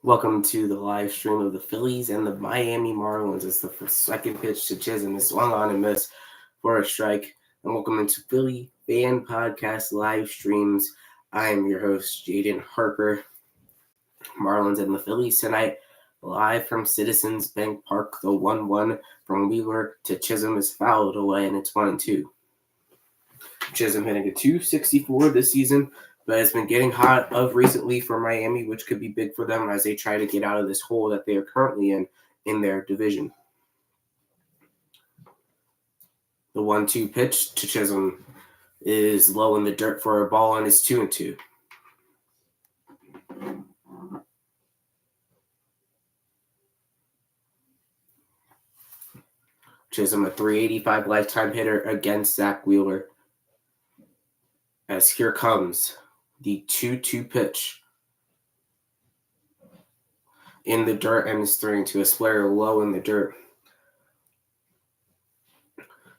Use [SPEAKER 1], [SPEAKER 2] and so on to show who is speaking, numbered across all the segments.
[SPEAKER 1] Welcome to the live stream of the Phillies and the Miami Marlins. It's the second pitch to Chisholm is swung on and missed for a strike. And welcome into Philly Fan Podcast live streams. I am your host, Jaden Harper. Marlins and the Phillies tonight, live from Citizens Bank Park. The 1-1 from Wheeler to Chisholm is fouled away, and it's 1-2. Chisholm hitting a .264 this season, but has been getting hot of recently for Miami, which could be big for them as they try to get out of this hole that they are currently in their division. The 1-2 pitch to Chisholm is low in the dirt for a ball, and it's 2-2. Chisholm, a .385 lifetime hitter against Zach Wheeler. As here comes the 2-2 pitch in the dirt, and is throwing to a square low in the dirt.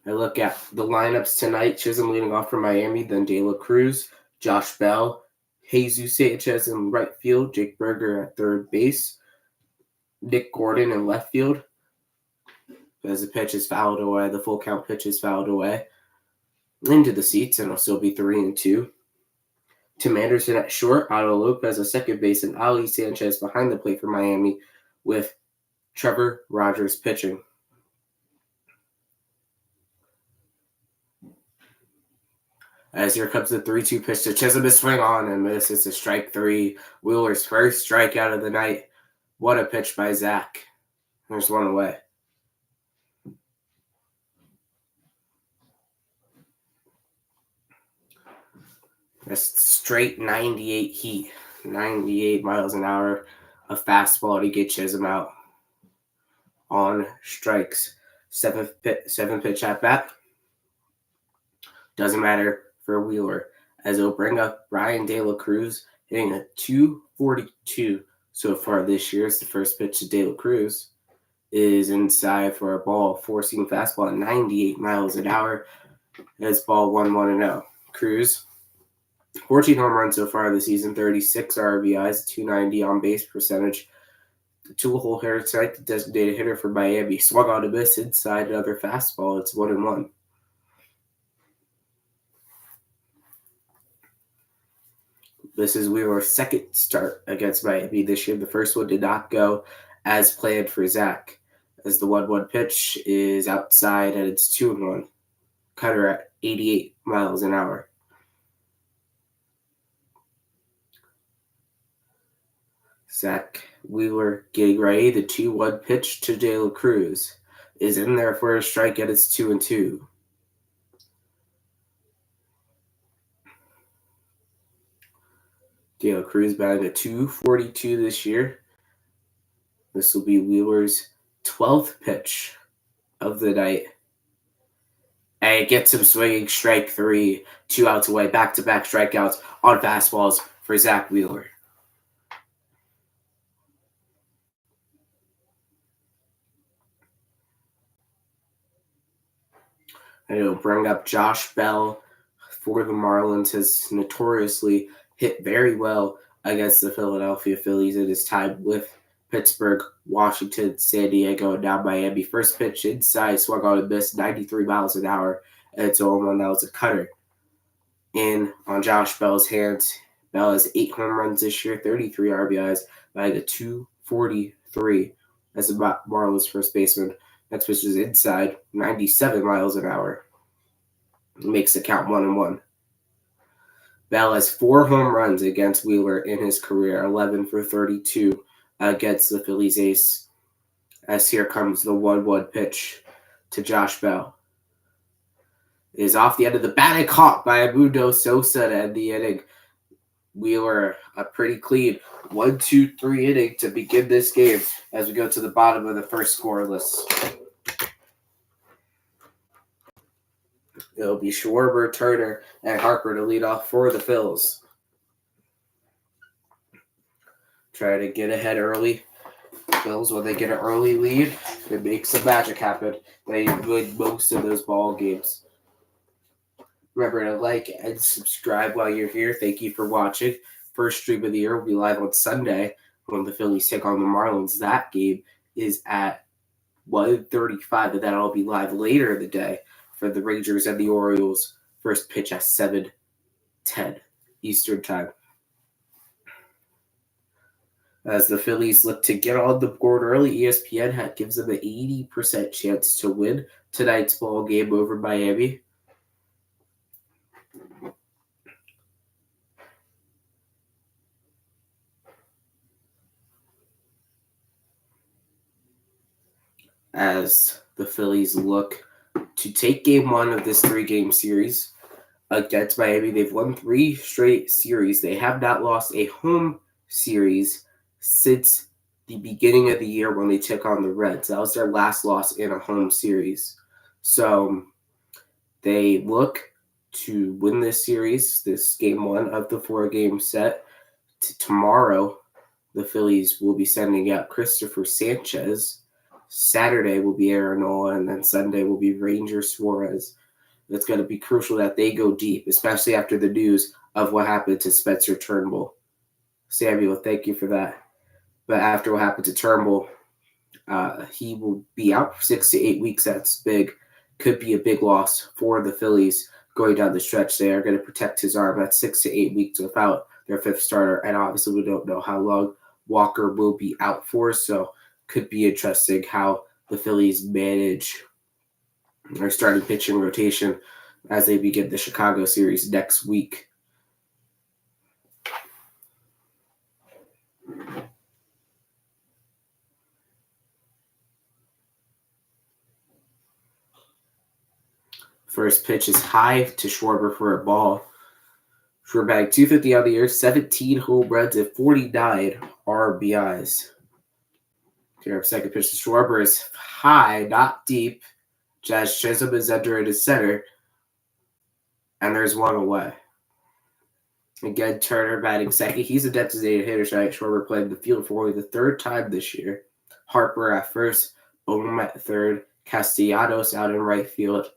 [SPEAKER 1] I look at the lineups tonight. Chisholm leading off for Miami, then De La Cruz, Josh Bell, Jesus Sanchez in right field, Jake Berger at third base, Nick Gordon in left field. As the pitch is fouled away, the full count pitch is fouled away into the seats, and it'll still be 3-2. Tim Anderson at short, Otto Lopez at second base, and Ali Sanchez behind the plate for Miami with Trevor Rogers pitching. As here comes the 3-2 pitch to Chisholm, a swing on and miss. It's a strike three. Wheeler's first strikeout of the night. What a pitch by Zach. There's one away. A straight 98 heat, 98 miles an hour, a fastball to get Chisholm out on strikes. Seven pitch at bat. Doesn't matter for Wheeler, as it'll bring up Brian De La Cruz hitting a .242 so far this year. It's the first pitch to De La Cruz is inside for a ball, four-seam fastball at 98 miles an hour. It's ball 1-1-0. Cruz, 14 home runs so far this season, 36 RBIs, 290 on base percentage. The two-hole hitter tonight, the designated hitter for Miami, swung on a miss inside another fastball. It's 1-1. This is Wheeler's second start against Miami this year. The first one did not go as planned for Zach, as the 1-1 pitch is outside and it's 2-1. Cutter at 88 miles an hour. Zach Wheeler getting ready. The 2-1 pitch to De La Cruz is in there for a strike, and it's 2-2. De La Cruz batting a .242 this year. This will be Wheeler's 12th pitch of the night. And it gets him swinging strike three, 2 outs away, back-to-back strikeouts on fastballs for Zach Wheeler. And it'll bring up Josh Bell for the Marlins. Has notoriously hit very well against the Philadelphia Phillies in his time with Pittsburgh, Washington, San Diego, and now Miami. First pitch inside, swung on a miss, 93 miles an hour, and it's a home run. That was a cutter in on Josh Bell's hands. Bell has 8 home runs this year, 33 RBIs, batting a .243 as the Marlins first baseman. Next pitch is inside, 97 miles an hour. Makes the count 1-1. Bell has 4 home runs against Wheeler in his career, 11 for 32 against the Phillies ace. As here comes the 1-1 pitch to Josh Bell. It is off the end of the bat and caught by Abudo Sosa to end the inning. Wheeler, a pretty clean 1-2-3 inning to begin this game as we go to the bottom of the first scoreless. It'll be Schwarber, Turner, and Harper to lead off for the Phils. Try to get ahead early. Phils, when they get an early lead, it makes the magic happen. They win most of those ball games. Remember to like and subscribe while you're here. Thank you for watching. First stream of the year will be live on Sunday when the Phillies take on the Marlins. That game is at 1:35, and that'll be live later in the day for the Rangers and the Orioles. First pitch at 7:10 Eastern Time. As the Phillies look to get on the board early, ESPN gives them an 80% chance to win tonight's ball game over Miami. As the Phillies look to take game one of this 3-game series against Miami. They've won 3 straight series. They have not lost a home series since the beginning of the year when they took on the Reds. That was their last loss in a home series. So they look to win this series, this game one of the 4-game set. Tomorrow, the Phillies will be sending out Christopher Sanchez. Saturday will be Aaron Nola, and then Sunday will be Ranger Suarez. It's going to be crucial that they go deep, especially after the news of what happened to Spencer Turnbull. Samuel, thank you for that. But after what happened to Turnbull, he will be out for 6 to 8 weeks. That's big. Could be a big loss for the Phillies going down the stretch. They are going to protect his arm. That's 6 to 8 weeks without their 5th starter. And obviously, we don't know how long Walker will be out for. So could be interesting how the Phillies manage their starting pitching rotation as they begin the Chicago series next week. First pitch is high to Schwarber for a ball. Schwarber bagged 250 on the year, 17 home runs, and 49 RBIs. Here, second pitch to Schwarber is high, not deep. Jazz Chisholm is under in his center, and there's one away. Again, Turner batting second. He's a designated hitter tonight. Schwarber played the field for only the 3rd time this year. Harper at first, Bohm at third, Castellanos out in right field,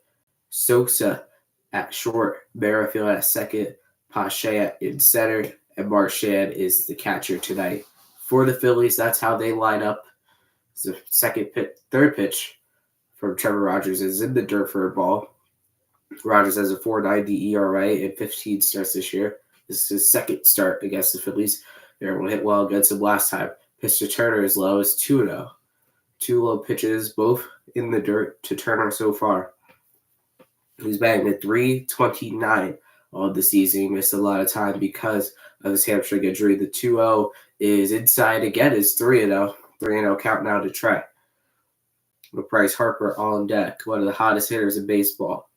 [SPEAKER 1] Sosa at short, Merrifield at second, Pache in center, and Marchand is the catcher tonight. For the Phillies, that's how they line up. The third pitch from Trevor Rogers is in the dirt for a ball. Rogers has a 4.90 ERA in 15 starts this year. This is his 2nd start against the Phillies. They were hit well against him last time. Pitch to Turner is low, is 2-0. 2 low pitches, both in the dirt to Turner so far. He's batting at .329 on the season. He missed a lot of time because of his hamstring injury. The 2-0 is inside again. It's 3-0. 3-0 count now to Trey. With Bryce Harper on deck, one of the hottest hitters in baseball.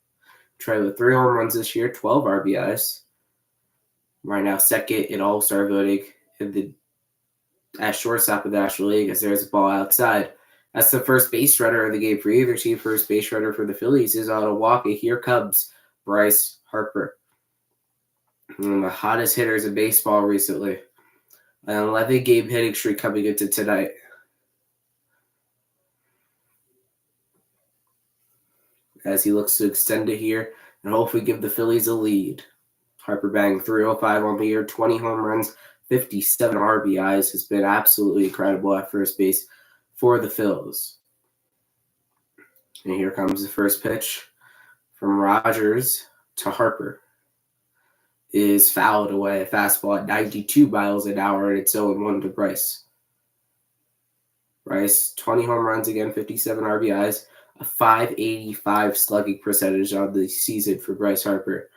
[SPEAKER 1] Trey with 3 home runs this year, 12 RBIs. Right now, second in All-Star voting at shortstop in the National League, as there's a ball outside. That's the first base runner of the game for either team. First base runner for the Phillies is on a walk, and here comes Bryce Harper. One of the hottest hitters in baseball recently. An 11-game hitting streak coming into tonight. As he looks to extend it here and hopefully give the Phillies a lead. Harper banged .305 on the year, 20 home runs, 57 RBIs. Has been absolutely incredible at first base for the Phils. And here comes the first pitch from Rogers to Harper. Is fouled away. A fastball at 92 miles an hour, and it's 0-1 to Bryce. Bryce, 20 home runs again, 57 RBIs, a .585 slugging percentage on the season for Bryce Harper.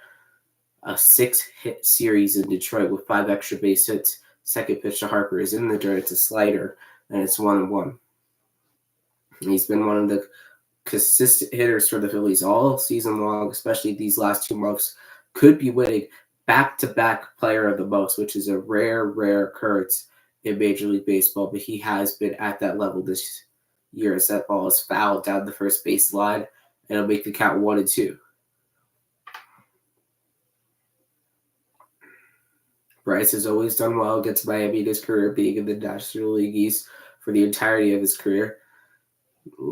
[SPEAKER 1] A 6-hit series in Detroit with 5 extra base hits. Second pitch to Harper is in the dirt. It's a slider, and it's 1-1. He's been one of the consistent hitters for the Phillies all season long, especially these last 2 months. Could be winning back-to-back player of the most, which is a rare occurrence in Major League Baseball, but he has been at that level this year as that ball is fouled down the first base line, and it'll make the count 1-2. Bryce has always done well against Miami in his career, being in the National League East for the entirety of his career.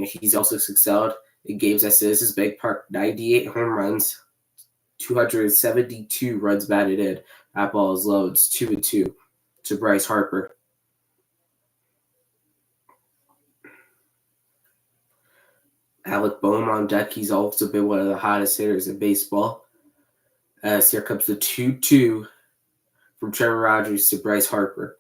[SPEAKER 1] He's also excelled in games at Citizens Bank Park, 98 home runs, 272 runs batted in. That ball is low. It's 2-2 to Bryce Harper. Alec Bohm on deck. He's also been one of the hottest hitters in baseball. As here comes the 2-2 from Trevor Rogers to Bryce Harper.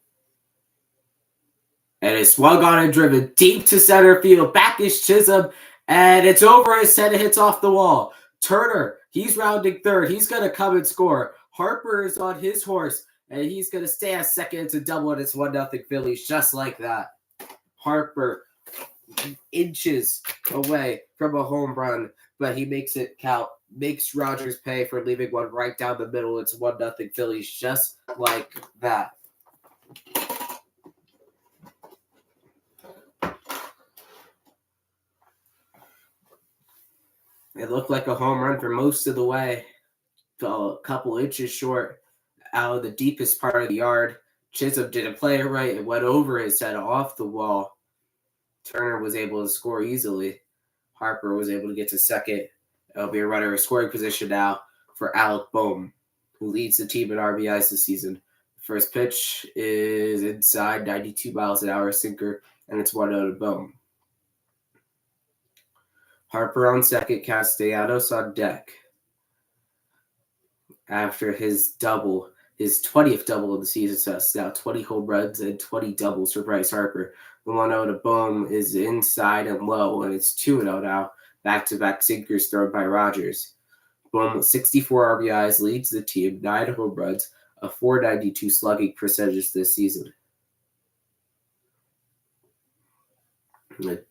[SPEAKER 1] And it's swung on and driven deep to center field. Back is Chisholm, and it's over his head. It hits off the wall. Turner, he's rounding third. He's going to come and score. Harper is on his horse, and he's going to stay at second. It's a double, and it's 1-0 Phillies, just like that. Harper inches away from a home run, but he makes it count. Makes Rogers pay for leaving one right down the middle. It's 1-0 Phillies, just like that. It looked like a home run for most of the way. Fell a couple inches short out of the deepest part of the yard. Chisholm didn't play it right. It went over his head off the wall. Turner was able to score easily. Harper was able to get to second. It'll be a runner in scoring position now for Alec Bohm, who leads the team in RBIs this season. First pitch is inside, 92 miles an hour sinker, and it's 1-0 to Bohm. Harper on second, Castellanos on deck. After his double, his 20th double of the season, so that's now 20 home runs and 20 doubles for Bryce Harper. The 1-0 to Bohm is inside and low, and it's 2-0 now. Back-to-back sinkers thrown by Rogers. Bohm with 64 RBIs leads the team, 9 home runs, a .492 slugging percentage this season. The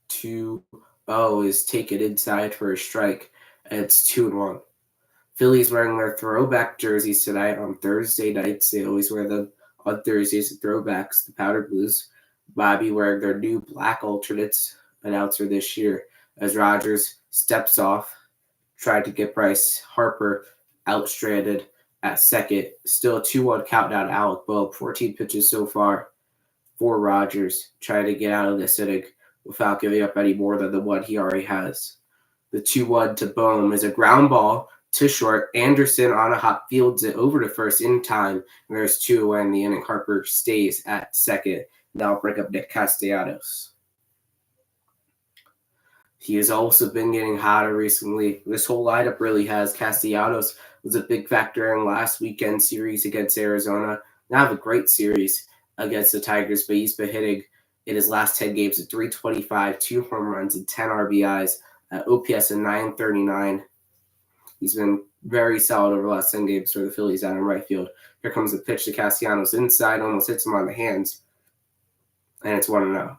[SPEAKER 1] 2-0 is taken inside for a strike, and it's 2-1. Phillies wearing their throwback jerseys tonight on Thursday nights. They always wear them on Thursdays, the throwbacks, the powder blues. Bobby wearing their new black alternates, announcer this year, as Rogers steps off, tried to get Bryce Harper outstranded at second. Still a 2-1 countdown to Alec Bohm. 14 pitches so far for Rogers, trying to get out of this inning without giving up any more than the one he already has. The 2-1 to Bohm is a ground ball to short. Anderson on a hop fields it over to first in time. And there's 2 away in the inning. Harper stays at second. Now I'll bring up Nick Castellanos. He has also been getting hotter recently. This whole lineup really has. Castellanos was a big factor in last weekend's series against Arizona. Now have a great series against the Tigers, but he's been hitting in his last 10 games at .325, 2 home runs, and 10 RBIs, OPS of .939. He's been very solid over the last 10 games for the Phillies out in right field. Here comes the pitch to Castellanos inside, almost hits him on the hands, and it's 1-0.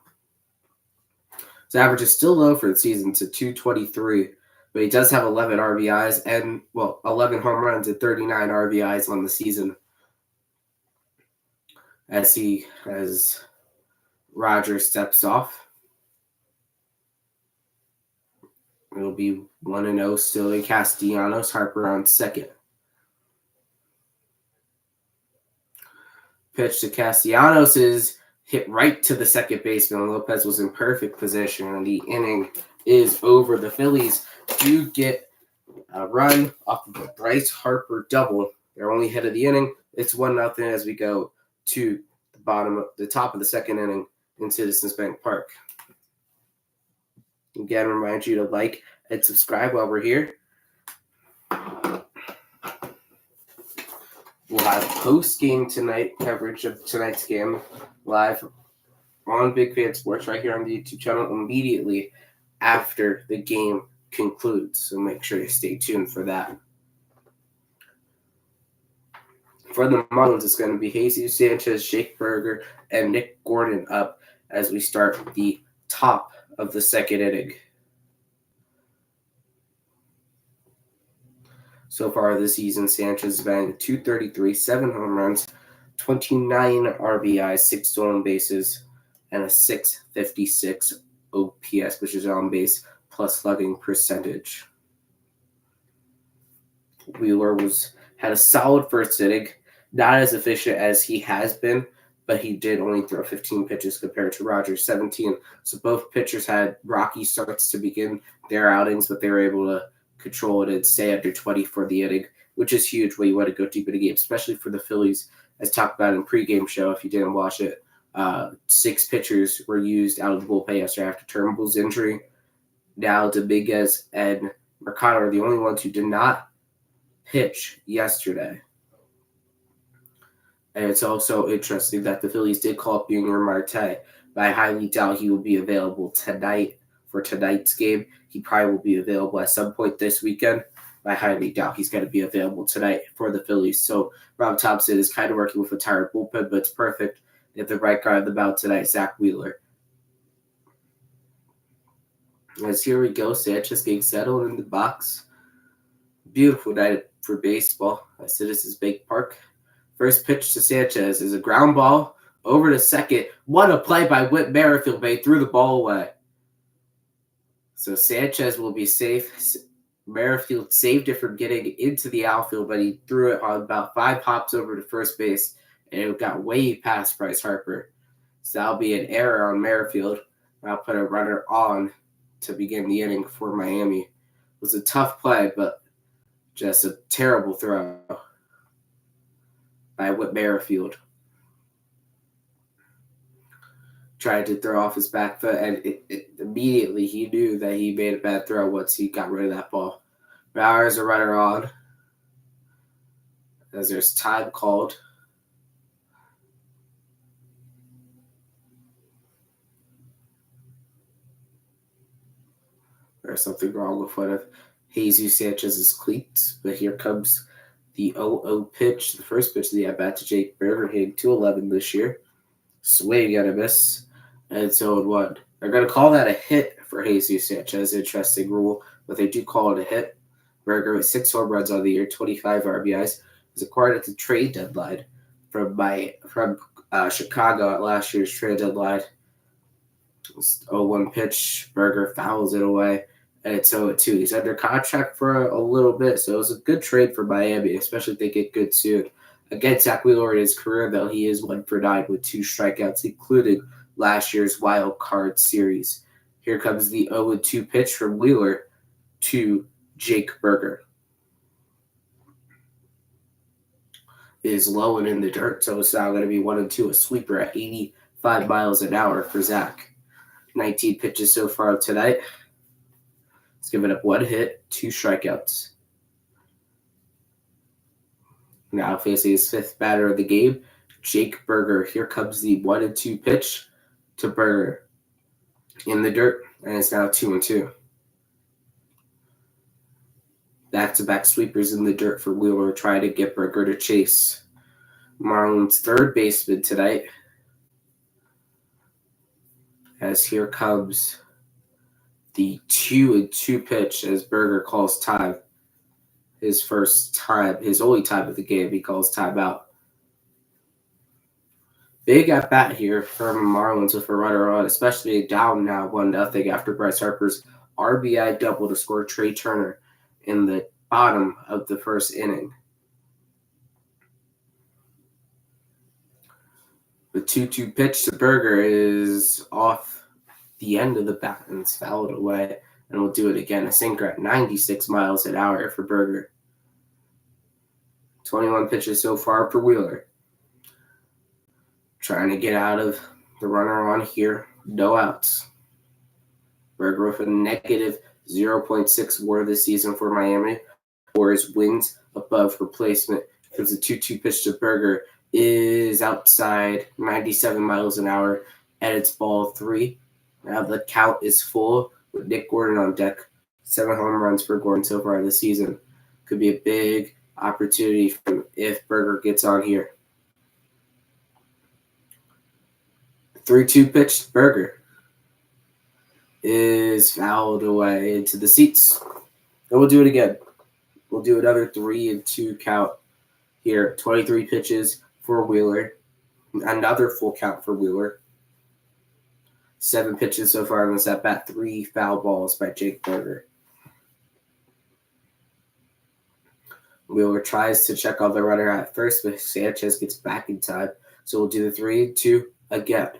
[SPEAKER 1] His average is still low for the season to .223, but he does have 11 RBIs and, 11 home runs and 39 RBIs on the season. As Rogers steps off, it'll be 1-0 still in Castellanos. Harper on second. Pitch to Castellanos is hit right to the second baseman. Lopez was in perfect position, and the inning is over. The Phillies do get a run off of a Bryce Harper double. Their only hit of the inning. It's 1-0 as we go to the top of the second inning in Citizens Bank Park. Again, remind you to like and subscribe while we're here. We'll have post-game tonight coverage of tonight's game live on Big Fan Sports right here on the YouTube channel immediately after the game concludes. So make sure you stay tuned for that. For the Marlins, it's going to be Jesus Sanchez, Jake Berger, and Nick Gordon up as we start the top of the second inning. So far this season, Sanchez has been .233, 7 home runs, 29 RBIs, 6 stolen bases, and a .656 OPS, which is on base plus slugging percentage. Wheeler had a solid first inning, not as efficient as he has been, but he did only throw 15 pitches compared to Rogers' 17. So both pitchers had rocky starts to begin their outings, but they were able to control it and stay under 20 for the inning, which is huge when you want to go deep in a game, especially for the Phillies, as talked about in pregame show. If you didn't watch it, 6 pitchers were used out of the bullpen yesterday after Turnbull's injury. Now Dominguez and Mercado are the only ones who did not pitch yesterday. And it's also interesting that the Phillies did call up Junior Marte, but I highly doubt he will be available tonight for tonight's game. He probably will be available at some point this weekend. I highly doubt he's going to be available tonight for the Phillies. So Rob Thompson is kind of working with a tired bullpen, but it's perfect. They have the right guy on the mound tonight, Zach Wheeler. As here we go, Sanchez getting settled in the box. Beautiful night for baseball at Citizens Bank Park. First pitch to Sanchez is a ground ball over to second. What a play by Whit Merrifield, but he threw the ball away. So Sanchez will be safe. Merrifield saved it from getting into the outfield, but he threw it on about 5 hops over to first base, and it got way past Bryce Harper. So that'll be an error on Merrifield. I'll put a runner on to begin the inning for Miami. It was a tough play, but just a terrible throw by Whit Merrifield. Tried to throw off his back foot, and immediately he knew that he made a bad throw once he got rid of that ball. Bauer's a runner on, as there's time called. There's something wrong with one of Jesus Sanchez's cleats, but here comes the 0-0 pitch, the first pitch of the at-bat to Jake Burger, hitting .211 this year. Swing and a miss, and it's 0-1. They're going to call that a hit for Jesus Sanchez. Interesting rule, but they do call it a hit. Burger with 6 home runs on the year, 25 RBIs, was acquired at the trade deadline from Chicago at last year's trade deadline. It was 0-1 pitch. Burger fouls it away, and it's 0-2. He's under contract for a little bit, so it was a good trade for Miami, especially if they get good soon. Against Zach Wheeler in his career, though, he is 1 for 9 with 2 strikeouts, including last year's wild card series. Here comes the 0-2 pitch from Wheeler to Jake Burger. It is low and in the dirt, so it's now going to be 1-2, a sweeper at 85 miles an hour for Zach. 19 pitches so far tonight. He's given up 1 hit, 2 strikeouts. Now facing his 5th batter of the game, Jake Burger. Here comes the 1-2 pitch to Burger in the dirt, and it's now 2-2. Back-to-back sweepers in the dirt for Wheeler, trying to get Burger to chase. Marlins third baseman tonight. As here comes the 2-2 pitch as Burger calls time. His only time of the game, he calls timeout. Big at bat here from Marlins with a runner on, especially down now 1-0 after Bryce Harper's RBI double to score Trey Turner in the bottom of the first inning. The 2-2 pitch to Burger is off the end of the bat and it's fouled away. And we'll do it again. A sinker at 96 miles an hour for Burger. 21 pitches so far for Wheeler. Trying to get out of the runner on here. No outs. Burger with a negative 0.6 WAR this season for Miami. Or his wins above replacement. Because the 2-2 pitch to Burger is outside 97 miles an hour. And it's ball 3. Now the count is full with Nick Gordon on deck. 7 home runs for Gordon so far this season. Could be a big opportunity for if Burger gets on here. 3-2 pitch to Burger is fouled away into the seats. And we'll do it again. We'll do another 3-2 count here. 23 pitches for Wheeler. Another full count for Wheeler. 7 pitches so far in this at bat. 3 foul balls by Jake Burger. Wheeler tries to check on the runner at first, but Sanchez gets back in time. So we'll do the 3-2 again.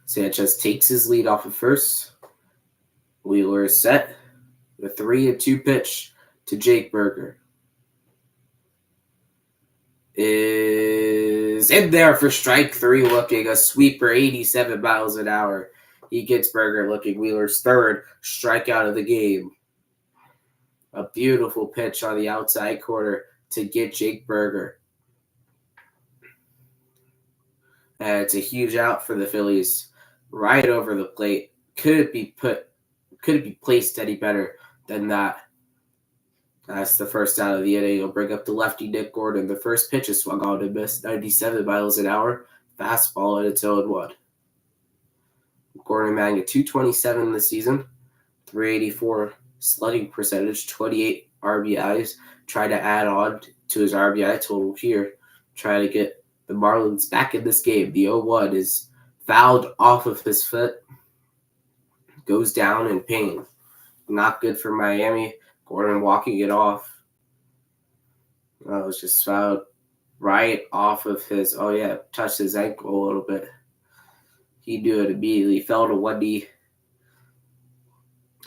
[SPEAKER 1] Sanchez takes his lead off of first. Wheeler is set. The 3-2 pitch to Jake Burger is is in there for strike 3, looking a sweeper, 87 miles an hour. He gets Berger looking Wheeler's third strikeout of the game. A beautiful pitch on the outside corner to get Jake Berger. And it's a huge out for the Phillies. Right over the plate. Could it be placed any better than that? That's the first out of the inning. It'll bring up the lefty Nick Gordon. The first pitch is swung on and missed, 97 miles an hour. Fastball at its 0-1. Gordon batting at .227 this season, .384 slugging percentage, 28 RBIs. Try to add on to his RBI total here. Try to get the Marlins back in this game. The 0-1 is fouled off of his foot. Goes down in pain. Not good for Miami. Gordon walking it off. It was just fouled right off of his, touched his ankle a little bit. He knew it immediately. Fell to one knee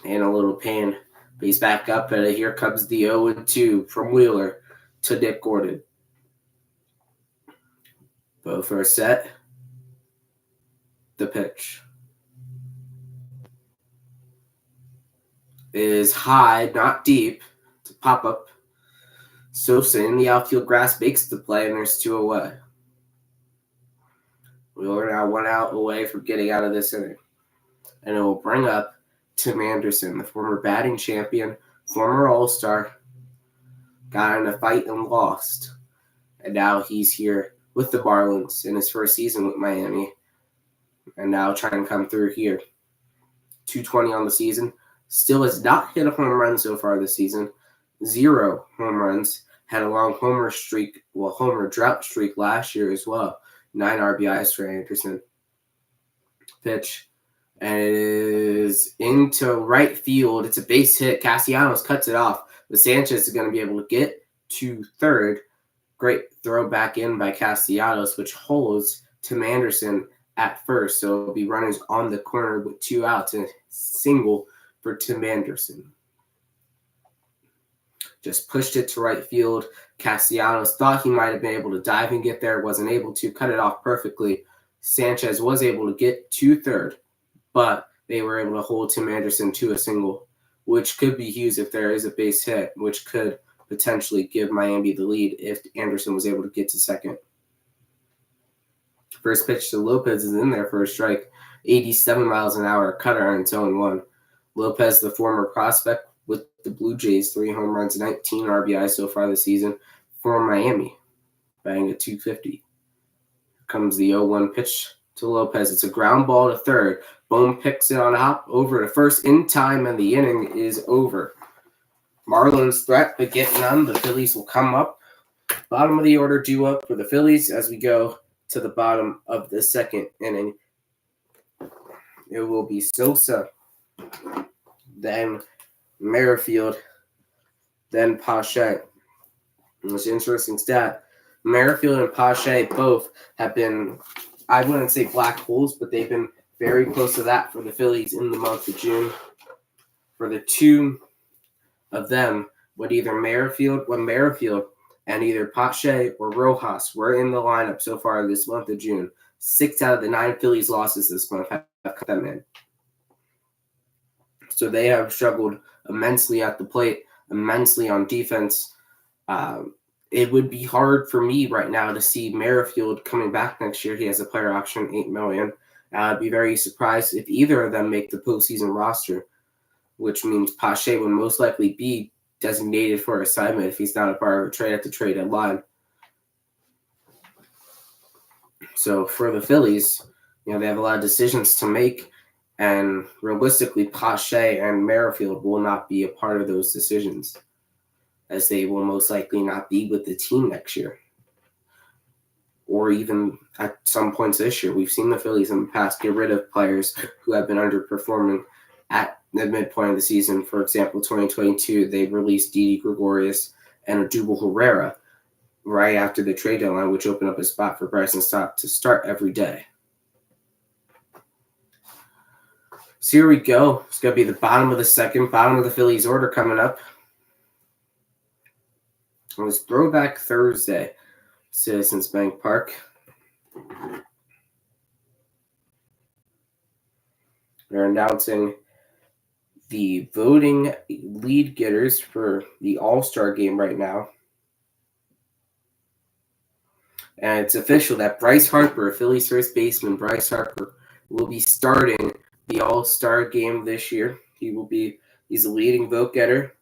[SPEAKER 1] in a little pain. But he's back up, and here comes the 0-2 from Wheeler to Nick Gordon. Both are set. The pitch is high, not deep. It's a pop-up. Sosa in the outfield grass makes the play, and there's 2 away. Wheeler now 1 out away from getting out of this inning. And it will bring up Tim Anderson, the former batting champion, former All-Star, got in a fight and lost. And now he's here with the Marlins in his first season with Miami. And now trying to come through here. .220 on the season. Still has not hit a home run so far this season. 0 home runs. Had a long homer drought streak last year as well. 9 RBIs for Anderson. Pitch. And it is into right field. It's a base hit. Castellanos cuts it off. But Sanchez is going to be able to get to third. Great throw back in by Castellanos, which holds Tim Anderson at first. So it'll be runners on the corner with 2 outs and a single for Tim Anderson. Just pushed it to right field. Castellanos thought he might have been able to dive and get there. Wasn't able to. Cut it off perfectly. Sanchez was able to get to third, but they were able to hold Tim Anderson to a single, which could be huge if there is a base hit, which could potentially give Miami the lead if Anderson was able to get to second. First pitch to Lopez is in there for a strike. 87 miles an hour, cutter on its 0-1. Lopez, the former prospect with the Blue Jays, 3 home runs, 19 RBI so far this season for Miami, batting at .250. Here comes the 0-1 pitch to Lopez. It's a ground ball to third. Bohm picks it on a hop over to first in time, and the inning is over. Marlins threat, but get none. The Phillies will come up. Bottom of the order due up for the Phillies as we go to the bottom of the second inning. It will be Sosa, then Merrifield, then Pache. It's an interesting stat. Merrifield and Pache both have been, I wouldn't say black holes, but they've been very close to that for the Phillies in the month of June. For the 2 of them, when Merrifield and either Pache or Rojas were in the lineup so far this month of June. 6 out of the 9 Phillies losses this month have cut them in. So they have struggled immensely at the plate, immensely on defense. It would be hard for me right now to see Merrifield coming back next year. He has a player option, $8 million. I'd be very surprised if either of them make the postseason roster, which means Pache would most likely be designated for assignment if he's not a part of a trade at the trade deadline. So for the Phillies, they have a lot of decisions to make, and realistically, Pache and Merrifield will not be a part of those decisions, as they will most likely not be with the team next year, or even at some points this year. We've seen the Phillies in the past get rid of players who have been underperforming at the midpoint of the season. For example, 2022, they released Didi Gregorius and Odubel Herrera right after the trade deadline, which opened up a spot for Bryson Stott to start every day. So here we go. It's going to be the bottom of the second, bottom of the Phillies order coming up. It was Throwback Thursday, Citizens Bank Park. They're announcing the voting lead getters for the All-Star game right now. And it's official that Bryce Harper, Phillies first baseman Bryce Harper, will be starting the All-Star game this year. He's a leading vote getter,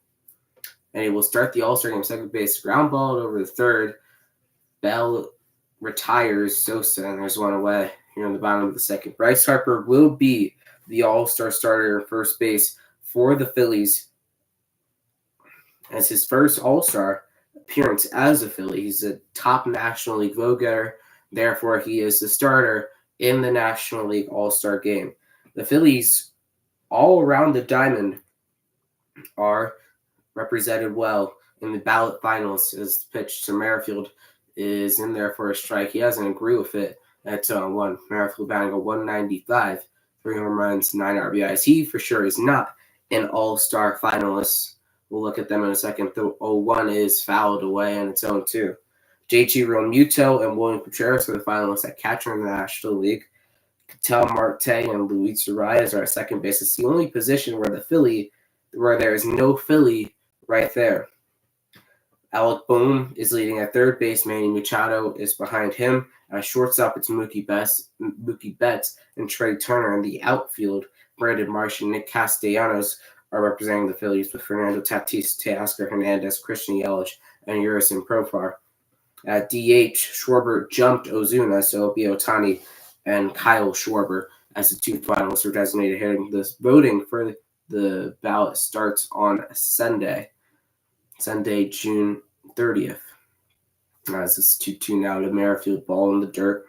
[SPEAKER 1] and he will start the All-Star game second base. Ground ball over the third. Bell retires Sosa, and there's one away here on the bottom of the second. Bryce Harper will be the All-Star starter at first base for the Phillies as his first All-Star appearance as a Philly. He's a top National League vote getter. Therefore, he is the starter in the National League All-Star game. The Phillies, all around the diamond, are represented well in the ballot finals as the pitch to Merrifield is in there for a strike. He doesn't agree with it at 2-1. Merrifield batting a 195, 3 home runs, 9 RBIs. He for sure is not an all-star finalist. We'll look at them in a second. The 0-1 is fouled away and it's 0-2. JT Realmuto and William Contreras are the finalists at catcher in the National League. Ketel Marte and Luis Urias are at second base. It's the only position where there is no Philly right there. Alec Bohm is leading at third base. Manny Machado is behind him. At shortstop, it's Mookie Betts and Trey Turner. In the outfield, Brandon Marsh and Nick Castellanos are representing the Phillies with Fernando Tatis, Teoscar Hernandez, Christian Yelich, and Urison Profar. At DH, Schwarber jumped Ozuna, so it'll be Ohtani and Kyle Schwarber as the two finalists are designated hitting. This voting for the ballot starts on Sunday, June 30th. As it's 2-2 now to Merrifield, ball in the dirt.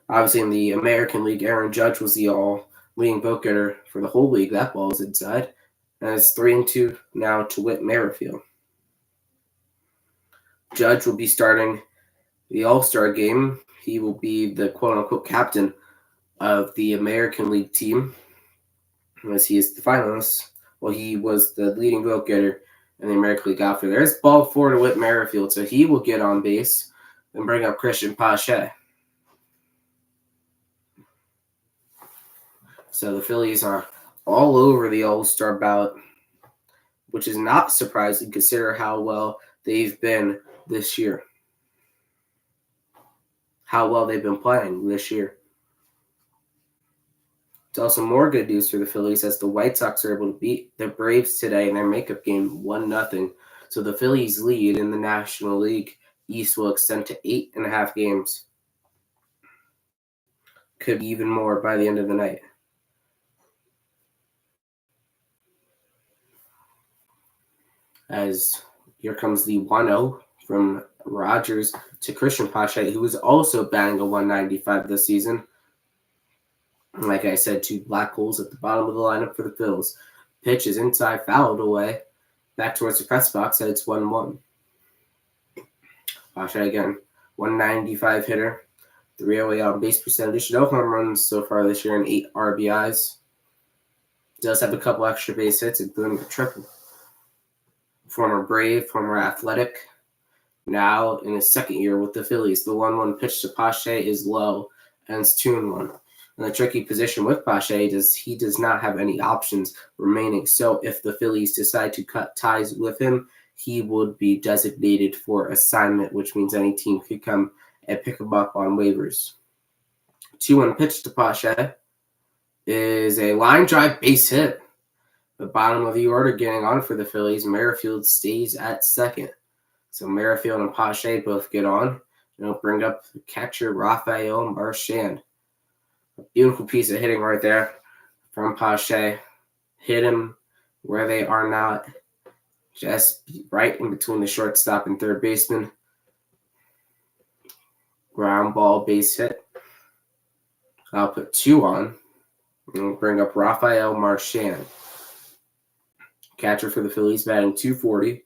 [SPEAKER 1] Obviously, in the American League, Aaron Judge was the all-leading vote getter for the whole league. That ball is inside. And it's 3-2 now to Whit Merrifield. Judge will be starting the All-Star game. He will be the quote-unquote captain of the American League team, as he is the finalist. Well, he was the leading vote getter in the American League outfield. There's ball 4 to Whit Merrifield, so he will get on base and bring up Christian Pache. So the Phillies are all over the All-Star ballot, which is not surprising consider how well they've been this year. How well they've been playing this year. It's also more good news for the Phillies as the White Sox are able to beat the Braves today in their makeup game 1-0. So the Phillies' lead in the National League East will extend to 8.5 games. Could be even more by the end of the night. As here comes the 1-0 from Rogers to Christian Pache, who is also batting a 195 this season. Like I said, 2 black holes at the bottom of the lineup for the Phils. Pitch is inside, fouled away. Back towards the press box, and it's 1-1. Pache again, 195 hitter. 308 on base percentage. No home runs so far this year and 8 RBIs. Does have a couple extra base hits, including a triple. Former Brave, former Athletic. Now in his second year with the Phillies. The 1-1 pitch to Pache is low, and it's 2-1. In the tricky position with Pache, he does not have any options remaining. So if the Phillies decide to cut ties with him, he would be designated for assignment, which means any team could come and pick him up on waivers. 2-1 pitch to Pache is a line drive base hit. The bottom of the order getting on for the Phillies. Merrifield stays at second. So Merrifield and Pache both get on. And it'll bring up the catcher, Rafael Marchand. A beautiful piece of hitting right there from Pache. Hit him where they are not. Just right in between the shortstop and third baseman. Ground ball base hit. I'll put 2 on. And we'll bring up Rafael Marchand. Catcher for the Phillies, batting 240.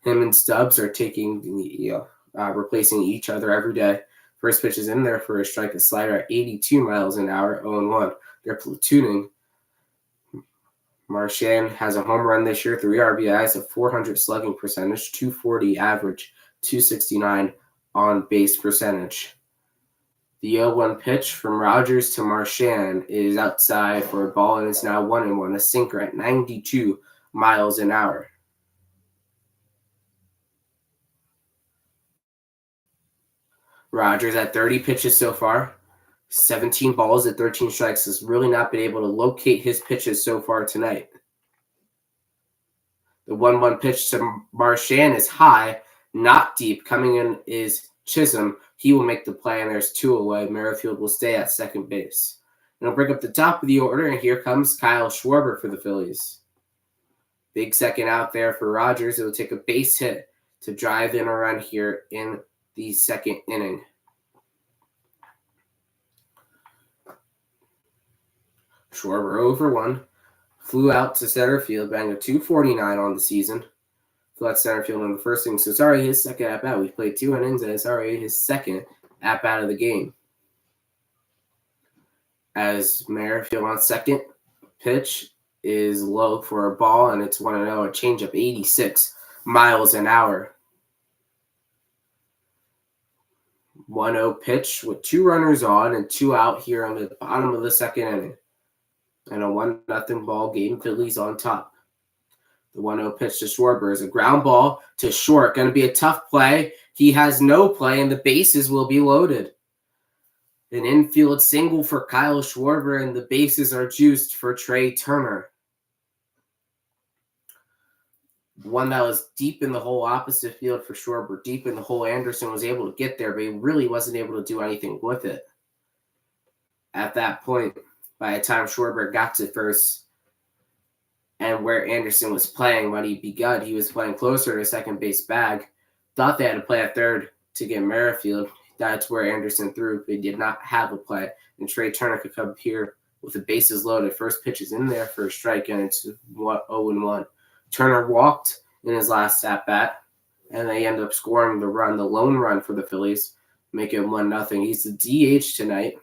[SPEAKER 1] Him and Stubbs are replacing each other every day. First pitch is in there for a strike, a slider at 82 miles an hour, 0-1. They're platooning. Marchand has a home run this year, 3 RBIs, a 400 slugging percentage, 240 average, 269 on base percentage. The 0-1 pitch from Rogers to Marchand is outside for a ball, and it's now 1-1, a sinker at 92 miles an hour. Rogers at 30 pitches so far, 17 balls at 13 strikes, has really not been able to locate his pitches so far tonight. The 1-1 pitch to Marchand is high, not deep. Coming in is Chisholm. He will make the play, and there's 2 away. Merrifield will stay at second base. And I'll bring up the top of the order, and here comes Kyle Schwarber for the Phillies. Big second out there for Rogers. It will take a base hit to drive in a run here in the second inning. Schwarber 0 for 1. Flew out to center field, banged a .249 on the season. Flew out to center field in the first inning. So it's already his second at-bat. We've played 2 innings, and it's already his second at-bat of the game. As Merrifield on second, pitch is low for a ball, and it's 1-0, a changeup, 86 miles an hour. 1-0 pitch with 2 runners on and 2 out here on the bottom of the second inning. And a 1-0 ball game. Phillies on top. The 1-0 pitch to Schwarber is a ground ball to short. Going to be a tough play. He has no play, and the bases will be loaded. An infield single for Kyle Schwarber, and the bases are juiced for Trey Turner. One that was deep in the hole opposite field for Schwarber. Deep in the hole. Anderson was able to get there, but he really wasn't able to do anything with it. At that point, by the time Schwarber got to first, and where Anderson was playing when he begun, he was playing closer to second base bag. Thought they had to play at third to get Merrifield. That's where Anderson threw. They did not have a play. And Trey Turner could come here with the bases loaded. First pitch is in there for a strike, and it's 0-1. Turner walked in his last at-bat, and they end up scoring the run, the lone run for the Phillies, make it 1-0. He's the DH tonight.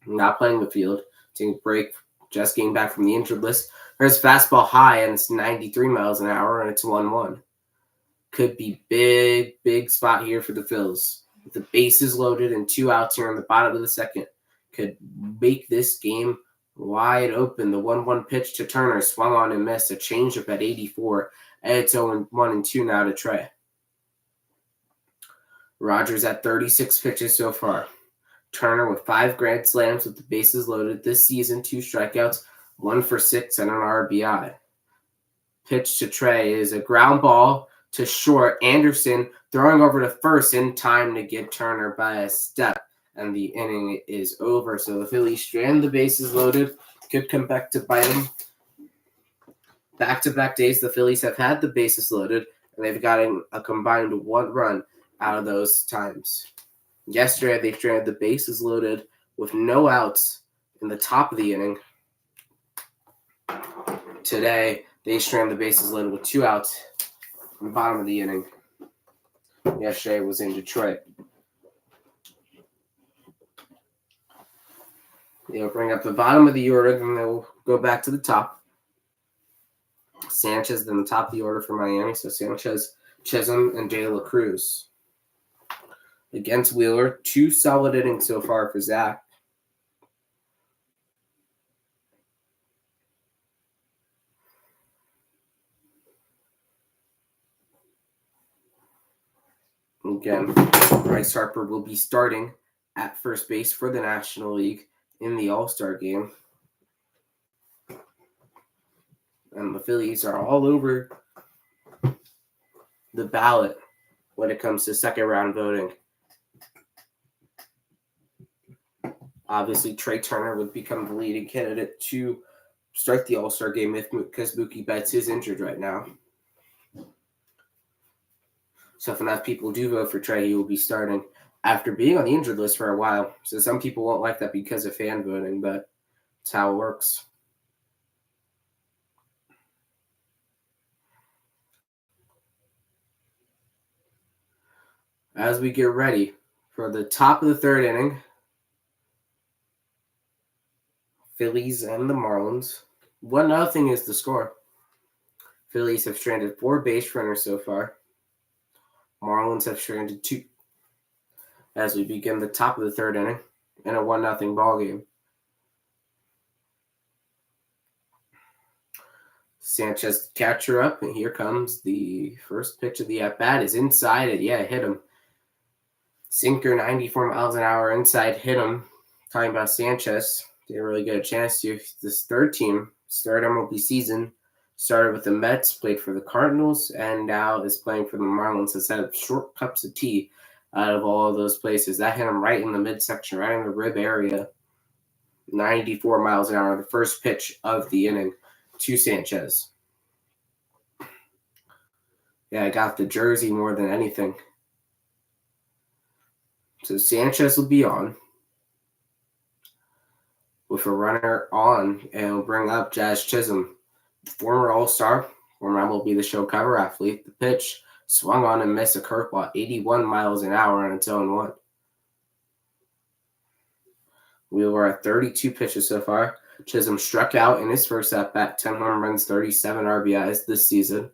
[SPEAKER 1] Not playing the field, taking a break, just getting back from the injured list. There's fastball high, and it's 93 miles an hour, and it's 1-1. Could be big spot here for the Phils. With the bases loaded and 2 outs here on the bottom of the second. Could make this game wide open. The 1-1 pitch to Turner swung on and missed. A changeup at 84. And it's 0-1-2 now to Trey. Rogers at 36 pitches so far. Turner with 5 grand slams with the bases loaded this season, 2 strikeouts, 1 for 6, and an RBI. Pitch to Trey is a ground ball to short. Anderson throwing over to first in time to get Turner by a step, and the inning is over. So the Phillies strand the bases loaded. Could come back to bite them. Back-to-back days, the Phillies have had the bases loaded, and they've gotten a combined 1 run out of those times. Yesterday, they stranded the bases loaded with no outs in the top of the inning. Today, they stranded the bases loaded with 2 outs in the bottom of the inning. Yesterday was in Detroit. They'll bring up the bottom of the order, and they'll go back to the top. Sanchez in the top of the order for Miami. So Sanchez, Chisholm, and De La Cruz. Against Wheeler, 2 solid innings so far for Zach. Again, Bryce Harper will be starting at first base for the National League in the All-Star game. And the Phillies are all over the ballot when it comes to second-round voting. Obviously, Trey Turner would become the leading candidate to start the All-Star game because Mookie Betts is injured right now. So if enough people do vote for Trey, he will be starting after being on the injured list for a while. So some people won't like that because of fan voting, but it's how it works. As we get ready for the top of the third inning, Phillies and the Marlins. 1-0 is the score. Phillies have stranded 4 base runners so far. Marlins have stranded 2. as we begin the top of the third inning in a 1-0 ball game. Sanchez, catcher up, and here comes the first pitch of the at-bat. Is inside it. Yeah, hit him. Sinker, 94 miles an hour inside, hit him. Talking about Sanchez, didn't really get a chance to. This third team, third MLB season, started with the Mets, played for the Cardinals, and now is playing for the Marlins. Has had short cups of tea out of all of those places. That hit him right in the midsection, right in the rib area. 94 miles an hour, the first pitch of the inning to Sanchez. Yeah, I got the jersey more than anything. So Sanchez will be on with a runner on, and will bring up Jazz Chisholm, former All-Star, former MLB The Show cover athlete. The pitch swung on and missed a curveball, 81 miles an hour, and it's 0-1. We were at 32 pitches so far. Chisholm struck out in his first at-bat, 10 home runs, 37 RBIs this season.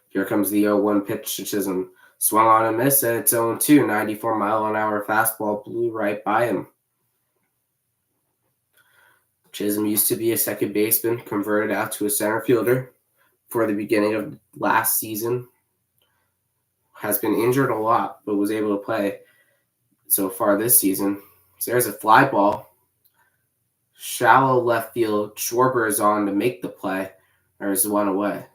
[SPEAKER 1] Here comes the 0-1 pitch to Chisholm. Swung on and missed, and it's 0-2. 94 mile an hour fastball blew right by him. Chisholm used to be a second baseman, converted out to a center fielder for the beginning of last season. Has been injured a lot, but was able to play so far this season. So there's a fly ball. Shallow left field. Schwarber is on to make the play. There's one away.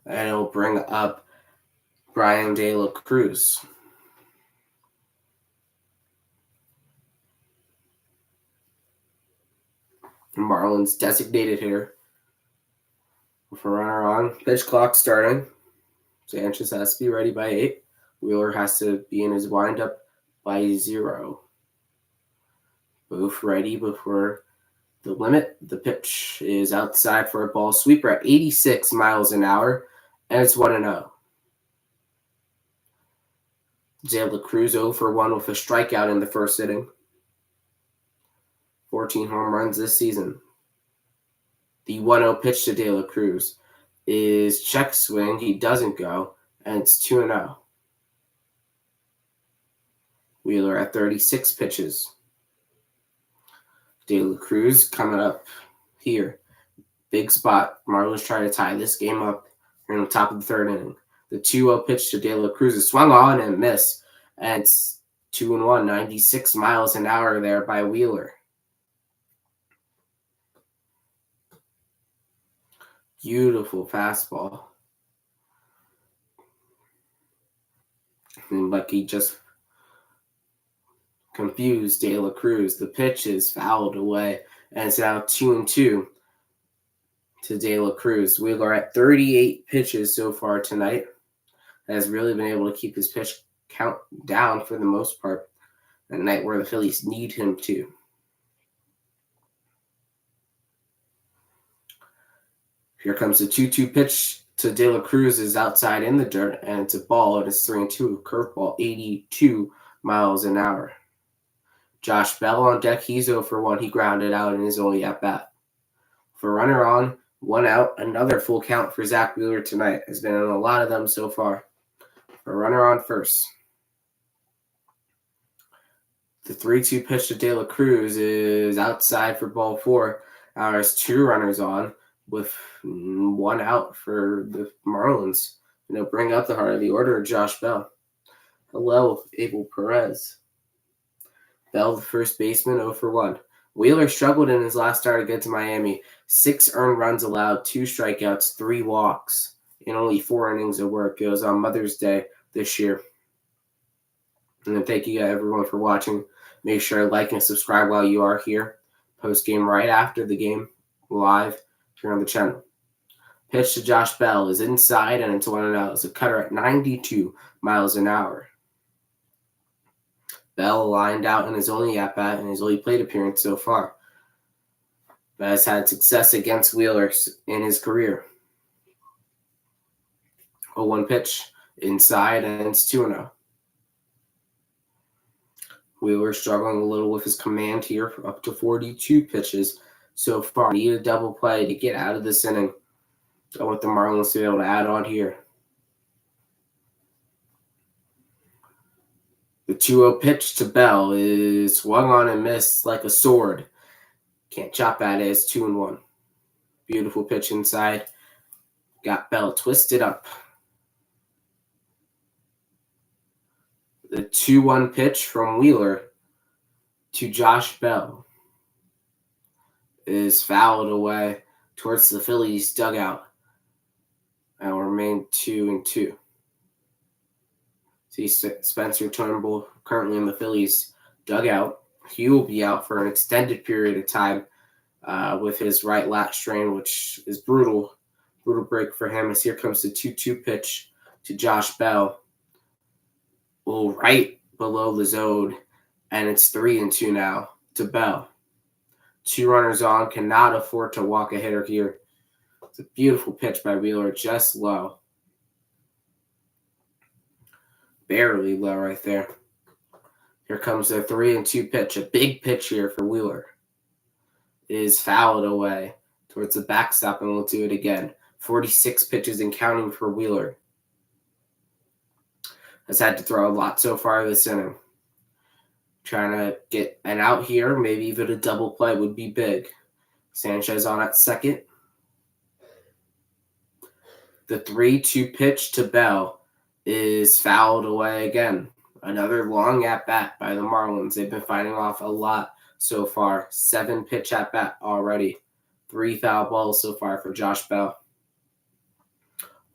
[SPEAKER 1] And it'll bring up Brian De La Cruz. Marlins designated hitter. With a runner on. Pitch clock starting. Sanchez has to be ready by 8. Wheeler has to be in his windup by 0. Both ready before the limit. The pitch is outside for a ball sweeper at 86 miles an hour, and it's 1-0. De La Cruz 0-for-1 with a strikeout in the first inning. 14 home runs this season. The 1-0 pitch to De La Cruz is check swing. He doesn't go, and it's 2-0. Wheeler at 36 pitches. De La Cruz coming up here. Big spot. Marlins try to tie this game up in the top of the third inning. The 2-0 pitch to De La Cruz is swung on and missed. And it's 2-1, 96 miles an hour there by Wheeler. Beautiful fastball. And like he just confused De La Cruz. The pitch is fouled away, and it's now 2-2 to De La Cruz. Wheeler at 38 pitches so far tonight. Has really been able to keep his pitch count down for the most part. A night where the Phillies need him to. Here comes the 2-2 pitch to De La Cruz, is outside in the dirt, and it's a ball, and it's 3-2. Curveball, 82 miles an hour. Josh Bell on deck. He's 0-for-1. He grounded out in his only at-bat. For runner on, 1 out, another full count for Zach Wheeler tonight. Has been in a lot of them so far. For runner on first. The 3-2 pitch to De La Cruz is outside for ball 4. There's 2 runners on with 1 out for the Marlins. And they'll bring up the heart of the order, Josh Bell. Hello, Abel Perez. Bell, the first baseman, 0-for-1. Wheeler struggled in his last start against Miami. 6 earned runs allowed, 2 strikeouts, 3 walks in only 4 innings of work. It was on Mother's Day this year. And then thank you everyone for watching. Make sure to like and subscribe while you are here. Post game right after the game, live here on the channel. Pitch to Josh Bell is inside, and it's 1-0. It's a cutter at 92 miles an hour. Bell lined out in his only at-bat and his only plate appearance so far. But has had success against Wheeler in his career. 0-1 pitch inside, and it's 2-0. Wheeler struggling a little with his command here, up to 42 pitches so far. Need a double play to get out of this inning. I want the Marlins to be able to add on here. The 2-0 pitch to Bell is swung on and missed like a sword. Can't chop at it. It's 2-1. Beautiful pitch inside. Got Bell twisted up. The 2-1 pitch from Wheeler to Josh Bell is fouled away towards the Phillies dugout. And will remain 2-2. See Spencer Turnbull currently in the Phillies dugout. He will be out for an extended period of time with his right lat strain, which is brutal break for him. As here comes the 2-2 pitch to Josh Bell. Well, right below the zone, and it's 3-2 now to Bell. 2 runners on, cannot afford to walk a hitter here. It's a beautiful pitch by Wheeler, just low. Barely low right there. Here comes the 3-2 pitch. A big pitch here for Wheeler. It is fouled away towards the backstop, and we'll do it again. 46 pitches and counting for Wheeler. Has had to throw a lot so far this inning. Trying to get an out here, maybe even a double play would be big. Sanchez on at second. The 3-2 pitch to Bell is fouled away again. Another long at-bat by the Marlins. They've been fighting off a lot so far. 7 pitch at-bat already. 3 foul balls so far for Josh Bell.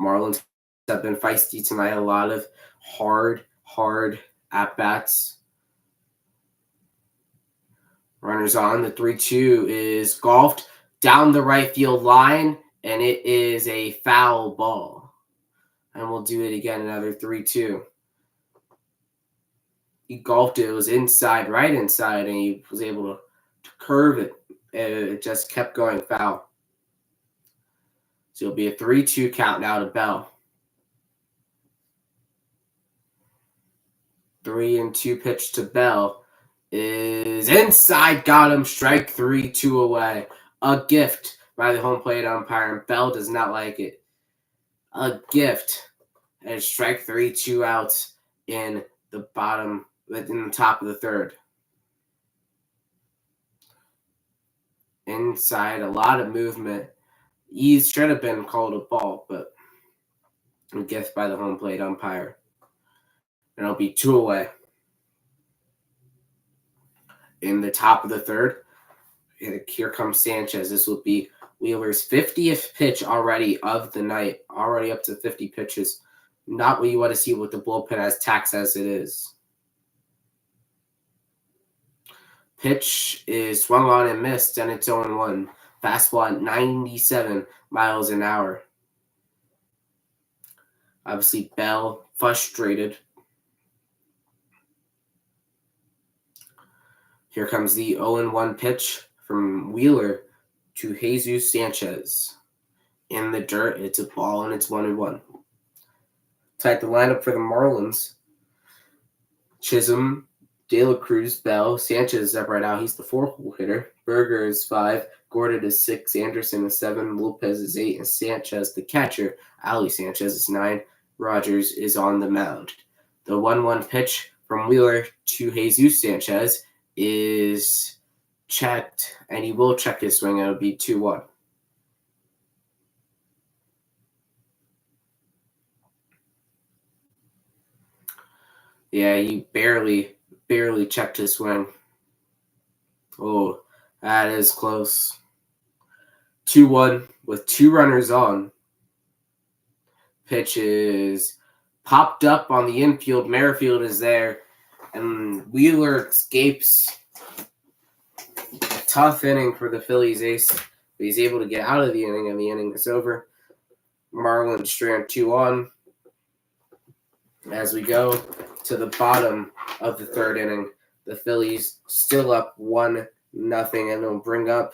[SPEAKER 1] Marlins have been feisty tonight. A lot of hard at-bats. Runners on. The 3-2 is golfed down the right field line, and it is a foul ball. And we'll do it again, another 3-2. He golfed it. It was inside, right inside, and he was able to curve it. It just kept going foul. So it'll be a 3-2 count now to Bell. 3-2 pitch to Bell is inside. Got him. Strike 3, 2 away. A gift by the home plate umpire, and Bell does not like it. A gift. And strike 3, 2 outs in the top of the third. Inside, a lot of movement. He should have been called a ball, but a gift by the home plate umpire. And it'll be 2 away. In the top of the third, here comes Sanchez. This will be Wheeler's 50th pitch already of the night. Already up to 50 pitches. Not what you want to see with the bullpen as taxed as it is. Pitch is swung on and missed, and it's 0-1. Fastball at 97 miles an hour. Obviously, Bell frustrated. Here comes the 0-1 pitch from Wheeler to Jesus Sanchez. In the dirt, it's a ball, and it's 1-1. Type the lineup for the Marlins. Chisholm, De La Cruz, Bell, Sanchez is up right now. He's the 4th hitter. Berger is 5. Gordon is 6. Anderson is 7. Lopez is 8. And Sanchez, the catcher, Ali Sanchez, is 9. Rogers is on the mound. The 1-1 pitch from Wheeler to Jesus Sanchez is checked, and he will check his swing. It'll be 2-1. Yeah, he barely checked his swing. Oh, that is close. 2-1 with 2 runners on. Pitch is popped up on the infield. Merrifield is there, and Wheeler escapes. A tough inning for the Phillies ace, but he's able to get out of the inning, and the inning is over. Marlins strand 2 on. As we go to the bottom of the third inning, the Phillies still up 1-0, and they'll bring up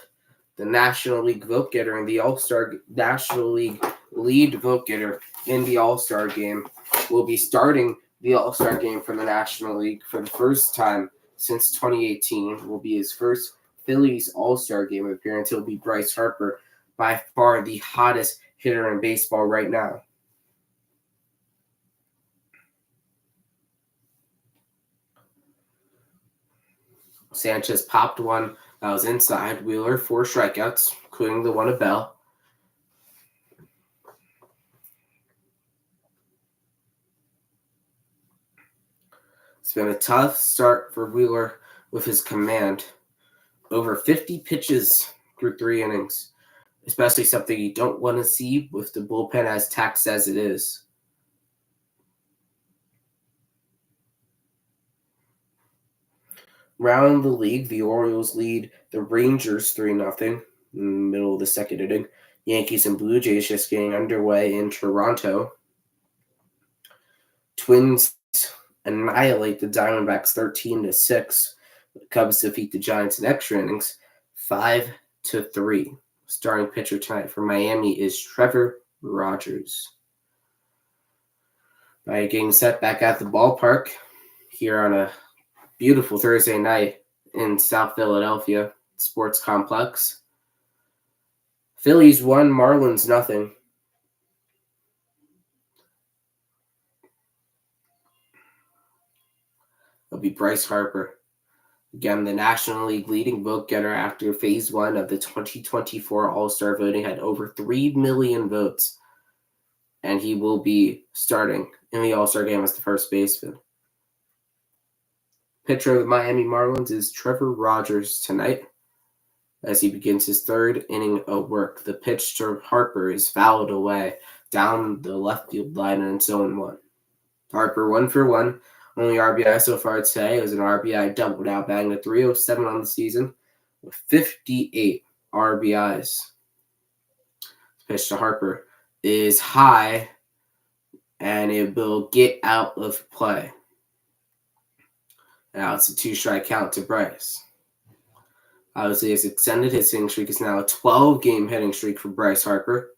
[SPEAKER 1] the National League vote getter and the All-Star National League lead vote getter in the All-Star game. Will be starting the All-Star game for the National League for the first time since 2018. Will be his first Phillies All-Star game appearance. He'll be Bryce Harper, by far the hottest hitter in baseball right now. Sanchez popped one that was inside. Wheeler, 4 strikeouts, including the one of Bell. It's been a tough start for Wheeler with his command. Over 50 pitches through 3 innings, especially something you don't want to see with the bullpen as taxed as it is. Around the league, the Orioles lead the Rangers 3-0 in the middle of the second inning. Yankees and Blue Jays just getting underway in Toronto. Twins annihilate the Diamondbacks 13-6. The Cubs defeat the Giants in extra innings 5-3. Starting pitcher tonight for Miami is Trevor Rogers. By getting set back at the ballpark here on a beautiful Thursday night in South Philadelphia Sports Complex. Phillies 1, Marlins 0. It'll be Bryce Harper. Again, the National League leading vote getter after Phase 1 of the 2024 All-Star voting had over 3 million votes. And he will be starting in the All-Star game as the first baseman. Pitcher of the Miami Marlins is Trevor Rogers tonight as he begins his 3rd inning of work. The pitch to Harper is fouled away down the left field line, and it's 0-1. Harper 1 for 1. Only RBI so far today. It was an RBI double, now batting at .307 on the season with 58 RBIs. The pitch to Harper is high, and it will get out of play. Now it's a 2-strike count to Bryce. Obviously, has extended his hitting streak. It's now a 12-game hitting streak for Bryce Harper.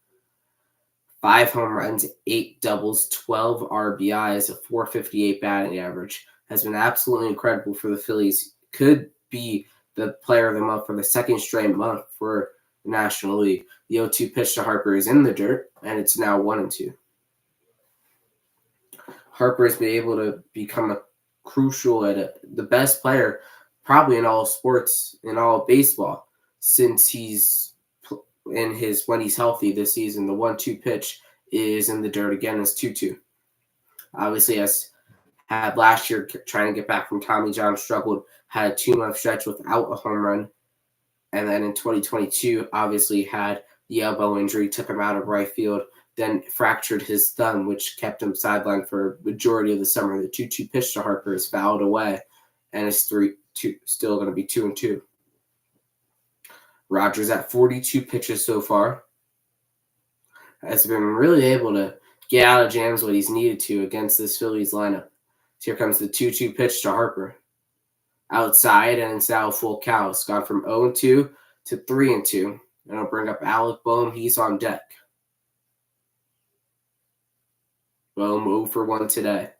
[SPEAKER 1] 5 home runs, 8 doubles, 12 RBIs, a .458 batting average. Has been absolutely incredible for the Phillies. Could be the player of the month for the 2nd straight month for the National League. The 0-2 pitch to Harper is in the dirt, and it's now 1-2. Harper has been able to become a crucial the best player probably in all sports, in all baseball, since he's when he's healthy this season. The 1-2 pitch is in the dirt again. It's 2-2. Obviously, as had last year trying to get back from Tommy John, struggled, had a 2-month stretch without a home run. And then in 2022, obviously had the elbow injury, took him out of right field, then fractured his thumb, which kept him sidelined for a majority of the summer. The 2-2 pitch to Harper is fouled away, and it's 3-2, still going to be 2-2. Rogers at 42 pitches so far. Has been really able to get out of jams what he's needed to against this Phillies lineup. So here comes the 2-2 pitch to Harper. Outside, and it's now a full count. It's gone from 0-2 to 3-2. And I'll bring up Alec Boehm. He's on deck. Boehm 0 for 1 today.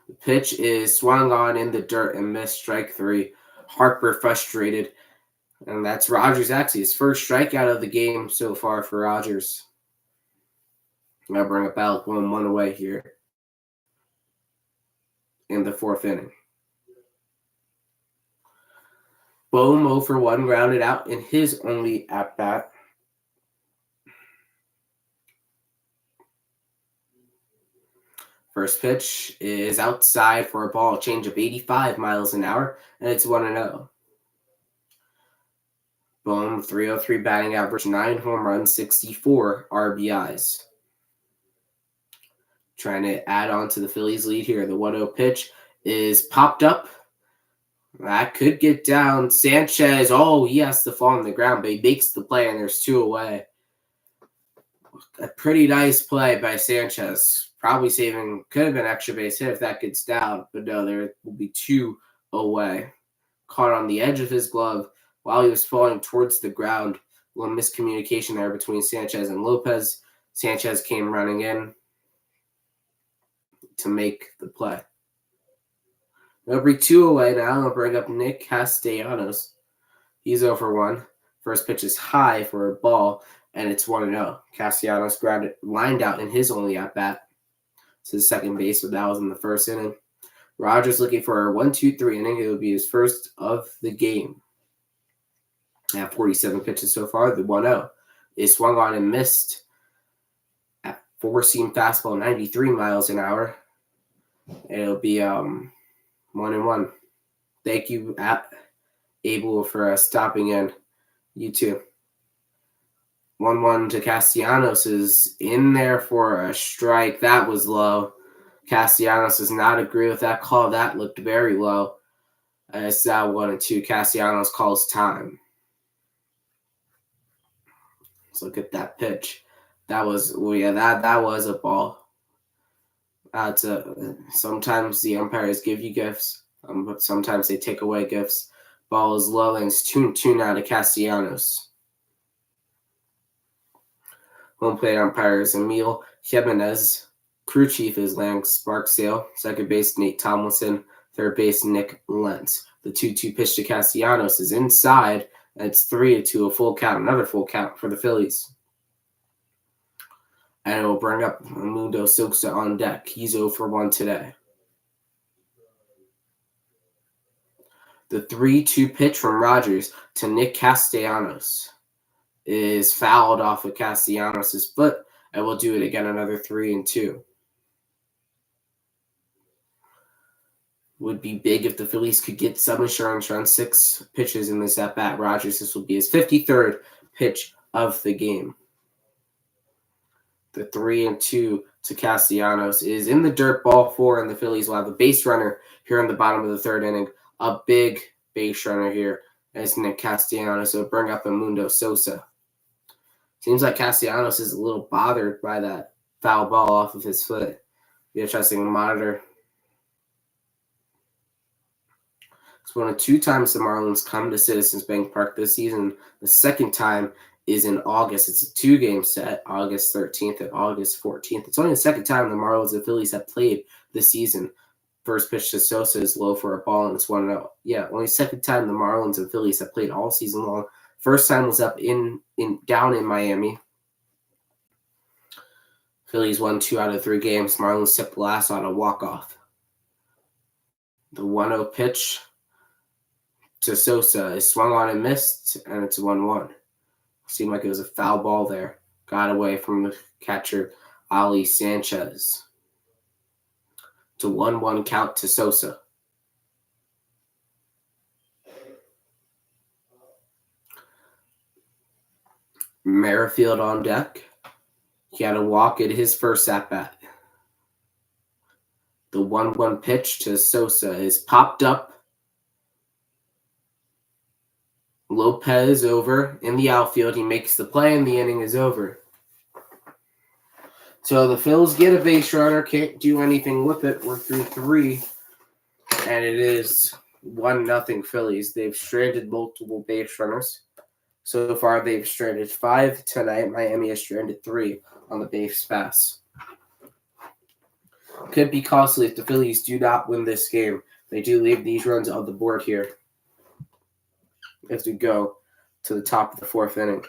[SPEAKER 1] The pitch is swung on in the dirt and missed, strike 3. Harper frustrated. And that's Rogers, actually his first strikeout of the game so far for Rogers. I'll bring up Alec Boehm 1 away here in the 4th inning. Boehm 0 for 1, grounded out in his only at-bat. First pitch is outside for a ball change of 85 miles an hour, and it's 1-0. Boehm, 303 batting average, 9 home runs, 64 RBIs. Trying to add on to the Phillies lead here. The 1-0 pitch is popped up. That could get down. Sanchez, he has to fall on the ground, but he makes the play, and there's 2 away. A pretty nice play by Sanchez. Probably could have been extra base hit if that gets down, but no, there will be 2 away. Caught on the edge of his glove while he was falling towards the ground. A little miscommunication there between Sanchez and Lopez. Sanchez came running in to make the play. There'll be 2 away now. I'll bring up Nick Castellanos. He's 0 for 1. First pitch is high for a ball, and it's 1-0. Castellanos grabbed it, lined out in his only at-bat to the second base, but that was in the first inning. Rogers looking for a 1-2-3 inning. It would be his first of the game. At 47 pitches so far, the 1-0 is swung on and missed at four-seam fastball, 93 miles an hour. It'll be 1-1. Thank you, Abel, for stopping in. You too. 1-1 to Castellanos is in there for a strike. That was low. Castellanos does not agree with that call. That looked very low. It's now 1-2. Castellanos calls time. Let's look at that pitch. That was that was a ball. Sometimes the umpires give you gifts, but sometimes they take away gifts. Ball is low, and it's 2-2 now to Castellanos. Home plate umpire is Emil Jimenez. Crew chief is Lance Barksdale. Second base, Nate Tomlinson. Third base, Nick Lentz. The 2-2 pitch to Castellanos is inside, and it's 3-2, a full count. Another full count for the Phillies. And it will bring up Mundo Sosa on deck. He's 0 for 1 today. The 3-2 pitch from Rogers to Nick Castellanos is fouled off of Castellanos' foot, and we'll do it again, another 3-2. Would be big if the Phillies could get some insurance on 6 pitches in this at-bat. Rogers, this will be his 53rd pitch of the game. The 3-2 to Castellanos is in the dirt, ball 4, and the Phillies will have a base runner here in the bottom of the third inning. A big base runner here as Nick Castellanos will bring up Mundo Sosa. Seems like Castellanos is a little bothered by that foul ball off of his foot. Be interesting to monitor. It's one of 2 times the Marlins come to Citizens Bank Park this season. The second time is in August. It's a 2-game set, August 13th and August 14th. It's only the second time the Marlins and Phillies have played this season. First pitch to Sosa is low for a ball, and it's 1-0. Yeah, only second time the Marlins and Phillies have played all season long. First time was up down in Miami. Phillies won 2 out of 3 games. Marlins took the last on a walk-off. The 1-0 pitch to Sosa is swung on and missed, and it's 1-1. Seemed like it was a foul ball there. Got away from the catcher, Ali Sanchez. It's a 1-1 count to Sosa. Merrifield on deck. He had a walk at his first at-bat. The 1-1 pitch to Sosa is popped up. Lopez over in the outfield. He makes the play, and the inning is over. So the Phils get a base runner. Can't do anything with it. We're through 3, and it is 1-0 Phillies. They've stranded multiple base runners. So far, they've stranded 5 tonight. Miami has stranded 3 on the base pass. Could be costly if the Phillies do not win this game. They do leave these runs on the board here as we go to the top of the 4th inning.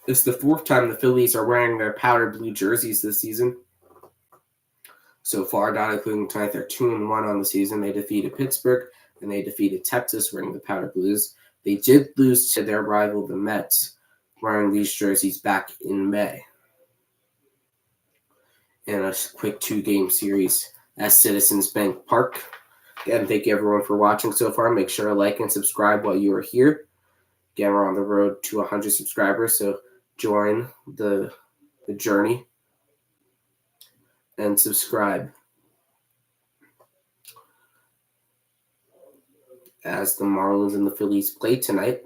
[SPEAKER 1] It's the 4th time the Phillies are wearing their powder blue jerseys this season. So far, not including tonight, they're 2-1 on the season. They defeated Pittsburgh, and they defeated Texas wearing the powder blues. They did lose to their rival, the Mets, wearing these jerseys back in May in a quick 2-game series at Citizens Bank Park. Again, thank you everyone for watching so far. Make sure to like and subscribe while you are here. Again, we're on the road to 100 subscribers, so join the journey and subscribe as the Marlins and the Phillies play tonight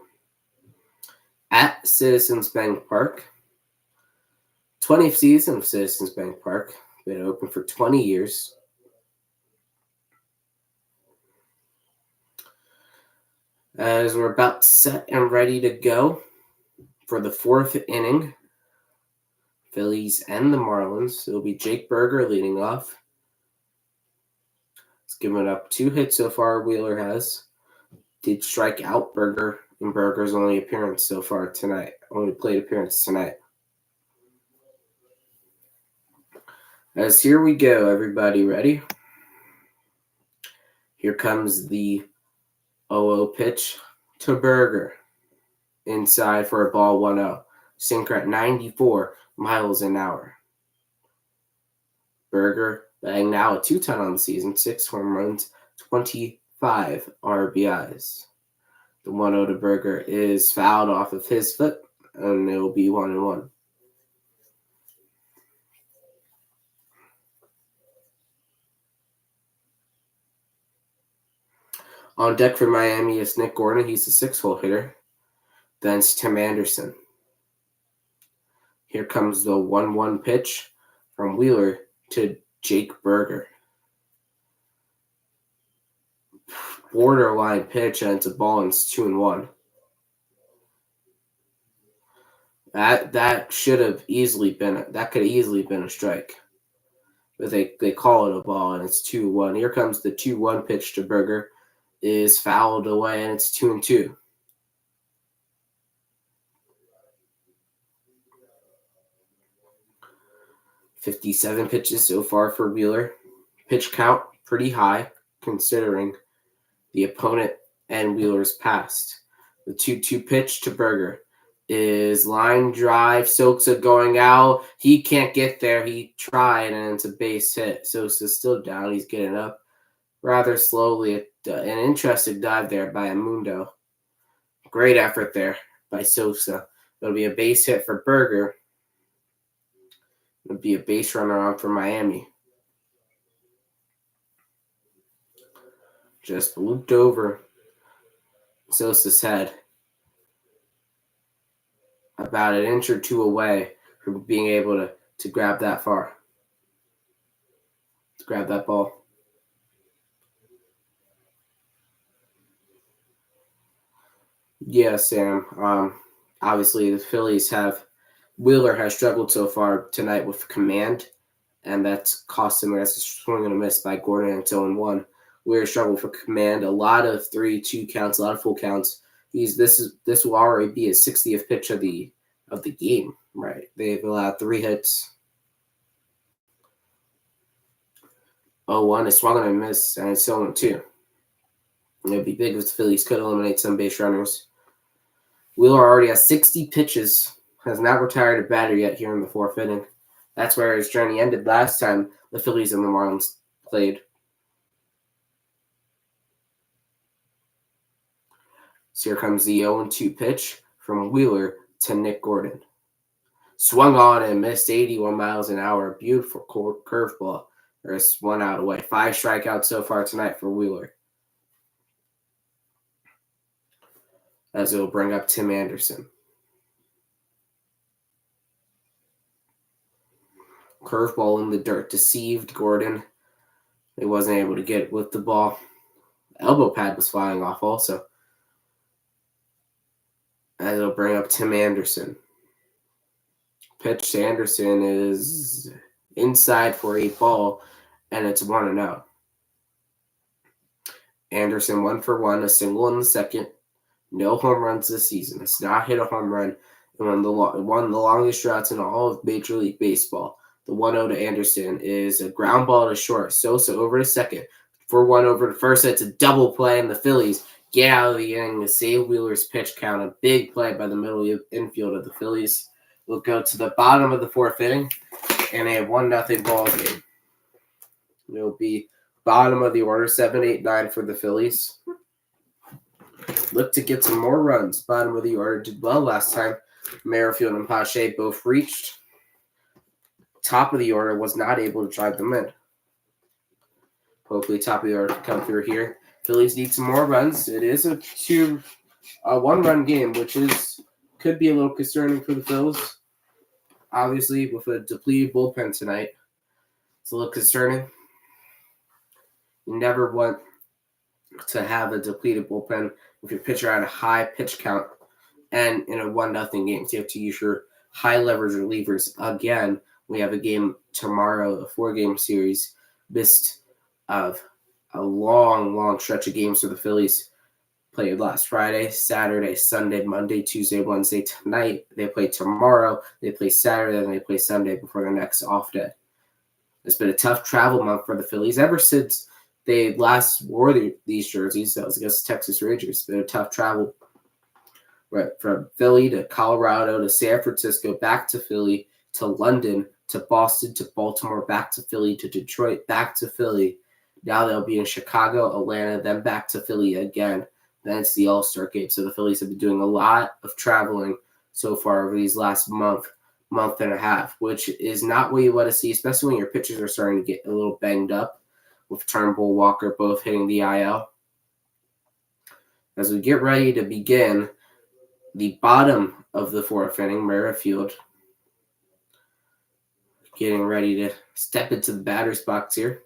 [SPEAKER 1] at Citizens Bank Park. 20th season of Citizens Bank Park. Been open for 20 years. As we're about set and ready to go for the fourth inning, Phillies and the Marlins. It'll be Jake Burger leading off. He's given up 2 hits so far. Wheeler did strike out Burger in Burger's only appearance so far tonight. Only plate appearance tonight. As here we go, everybody ready? Here comes the 0-0 pitch to Burger. Inside for a ball 1-0. Sinker at 94 miles an hour. Burger batting now a 2-ton on the season, 6 home runs, 25 RBIs. The 1-0 to Burger is fouled off of his foot, and it will be 1-1. On deck for Miami is Nick Gordon. He's the 6-hole hitter. Then it's Tim Anderson. Here comes the 1-1 pitch from Wheeler to Jake Burger. Borderline pitch, and it's a ball, and it's 2-1. That could have easily been a strike. But they call it a ball, and it's 2-1. Here comes the 2-1 pitch to Burger. Is fouled away, and it's 2-2. $57 pitches so far for Wheeler. Pitch count pretty high considering the opponent and Wheeler's past. The 2-2 pitch to Burger is line drive. Sosa going out. He can't get there. He tried, and it's a base hit. Sosa's still down. He's getting up rather slowly. An interesting dive there by Amundo. Great effort there by Sosa. It'll be a base hit for Burger. It'll be a base runner on for Miami. Just looped over Sosa's head. About an inch or two away from being able to grab that far. To grab that ball. Yeah, Sam. Obviously, the Phillies Wheeler has struggled so far tonight with command, and that's cost him. That's a swing and a miss by Gordon, and it's 0-1. Wheeler struggled for command. A lot of 3-2 counts, a lot of full counts. This will already be his 60th pitch of the game, right? They've allowed 3 hits. 0-1 is swung and a miss, and it's 0-2. It would be big if the Phillies could eliminate some base runners. Wheeler already has 60 pitches, has not retired a batter yet here in the 4th inning. That's where his journey ended last time the Phillies and the Marlins played. So here comes the 0-2 pitch from Wheeler to Nick Gordon. Swung on and missed 81 miles an hour. Beautiful curveball. There's 1 out away. 5 strikeouts so far tonight for Wheeler. As it'll bring up Tim Anderson. Curveball in the dirt. Deceived Gordon. He wasn't able to get it with the ball. Elbow pad was flying off also. As it'll bring up Tim Anderson. Pitch to Anderson is inside for a ball, and it's 1-0. Anderson 1 for 1, a single in the second. No home runs this season. Has not hit a home run in one of the longest droughts in all of Major League Baseball. The 1-0 to Anderson is a ground ball to short. Sosa over to second. For 1 over to first. It's a double play, and the Phillies get out of the inning to save Wheeler's pitch count. A big play by the middle infield of the Phillies. We'll go to the bottom of the 4th inning and a 1-0 ball game. It'll be bottom of the order, 7, 8, 9 for the Phillies. Look to get some more runs. Bottom of the order did well last time. Merrifield and Pache both reached. Top of the order was not able to drive them in. Hopefully top of the order can come through here. Phillies need some more runs. It is a 1-run game, which could be a little concerning for the Phillies. Obviously, with a depleted bullpen tonight, it's a little concerning. You never want to have a depleted bullpen with your pitcher at a high pitch count and in a 1-0 game. So you have to use your high leverage relievers again. We have a game tomorrow, a 4-game series, missed of a long stretch of games for the Phillies. Played last Friday, Saturday, Sunday, Monday, Tuesday, Wednesday. Tonight they play tomorrow. They play Saturday, and they play Sunday before their next off day. It's been a tough travel month for the Phillies ever since they last wore these jerseys. That was against the Texas Rangers. It's been a tough travel, right, from Philly to Colorado to San Francisco, back to Philly to London to Boston to Baltimore, back to Philly to Detroit, back to Philly. Now they'll be in Chicago, Atlanta, then back to Philly again. Then it's the All-Star game. So the Phillies have been doing a lot of traveling so far over these last month and a half, which is not what you want to see, especially when your pitchers are starting to get a little banged up, with Turnbull, Walker both hitting the IL. As we get ready to begin the bottom of the 4th inning, Merrifield getting ready to step into the batter's box here.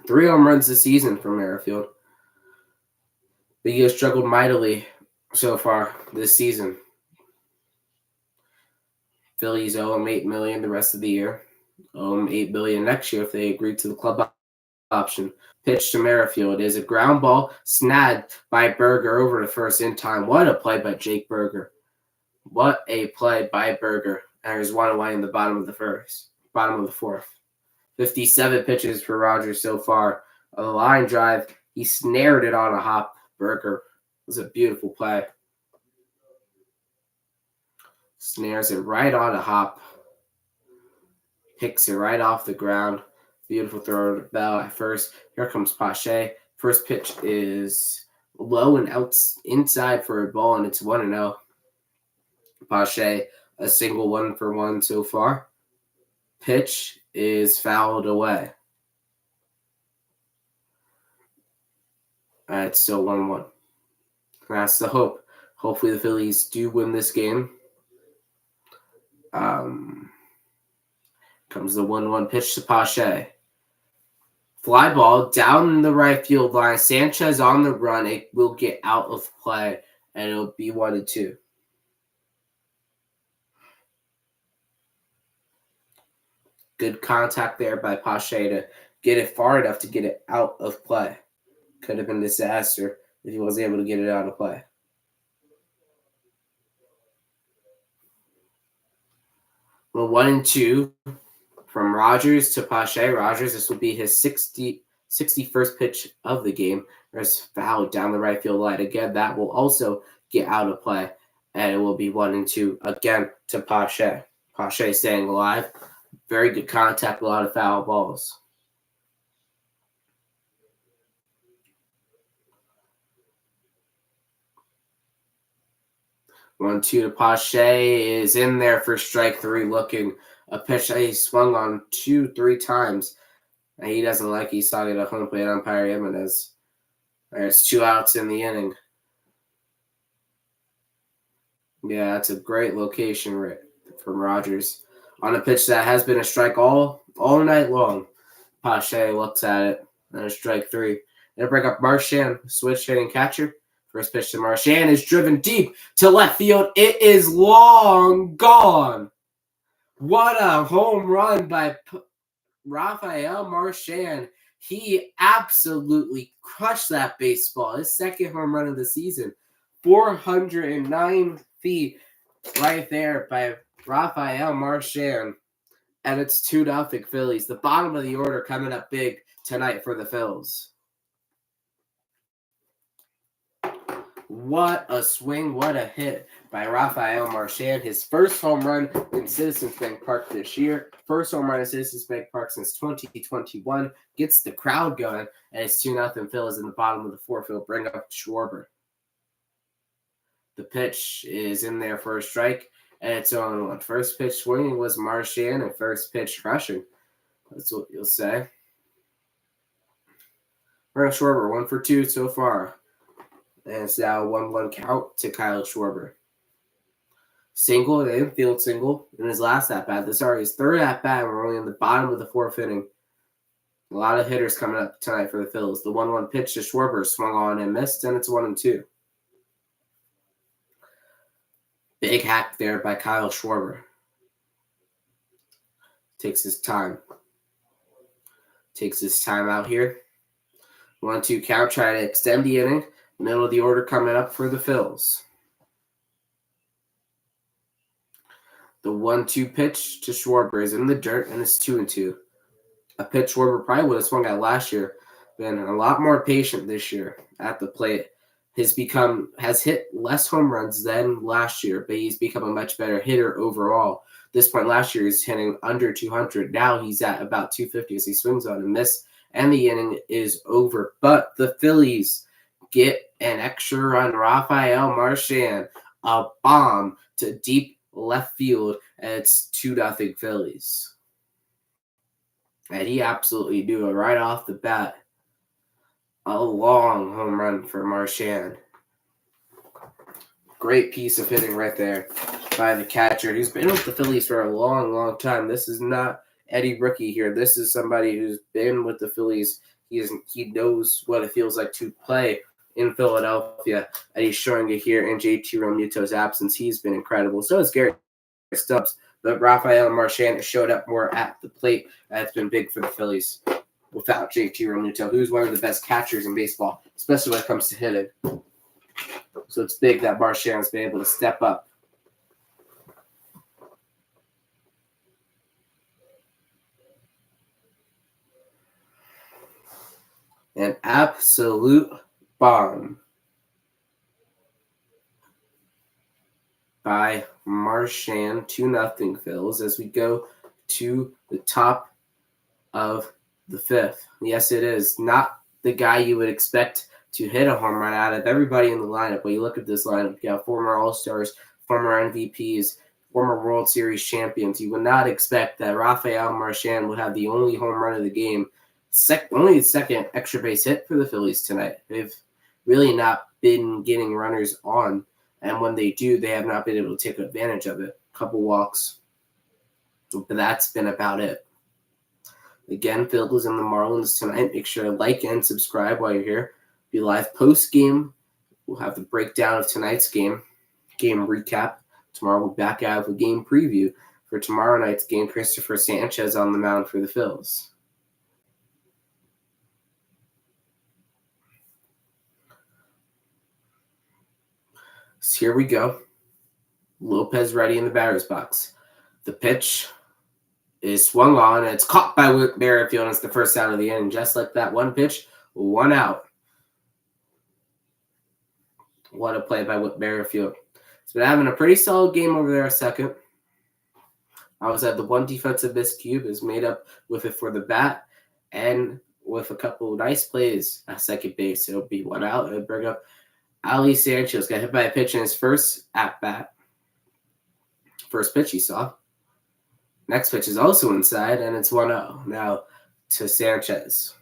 [SPEAKER 1] 3 home runs this season for Merrifield. The Eagles struggled mightily so far this season. Phillies owe him $8 million the rest of the year. Owe him $8 million next year if they agree to the club option. Pitch to Merrifield is a ground ball snagged by Berger over to first in time. What a play by Jake Berger. What a play by Berger. And there's one away in the bottom of the 4th. 57 pitches for Rogers so far. A line drive. He snared it on a hop. Berger. It was a beautiful play. Snares it right on a hop. Picks it right off the ground. Beautiful throw to Bell at first. Here comes Pache. First pitch is low and inside for a ball, and it's 1-0. Pache, a single 1-for-1 so far. Pitch is fouled away. It's still 1-1. That's the hope. Hopefully the Phillies do win this game. Comes the 1-1 pitch to Pache. Fly ball down the right field line. Sanchez on the run. It will get out of play, and it'll be 1-2. Good contact there by Pache to get it far enough to get it out of play. Could have been a disaster if he wasn't able to get it out of play. Well, 1-2 from Rogers to Pache. Rogers, this will be his 61st pitch of the game. There's foul down the right field line. Again, that will also get out of play, and it will be 1-2 again to Pache. Pache staying alive. Very good contact, a lot of foul balls. One-two to Pache is in there for strike 3, looking a pitch that he swung on 2-3 times. And he doesn't like. He's talking to home plate umpire Jimenez. There's 2 outs in the inning. Yeah, that's a great location from Rogers. On a pitch that has been a strike all night long. Pache looks at it. And a strike 3. They'll bring up Marchand, switch hitting catcher. First pitch to Marchand is driven deep to left field. It is long gone. What a home run by Rafael Marchand. He absolutely crushed that baseball. His second home run of the season. 409 feet right there by Rafael Marchand. And it's 2-0 Phillies. The bottom of the order coming up big tonight for the Phils. What a swing, what a hit by Rafael Marchand. His first home run in Citizens Bank Park this year. First home run in Citizens Bank Park since 2021. Gets the crowd going, and it's 2-0 Phillies in the bottom of the 4th. He'll bring up Schwarber. The pitch is in there for a strike, and it's 0-1. First pitch swinging was Marchand, and first pitch crushing. That's what you'll say. Schwarber, 1 for 2 so far. And it's now a 1-1 count to Kyle Schwarber. Single, an infield single in his last at-bat. This is already his third at-bat, and we're only in the bottom of the 4th inning. A lot of hitters coming up tonight for the Phillies. The 1-1 pitch to Schwarber swung on and missed, and it's 1-2. Big hack there by Kyle Schwarber. Takes his time. Takes his time out here. 1-2 count, trying to extend the inning. Middle of the order coming up for the Phils. The 1-2 pitch to Schwarber is in the dirt, and it's 2-2. A pitch Schwarber probably would have swung at last year. Been a lot more patient this year at the plate. Has hit less home runs than last year, but he's become a much better hitter overall. This point last year, he's hitting under 200. Now he's at about 250 as he swings on a miss, and the inning is over. But the Phillies get an extra run. Rafael Marchand, a bomb to deep left field, and it's 2-0 Phillies. And he absolutely knew it right off the bat. A long home run for Marchand. Great piece of hitting right there by the catcher. He's been with the Phillies for a long, long time. This is not Eddie Rookie here. This is somebody who's been with the Phillies. He knows what it feels like to play in Philadelphia, and he's showing it here in JT Realmuto's absence. He's been incredible. So is Garrett Stubbs, but Rafael Marchand showed up more at the plate. That's been big for the Phillies without JT Realmuto, who's one of the best catchers in baseball, especially when it comes to hitting. So it's big that Marchand's been able to step up. An absolute bomb by Marchand, 2-0 Phils, as we go to the top of the fifth. Yes, it is not the guy you would expect to hit a home run out of everybody in the lineup. When you look at this lineup, you have former All-Stars, former MVPs, former World Series champions. You would not expect that Rafael Marchand would have the only home run of the game, only the second extra base hit for the Phillies tonight. They've really not been getting runners on, and when they do, they have not been able to take advantage of it. A couple walks, but that's been about it. Again, Phillies and the Marlins tonight. Make sure to like and subscribe while you're here. Be live post-game. We'll have the breakdown of tonight's game recap. Tomorrow we'll back out with a game preview for tomorrow night's game. Christopher Sanchez on the mound for the Phils. So here we go. Lopez ready in the batter's box. The pitch is swung on, and it's caught by Whit Merrifield, and it's the first out of the inning. Just like that, one pitch, one out. What a play by Whit Merrifield. He's been having a pretty solid game over there a second. I was at the one defensive miscue is made up with it for the bat and with a couple of nice plays at second base. It'll be one out. It'll bring up Ali Sanchez. Got hit by a pitch in his first at-bat. First pitch he saw. Next pitch is also inside, and it's 1-0 now to Sanchez.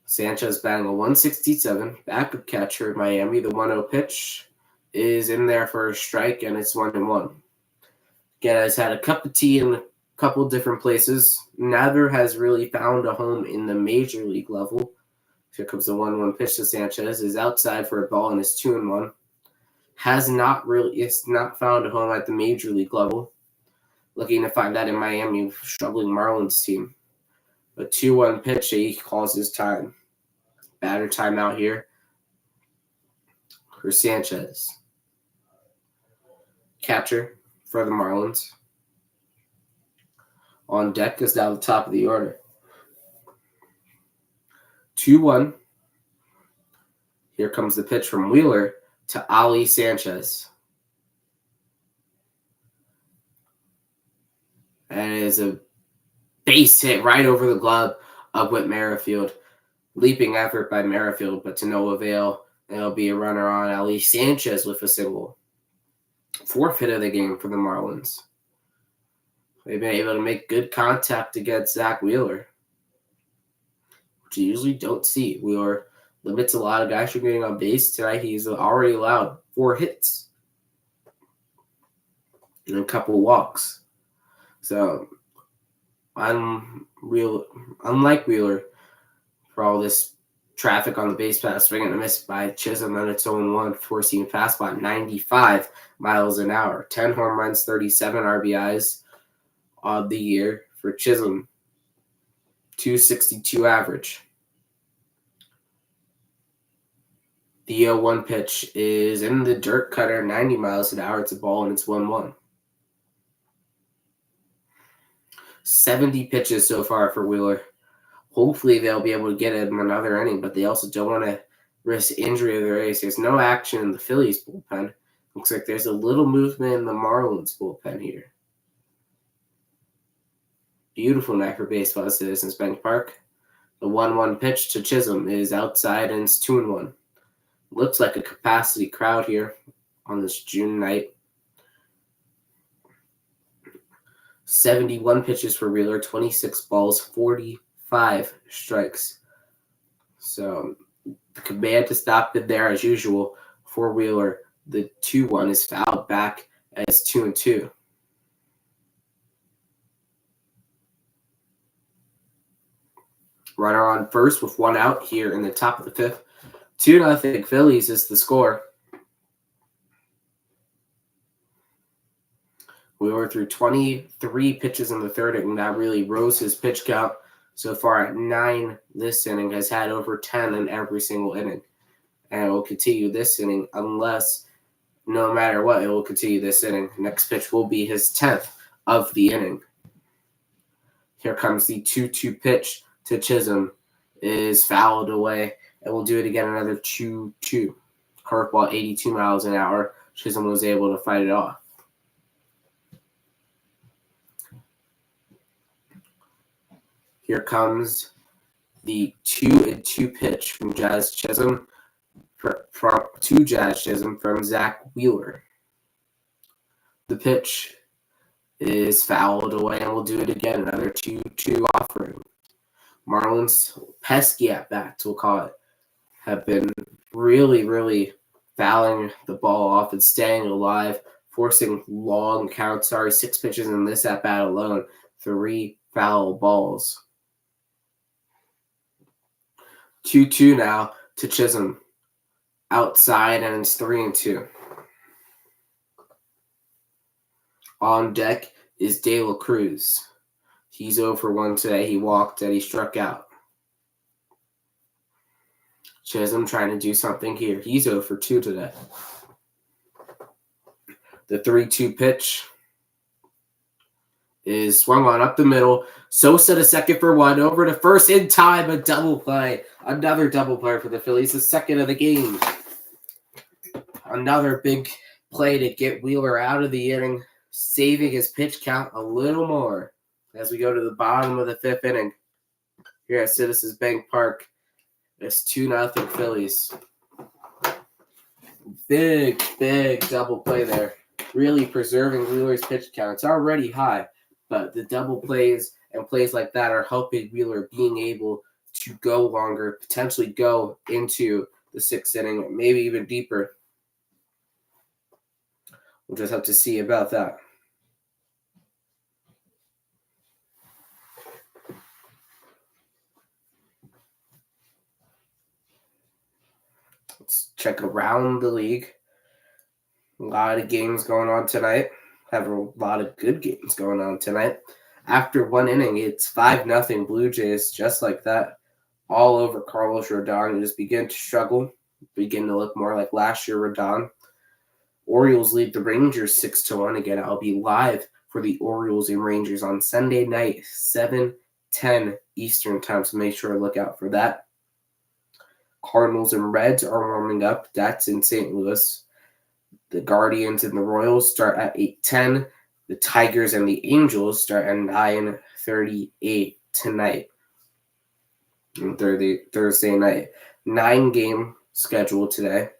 [SPEAKER 1] Sanchez batting a 167, backup catcher in Miami. The 1-0 pitch is in there for a strike, and it's 1-1. Again, has had a cup of tea in a couple different places. Never has really found a home in the major league level. Here comes the 1-1 pitch to Sanchez. Is outside for a ball, and it's 2-1. It's not found a home at the major league level. Looking to find that in Miami, struggling Marlins team. But 2-1 pitch, he calls his time. Batter timeout here for Sanchez. Catcher for the Marlins. On deck is down the top of the order. 2-1. Here comes the pitch from Wheeler to Ali Sanchez. And it is a base hit right over the glove of Whit Merrifield. Leaping effort by Merrifield, but to no avail. And it'll be a runner on Ali Sanchez with a single. Fourth hit of the game for the Marlins. They've been able to make good contact against Zach Wheeler, which you usually don't see. Wheeler limits a lot of guys from getting on base. Tonight he's already allowed 4 hits and a couple walks. So unlike Wheeler, for all this traffic on the base pass, swinging a miss by Chisholm on its own one, forcing fastball at 95 miles an hour. 10 home runs, 37 RBIs on the year for Chisholm. 262 average. The 0-1 pitch is in the dirt cutter, 90 miles an hour. It's a ball and it's 1-1. 70 pitches so far for Wheeler. Hopefully they'll be able to get him another inning, but they also don't want to risk injury of their ace. There's no action in the Phillies bullpen. Looks like there's a little movement in the Marlins bullpen here. Beautiful night for baseball at Citizens Bank Park. The 1-1 pitch to Chisholm is outside and it's 2-1. Looks like a capacity crowd here on this June night. 71 pitches for Wheeler, 26 balls, 45 strikes. So the command to stop it there as usual for Wheeler. The 2-1 is fouled back as 2-2. Runner on first with one out here in the top of the fifth. 2-0 Phillies is the score. We were through 23 pitches in the third inning. That really rose his pitch count so far at 9 this inning. Has had over 10 in every single inning. And it will continue this inning unless, no matter what, it will continue this inning. Next pitch will be his 10th of the inning. Here comes the 2-2 pitch to Chisholm. Is fouled away. And we'll do it again, another 2-2. Curveball, 82 miles an hour. Chisholm was able to fight it off. Here comes the 2-2 pitch from Jazz Chisholm from Zach Wheeler. The pitch is fouled away, and we'll do it again, another 2-2 offering. Marlins, pesky at bats, we'll call it, have been really, really fouling the ball off and staying alive, forcing long counts. 6 pitches in this at bat alone, 3 foul balls. 2-2 now to Chisholm. Outside, and it's 3-2. On deck is De La Cruz. He's 0 for 1 today. He walked and he struck out. Chisholm trying to do something here. He's 0 for 2 today. The 3-2 pitch is swung on up the middle. Sosa to second for 1. Over to first in time. A double play. Another double play for the Phillies. The second of the game. Another big play to get Wheeler out of the inning, saving his pitch count a little more as we go to the bottom of the 5th inning here at Citizens Bank Park. It's 2-0 Phillies. Big double play there. Really preserving Wheeler's pitch count. It's already high, but the double plays and plays like that are helping Wheeler being able to go longer, potentially go into the 6th inning, maybe even deeper. We'll just have to see about that. Let's check around the league. A lot of games going on tonight. Have a lot of good games going on tonight. After 1 inning, it's 5-0 Blue Jays, just like that. All over Carlos Rodon. He just begin to struggle. Begin to look more like last year Rodon. Orioles lead the Rangers 6-1. Again, I'll be live for the Orioles and Rangers on Sunday night, 7:10 Eastern time, so make sure to look out for that. Cardinals and Reds are warming up. That's in St. Louis. The Guardians and the Royals start at 8:10. The Tigers and the Angels start at 9:38 tonight. On Thursday night. 9-game schedule today.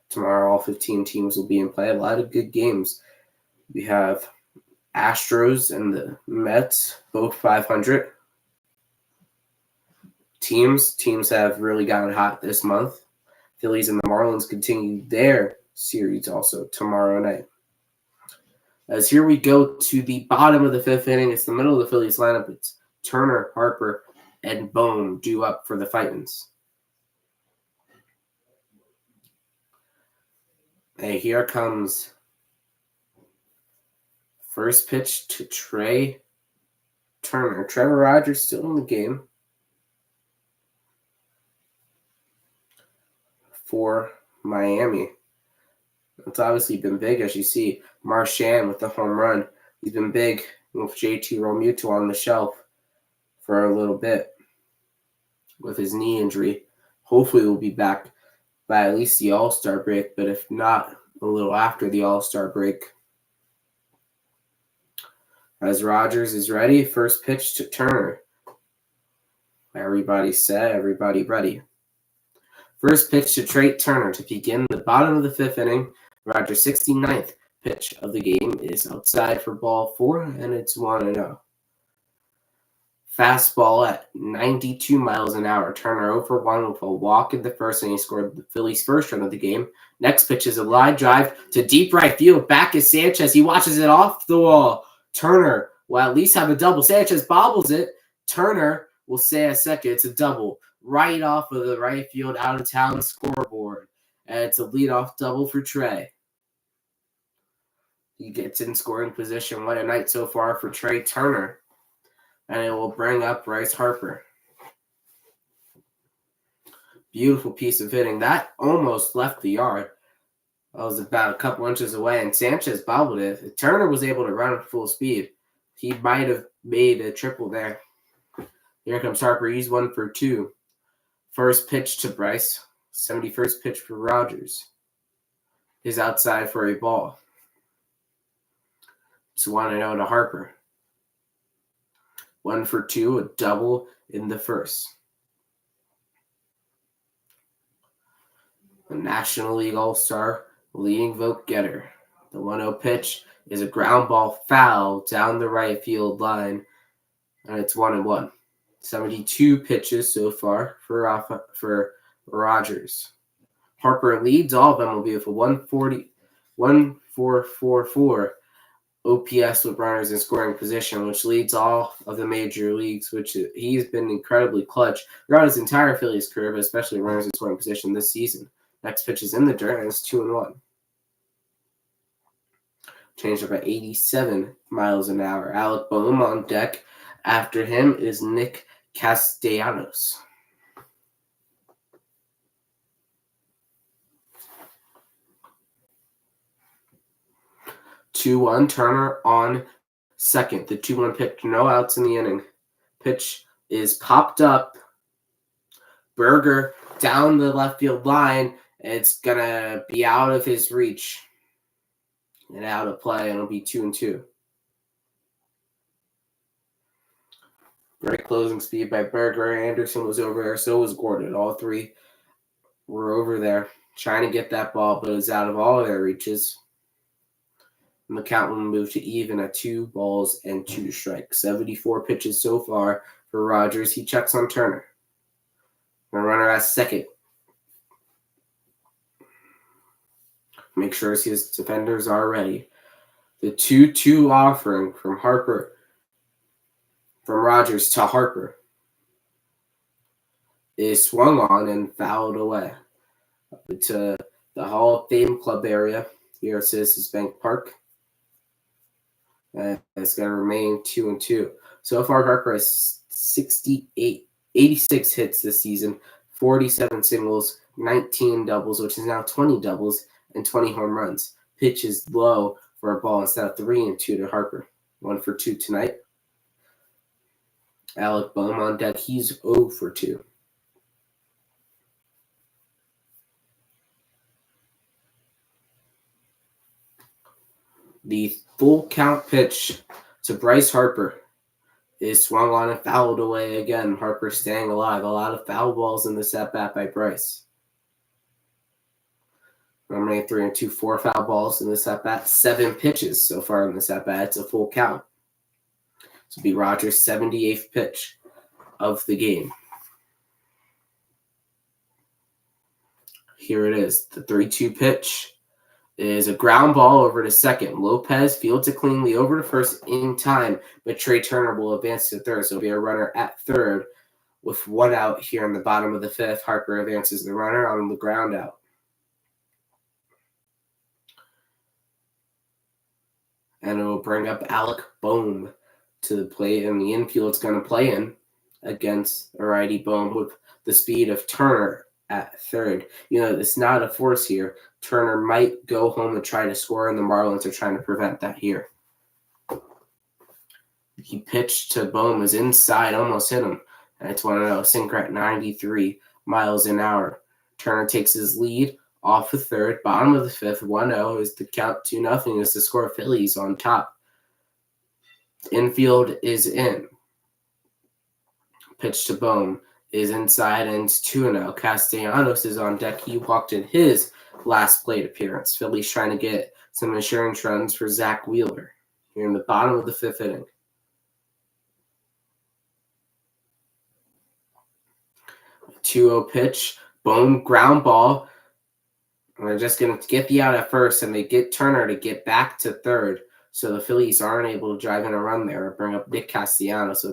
[SPEAKER 1] Tomorrow, all 15 teams will be in play. A lot of good games. We have Astros and the Mets, both 500. Teams have really gotten hot this month. Phillies and the Marlins continue their series also tomorrow night. As here we go to the bottom of the fifth inning. It's the middle of the Phillies lineup. It's Turner, Harper, and Bohm due up for the Titans. And here comes first pitch to Trey Turner. Trevor Rogers still in the game for Miami. It's obviously been big, as you see. Marchand with the home run. He's been big with JT Realmuto on the shelf for a little bit with his knee injury. Hopefully he'll be back by at least the All-Star break, but if not, a little after the All-Star break. As Rogers is ready, first pitch to Turner. Everybody set, everybody ready. First pitch to Trey Turner to begin the bottom of the fifth inning. Rogers' 69th pitch of the game is outside for ball 4, and it's 1-0. Fastball at 92 miles an hour. Turner 0 for 1 with a walk in the first, and he scored the Phillies' first run of the game. Next pitch is a line drive to deep right field. Back is Sanchez. He watches it off the wall. Turner will at least have a double. Sanchez bobbles it. Turner will stay at second. It's a double right off of the right field out-of-town scoreboard. And it's a leadoff double for Trey. He gets in scoring position. What a night so far for Trey Turner. And it will bring up Bryce Harper. Beautiful piece of hitting. That almost left the yard. That was about a couple inches away, and Sanchez bobbled it. If Turner was able to run at full speed, he might have made a triple there. Here comes Harper. He's 1 for 2. First pitch to Bryce. 71st pitch for Rogers. Is outside for a ball. It's 1-0 to Harper. 1 for 2, a double in the first. The National League All-Star leading vote getter. The 1-0 pitch is a ground ball foul down the right field line, and it's 1-1. 72 pitches so far for Rogers. Harper leads all of them with a 1.44 OPS with runners in scoring position, which leads all of the major leagues, which he's been incredibly clutch throughout his entire Phillies career, but especially runners in scoring position this season. Next pitch is in the dirt, and it's 2-1. Changed up at 87 miles an hour. Alec Bohm on deck. After him is Nick Castellanos. 2-1, Turner on second. The 2-1 pitch, no outs in the inning. Pitch is popped up. Berger down the left field line. It's going to be out of his reach and out of play, and it'll be 2-2. Great closing speed by Berger. Anderson was over there. So was Gordon. All three were over there trying to get that ball, but it was out of all of their reaches. And the count will move to even at 2 balls and 2 strikes. 74 pitches so far for Rogers. He checks on Turner. The runner at second. Make sure his defenders are ready. The 2-2 offering from Rogers to Harper is swung on and fouled away to the Hall of Fame club area here at Citizens Bank Park. And it's going to remain 2-2. So far, Harper has 86 hits this season, 47 singles, 19 doubles, which is now 20 doubles, and 20 home runs. Pitch is low for a ball instead of 3-2 to Harper. 1 for 2 tonight. Alec Bohm on deck. He's 0 for 2. The full count pitch to Bryce Harper is swung on and fouled away again. Harper staying alive. A lot of foul balls in this at-bat by Bryce. Remaining 3-2, 4 foul balls in this at-bat. 7 pitches so far in this at-bat. It's a full count. This will be Rogers' 78th pitch of the game. Here it is. The 3-2 pitch. is a ground ball over to second. Lopez fields it cleanly over to first in time, but Trey Turner will advance to third. So it'll be a runner at third with one out here in the bottom of the fifth. Harper advances the runner on the ground out. And it will bring up Alec Bohm to the plate, and the infield's going to play in against a righty Bohm with the speed of Turner at third. It's not a force here. Turner might go home and try to score, and the Marlins are trying to prevent that here. He pitched to Bohm, is inside, almost hit him. And it's 1-0, sinker at 93 miles an hour. Turner takes his lead off the third, bottom of the fifth, 1-0 is the count, 2-0 is the score. Phillies on top. Infield is in. Pitch to Bohm is inside, and it's 2-0. Castellanos is on deck. He walked in his last plate appearance. Phillies trying to get some insurance runs for Zach Wheeler here in the bottom of the fifth inning. 2-0 pitch. Bohm ground ball. And they're just going to get the out at first, and they get Turner to get back to third. So the Phillies aren't able to drive in a run there or bring up Nick Castellanos. So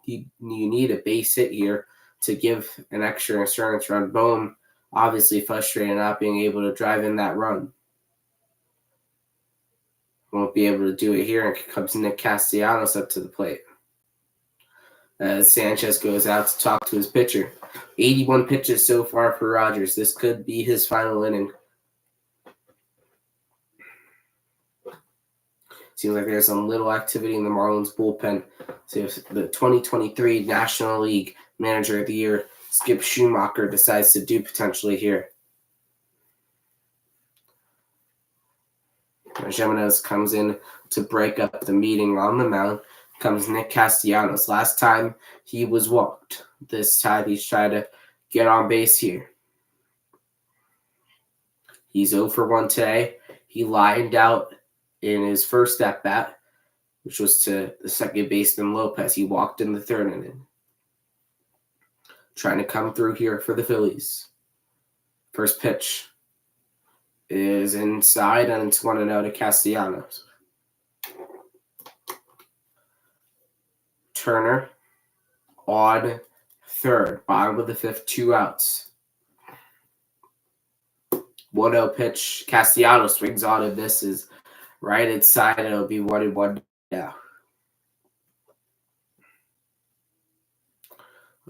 [SPEAKER 1] you need a base hit here to give an extra insurance run. Bohm obviously frustrated not being able to drive in that run. Won't be able to do it here, and comes Nick Castellanos up to the plate. As Sanchez goes out to talk to his pitcher. 81 pitches so far for Rogers. This could be his final inning. Seems like there's some little activity in the Marlins bullpen. So if the 2023 National League Manager of the Year, Skip Schumacher, decides to do potentially here. Jimenez comes in to break up the meeting on the mound. Comes Nick Castellanos. Last time he was walked. This time he's trying to get on base here. He's 0 for 1 today. He lined out in his first at-bat, which was to the second baseman Lopez. He walked in the third inning. Trying to come through here for the Phillies. First pitch is inside, and it's 1-0 to Castellanos. Turner on third, bottom of the fifth, 2 outs. 1-0 pitch. Castellanos swings on and misses right inside, and it'll be 1-1 now.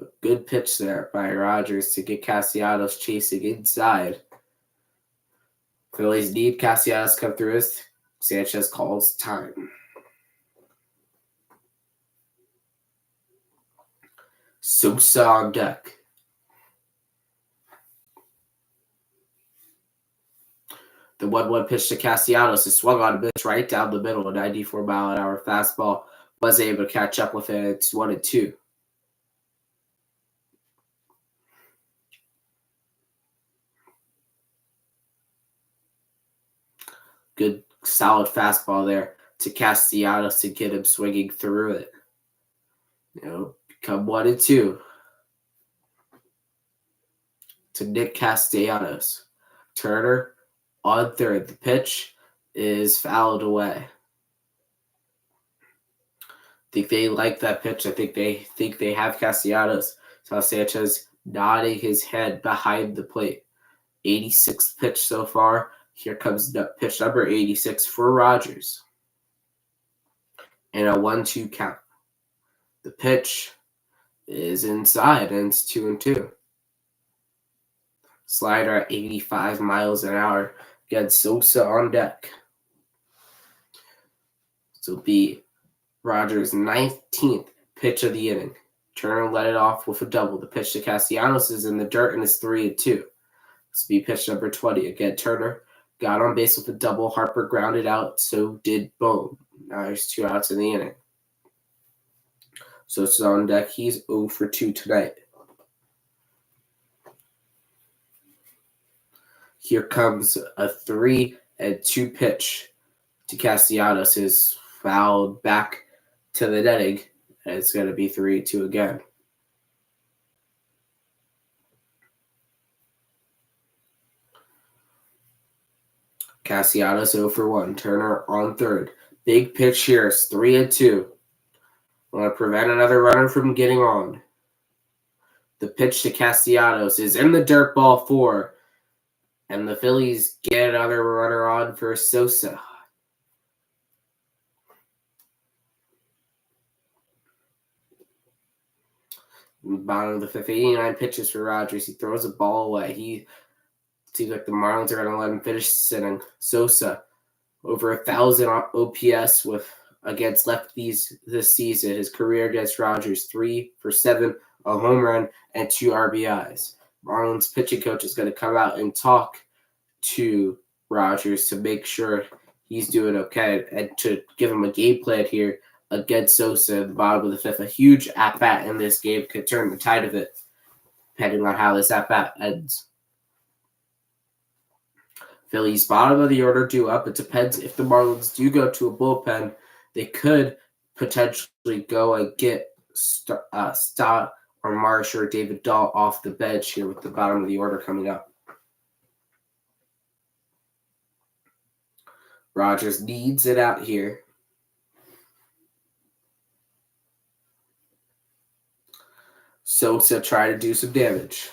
[SPEAKER 1] A good pitch there by Rogers to get Castellanos chasing inside. Phillies need Castellanos to come through as Sanchez calls time. Sosa on deck. The 1-1 pitch to Castellanos is swung on a pitch right down the middle. A 94-mile-an-hour fastball was able to catch up with it. It's 1-2. Good, solid fastball there to Castellanos to get him swinging through it. Become 1-2 to Nick Castellanos. Turner on third. The pitch is fouled away. I think they like that pitch. I think they have Castellanos. So Sanchez nodding his head behind the plate. 86th pitch so far. Here comes pitch number 86 for Rogers. And a 1-2 count. The pitch is inside, and it's 2-2. Slider at 85 miles an hour. Again, Sosa on deck. So it'll be Rogers' 19th pitch of the inning. Turner let it off with a double. The pitch to Castellanos is in the dirt, and it's 3-2. This will be pitch number 20. Again, Turner got on base with a double. Harper grounded out. So did Bohm. Now there's 2 outs in the inning. So it's on deck. He's 0 for 2 tonight. Here comes a 3-2 pitch to Castellanos. Is fouled back to the netting. And it's going to be 3-2 again. Castellanos 0 for 1. Turner on third. Big pitch here. It's 3-2. Want to prevent another runner from getting on. The pitch to Castellanos is in the dirt, ball 4. And the Phillies get another runner on for Sosa. Bottom of the fifth, 89 pitches for Rogers. He throws a ball away. He seems like the Marlins are going to let him finish the inning. Sosa, over 1,000 OPS against lefties this season. His career against Rogers, 3 for 7, a home run, and 2 RBIs. Marlins pitching coach is going to come out and talk to Rogers to make sure he's doing okay and to give him a game plan here against Sosa at the bottom of the fifth. A huge at-bat in this game could turn the tide of it, depending on how this at-bat ends. Phillies bottom of the order due up. It depends if the Marlins do go to a bullpen. They could potentially go and get Stott or Marsh or David Dahl off the bench here with the bottom of the order coming up. Rogers needs it out here. Sosa try to do some damage.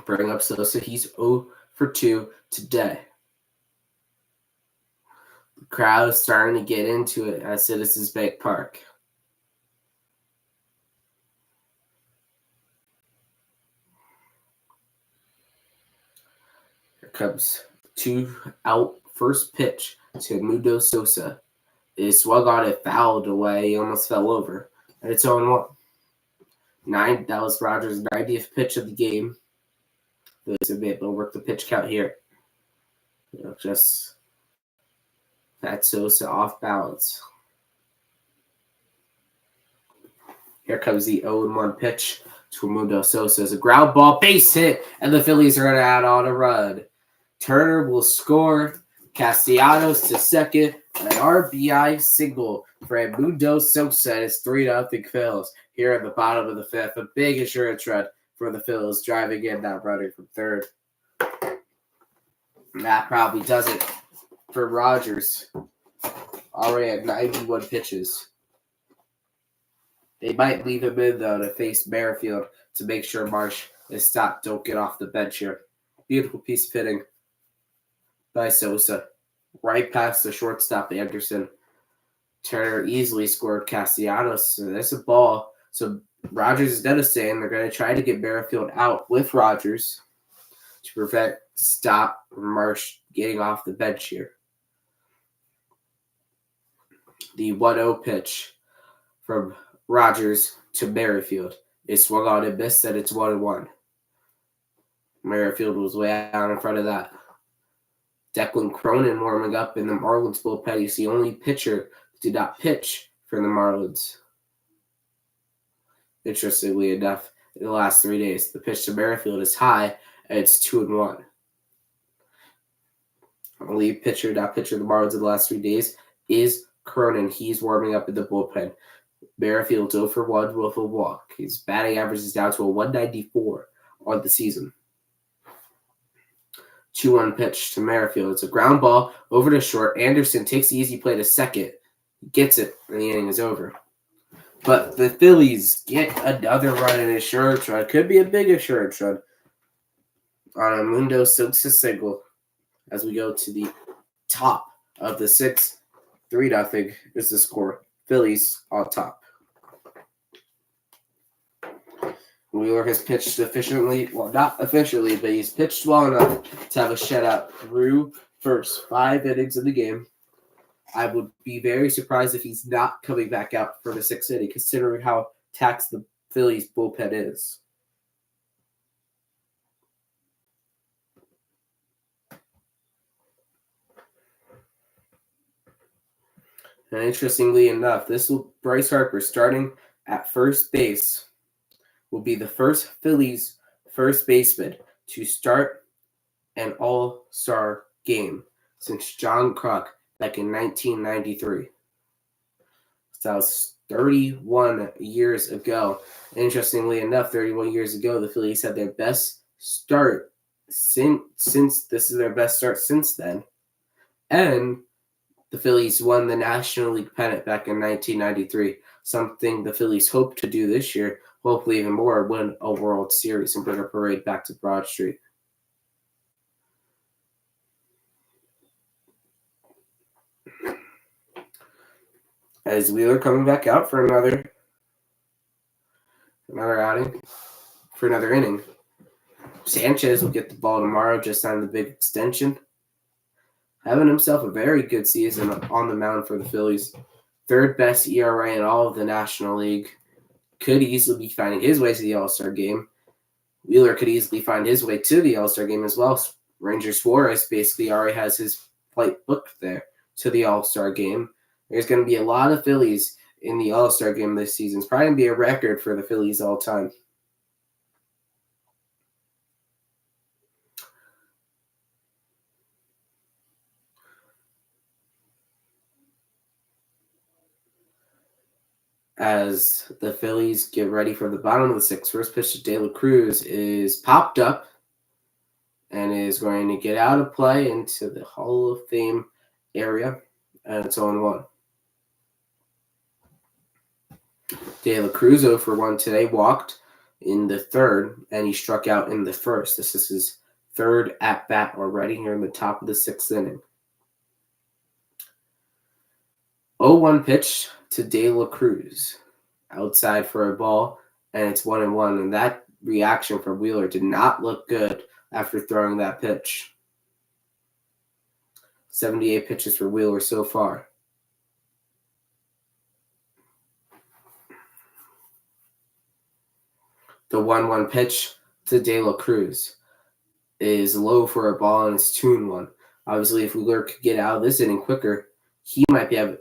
[SPEAKER 1] Bring up Sosa. He's 0 for 2 today. The crowd is starting to get into it at Citizens Bank Park. Here comes 2 out. First pitch to Mundo Sosa. He swung on it, fouled away. He almost fell over. And it's 0-1. That was Rogers' 90th pitch of the game. Phillies have been able to work the pitch count here. Just that Sosa off balance. Here comes the 0-1 pitch to Mundo Sosa. It's a ground ball, base hit, and the Phillies are going to add on a run. Turner will score. Castellanos to second. An RBI single for Mundo Sosa. It's 3-0 Phillies here at the bottom of the fifth. A big insurance run for the Phillies, driving in, not running from third. And that probably does it for Rogers. Already at 91 pitches. They might leave him in, though, to face Merrifield to make sure Marsh and Stott don't get off the bench here. Beautiful piece of hitting by Sosa. Right past the shortstop, Anderson. Turner easily scored Castellanos. So that's a ball. So Rogers is going to stay, and they're going to try to get Merrifield out with Rogers to prevent Stott or Marsh getting off the bench here. The 1-0 pitch from Rogers to Merrifield is swung on and missed, and it's 1-1. Merrifield was way out in front of that. Declan Cronin warming up in the Marlins bullpen. He's the only pitcher who did not pitch for the Marlins. Interestingly enough, in the last 3 days, the pitch to Merrifield is high, and it's 2-1. Only pitcher not pitched for the Marlins in the last 3 days is Cronin. He's warming up in the bullpen. Merrifield's 0 for 1 with a walk. His batting average is down to a 194 on the season. 2-1 pitch to Merrifield. It's a ground ball over to short. Anderson takes the easy play to second. Gets it, and the inning is over. But the Phillies get another run in insurance run. Could be a big insurance run on a Mundo Sosa single as we go to the top of the sixth. 3-0 is the score. Phillies on top. Wheeler has pitched efficiently. Well, not efficiently, but he's pitched well enough to have a shutout through first 5 innings of the game. I would be very surprised if he's not coming back out for the 6th inning, considering how taxed the Phillies bullpen is. And interestingly enough, Bryce Harper starting at first base will be the first Phillies first baseman to start an All-Star game since John Kruk back in 1993. So that was 31 years ago. Interestingly enough, 31 years ago, the Phillies had their best start since this is their best start since then. And the Phillies won the National League pennant back in 1993, something the Phillies hope to do this year, hopefully even more, win a World Series and bring a parade back to Broad Street. As Wheeler coming back out for another outing, for another inning. Sanchez will get the ball tomorrow, just signed the big extension. Having himself a very good season on the mound for the Phillies. Third best ERA in all of the National League. Could easily be finding his way to the All-Star game. Wheeler could easily find his way to the All-Star game as well. Ranger Suarez basically already has his flight booked there to the All-Star game. There's going to be a lot of Phillies in the All-Star game this season. It's probably going to be a record for the Phillies all time. As the Phillies get ready for the bottom of the sixth, first pitch to De La Cruz is popped up and is going to get out of play into the Hall of Fame area, and it's 0-1. De La Cruz 0 for 1 today, walked in the third, and he struck out in the first. This is his third at-bat already here in the top of the sixth inning. 0-1 pitch to De La Cruz. Outside for a ball, and it's 1-1. And that reaction from Wheeler did not look good after throwing that pitch. 78 pitches for Wheeler so far. The 1-1 pitch to De La Cruz is low for a ball, and it's 2-1. Obviously, if Wheeler could get out of this inning quicker, he might have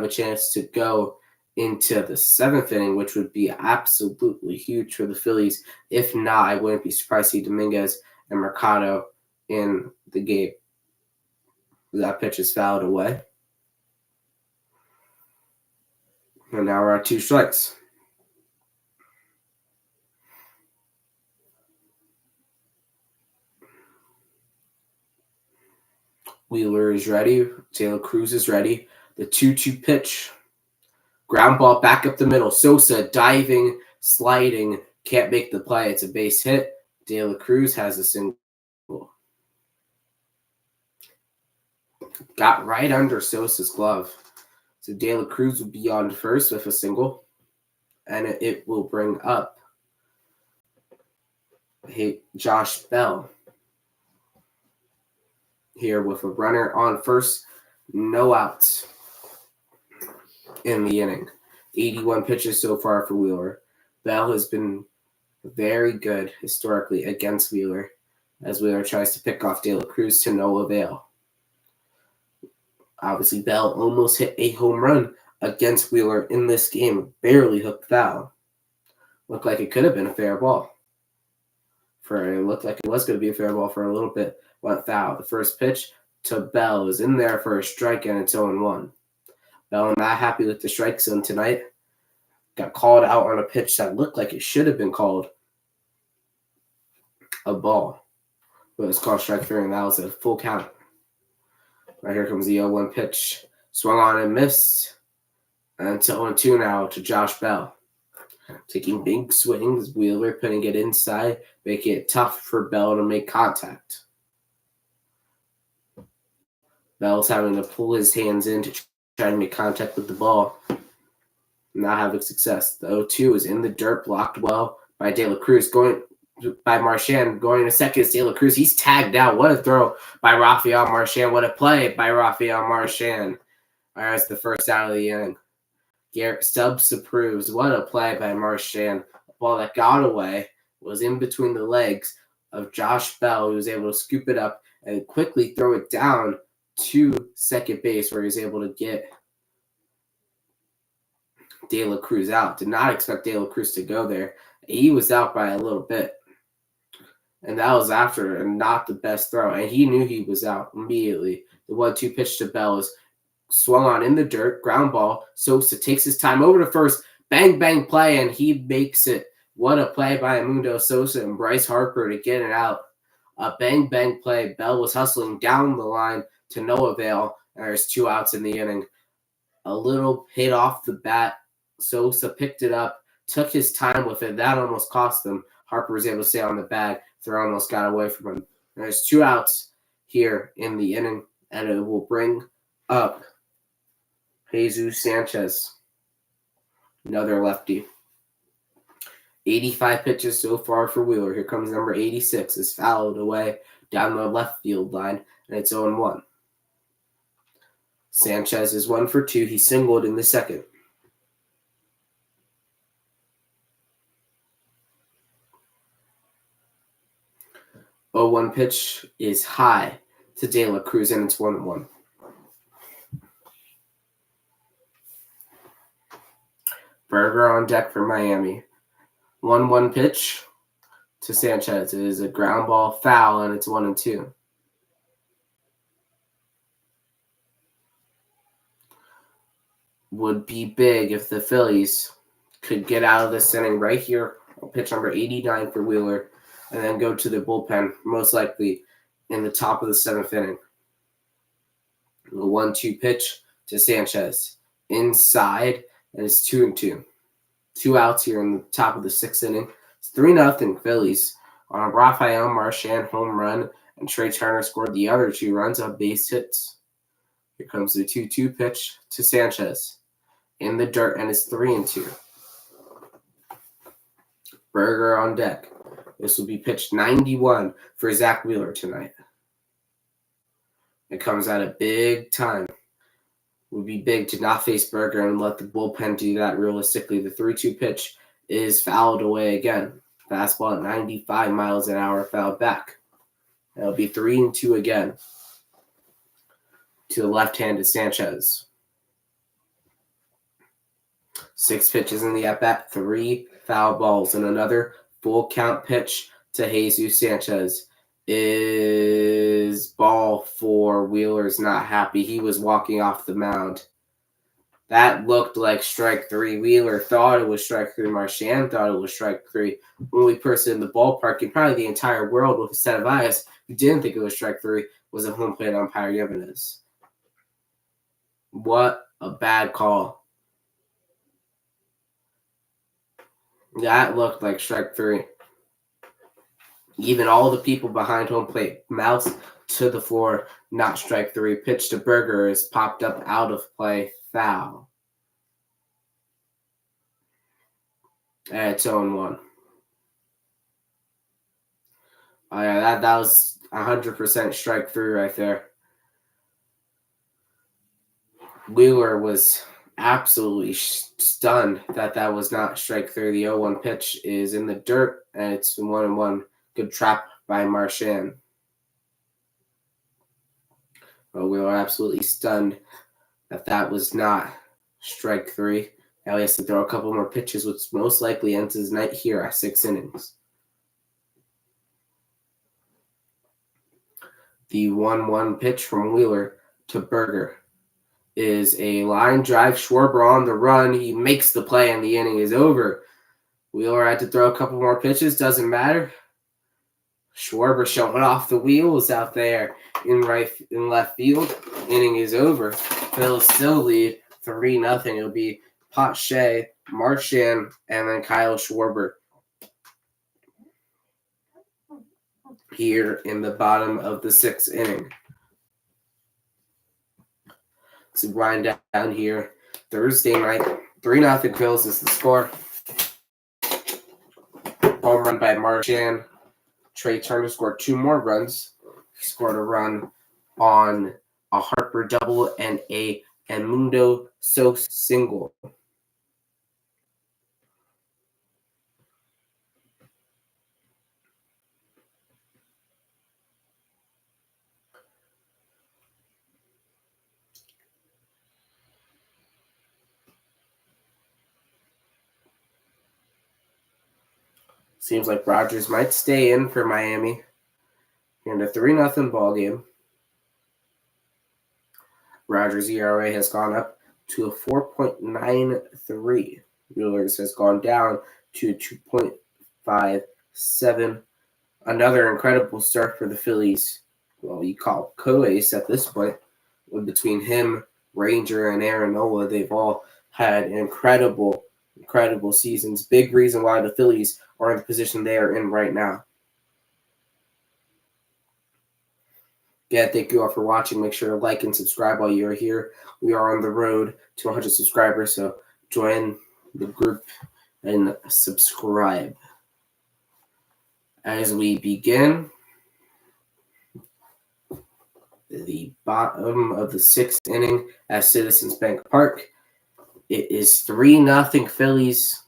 [SPEAKER 1] a chance to go into the seventh inning, which would be absolutely huge for the Phillies. If not, I wouldn't be surprised to see Dominguez and Mercado in the game. That pitch is fouled away. And now we're at 2 strikes. Wheeler is ready. De La Cruz is ready. The 2-2 pitch. Ground ball back up the middle. Sosa diving, sliding, can't make the play. It's a base hit. De La Cruz has a single. Got right under Sosa's glove. So De La Cruz will be on first with a single. And it will bring up Josh Bell here with a runner on first. No outs in the inning. 81 pitches so far for Wheeler. Bell has been very good historically against Wheeler, as Wheeler tries to pick off De La Cruz to no avail. Obviously, Bell almost hit a home run against Wheeler in this game, barely hooked foul. Looked like it could have been a fair ball. It looked like it was going to be a fair ball for a little bit. Went foul. The first pitch to Bell is in there for a strike, and it's 0-1. Bell not happy with the strike zone tonight. Got called out on a pitch that looked like it should have been called a ball. But it was called strike 3, and that was a full count. Right here comes the 0-1 pitch. Swung on and missed. And it's 0-2 now to Josh Bell. Taking big swings, Wheeler putting it inside, making it tough for Bell to make contact. Bell's having to pull his hands in to try to make contact with the ball. Not having success. The 0-2 is in the dirt, blocked well by De La Cruz. By Marchand, going to second is De La Cruz. He's tagged out. What a throw by Rafael Marchand. What a play by Rafael Marchand. All right, that's the first out of the inning. Garrett Stubbs approves. What a play by Marchand. A ball that got away was in between the legs of Josh Bell, who was able to scoop it up and quickly throw it down to second base, where he was able to get De La Cruz out. Did not expect De La Cruz to go there. He was out by a little bit. And that was after not the best throw. And he knew he was out immediately. The 1-2 pitch to Bell is swung on in the dirt. Ground ball. Sosa takes his time over to first. Bang, bang play. And he makes it What a play by Mundo Sosa and Bryce Harper to get it out. A bang-bang play. Bell was hustling down the line to no avail, and there's 2 outs in the inning. A little hit off the bat. Sosa picked it up, took his time with it. That almost cost him. Harper was able to stay on the bag. Throw almost got away from him. There's 2 outs here in the inning, and it will bring up Jesus Sanchez, another lefty. 85 pitches so far for Wheeler. Here comes number 86. Is fouled away down the left field line, and it's 0-1. Sanchez is 1 for 2. He singled in the second. The 0-1 pitch is high to De La Cruz, and it's 1-1. Berger on deck for Miami. 1-1 pitch to Sanchez. It is a ground ball foul, and it's 1-2. Would be big if the Phillies could get out of this inning right here. Pitch number 89 for Wheeler, and then go to the bullpen, most likely in the top of the 7th inning. The 1-2 pitch to Sanchez. Inside, and it's 2-2. 2 outs here in the top of the 6th inning. It's 3-0 Phillies on a Rafael Marchand home run, and Trey Turner scored the other 2 runs on base hits. Here comes the 2-2 pitch to Sanchez in the dirt, and it's 3-2. Berger on deck. This will be pitch 91 for Zach Wheeler tonight. It comes at a big time. It would be big to not face Berger and let the bullpen do that realistically. The 3-2 pitch is fouled away again. Fastball at 95 miles an hour fouled back. It'll be 3-2 again to the left-handed Sanchez. 6 pitches in the at-bat, 3 foul balls, and another full count pitch to Jesus Sanchez is ball 4. Wheeler's not happy. He was walking off the mound. That looked like strike 3. Wheeler thought it was strike 3. Marchand thought it was strike 3. Only person in the ballpark and probably the entire world with a set of eyes who didn't think it was strike 3 was a home plate umpire Gimenez. What a bad call. That looked like strike 3. Even all the people behind home plate, mouths to the floor, not strike 3. Pitch to Berger is popped up out of play, foul. And it's 0-1. Oh yeah, that was 100% strike 3 right there. Wheeler was absolutely stunned that was not strike 3. The 0-1 pitch is in the dirt, and it's 1-1. Good trap by Marchand. But we were absolutely stunned that was not strike 3. Now he has to throw a couple more pitches, which most likely ends his night here at 6 innings. The 1-1 pitch from Wheeler to Berger is a line drive. Schwarber on the run. He makes the play, and the inning is over. Wheeler had to throw a couple more pitches. Doesn't matter. Schwarber showing off the wheels out there in left field. Inning is over. Phillies still lead 3-0. It'll be Pache, Marchand, and then Kyle Schwarber here in the bottom of the 6th inning. To grind down here Thursday night. 3-0 Phillies is the score. Home run by Marchand. Trey Turner scored 2 more runs. He scored a run on a Harper double and a Mundo Sosa single. Seems like Rogers might stay in for Miami in a 3-0 ball game. Rogers' ERA has gone up to a 4.93. Wheeler's has gone down to 5, 7. Another incredible start for the Phillies. Well, you call co-ace at this point. Between him, Ranger, and Aaron Nola, they've all had incredible seasons. Big reason why the Phillies are in the position they are in right now. Yeah, thank you all for watching. Make sure to like and subscribe while you're here. We are on the road to 100 subscribers, so join the group and subscribe. As we begin, the bottom of the 6th inning at Citizens Bank Park. It is 3-0 Phillies.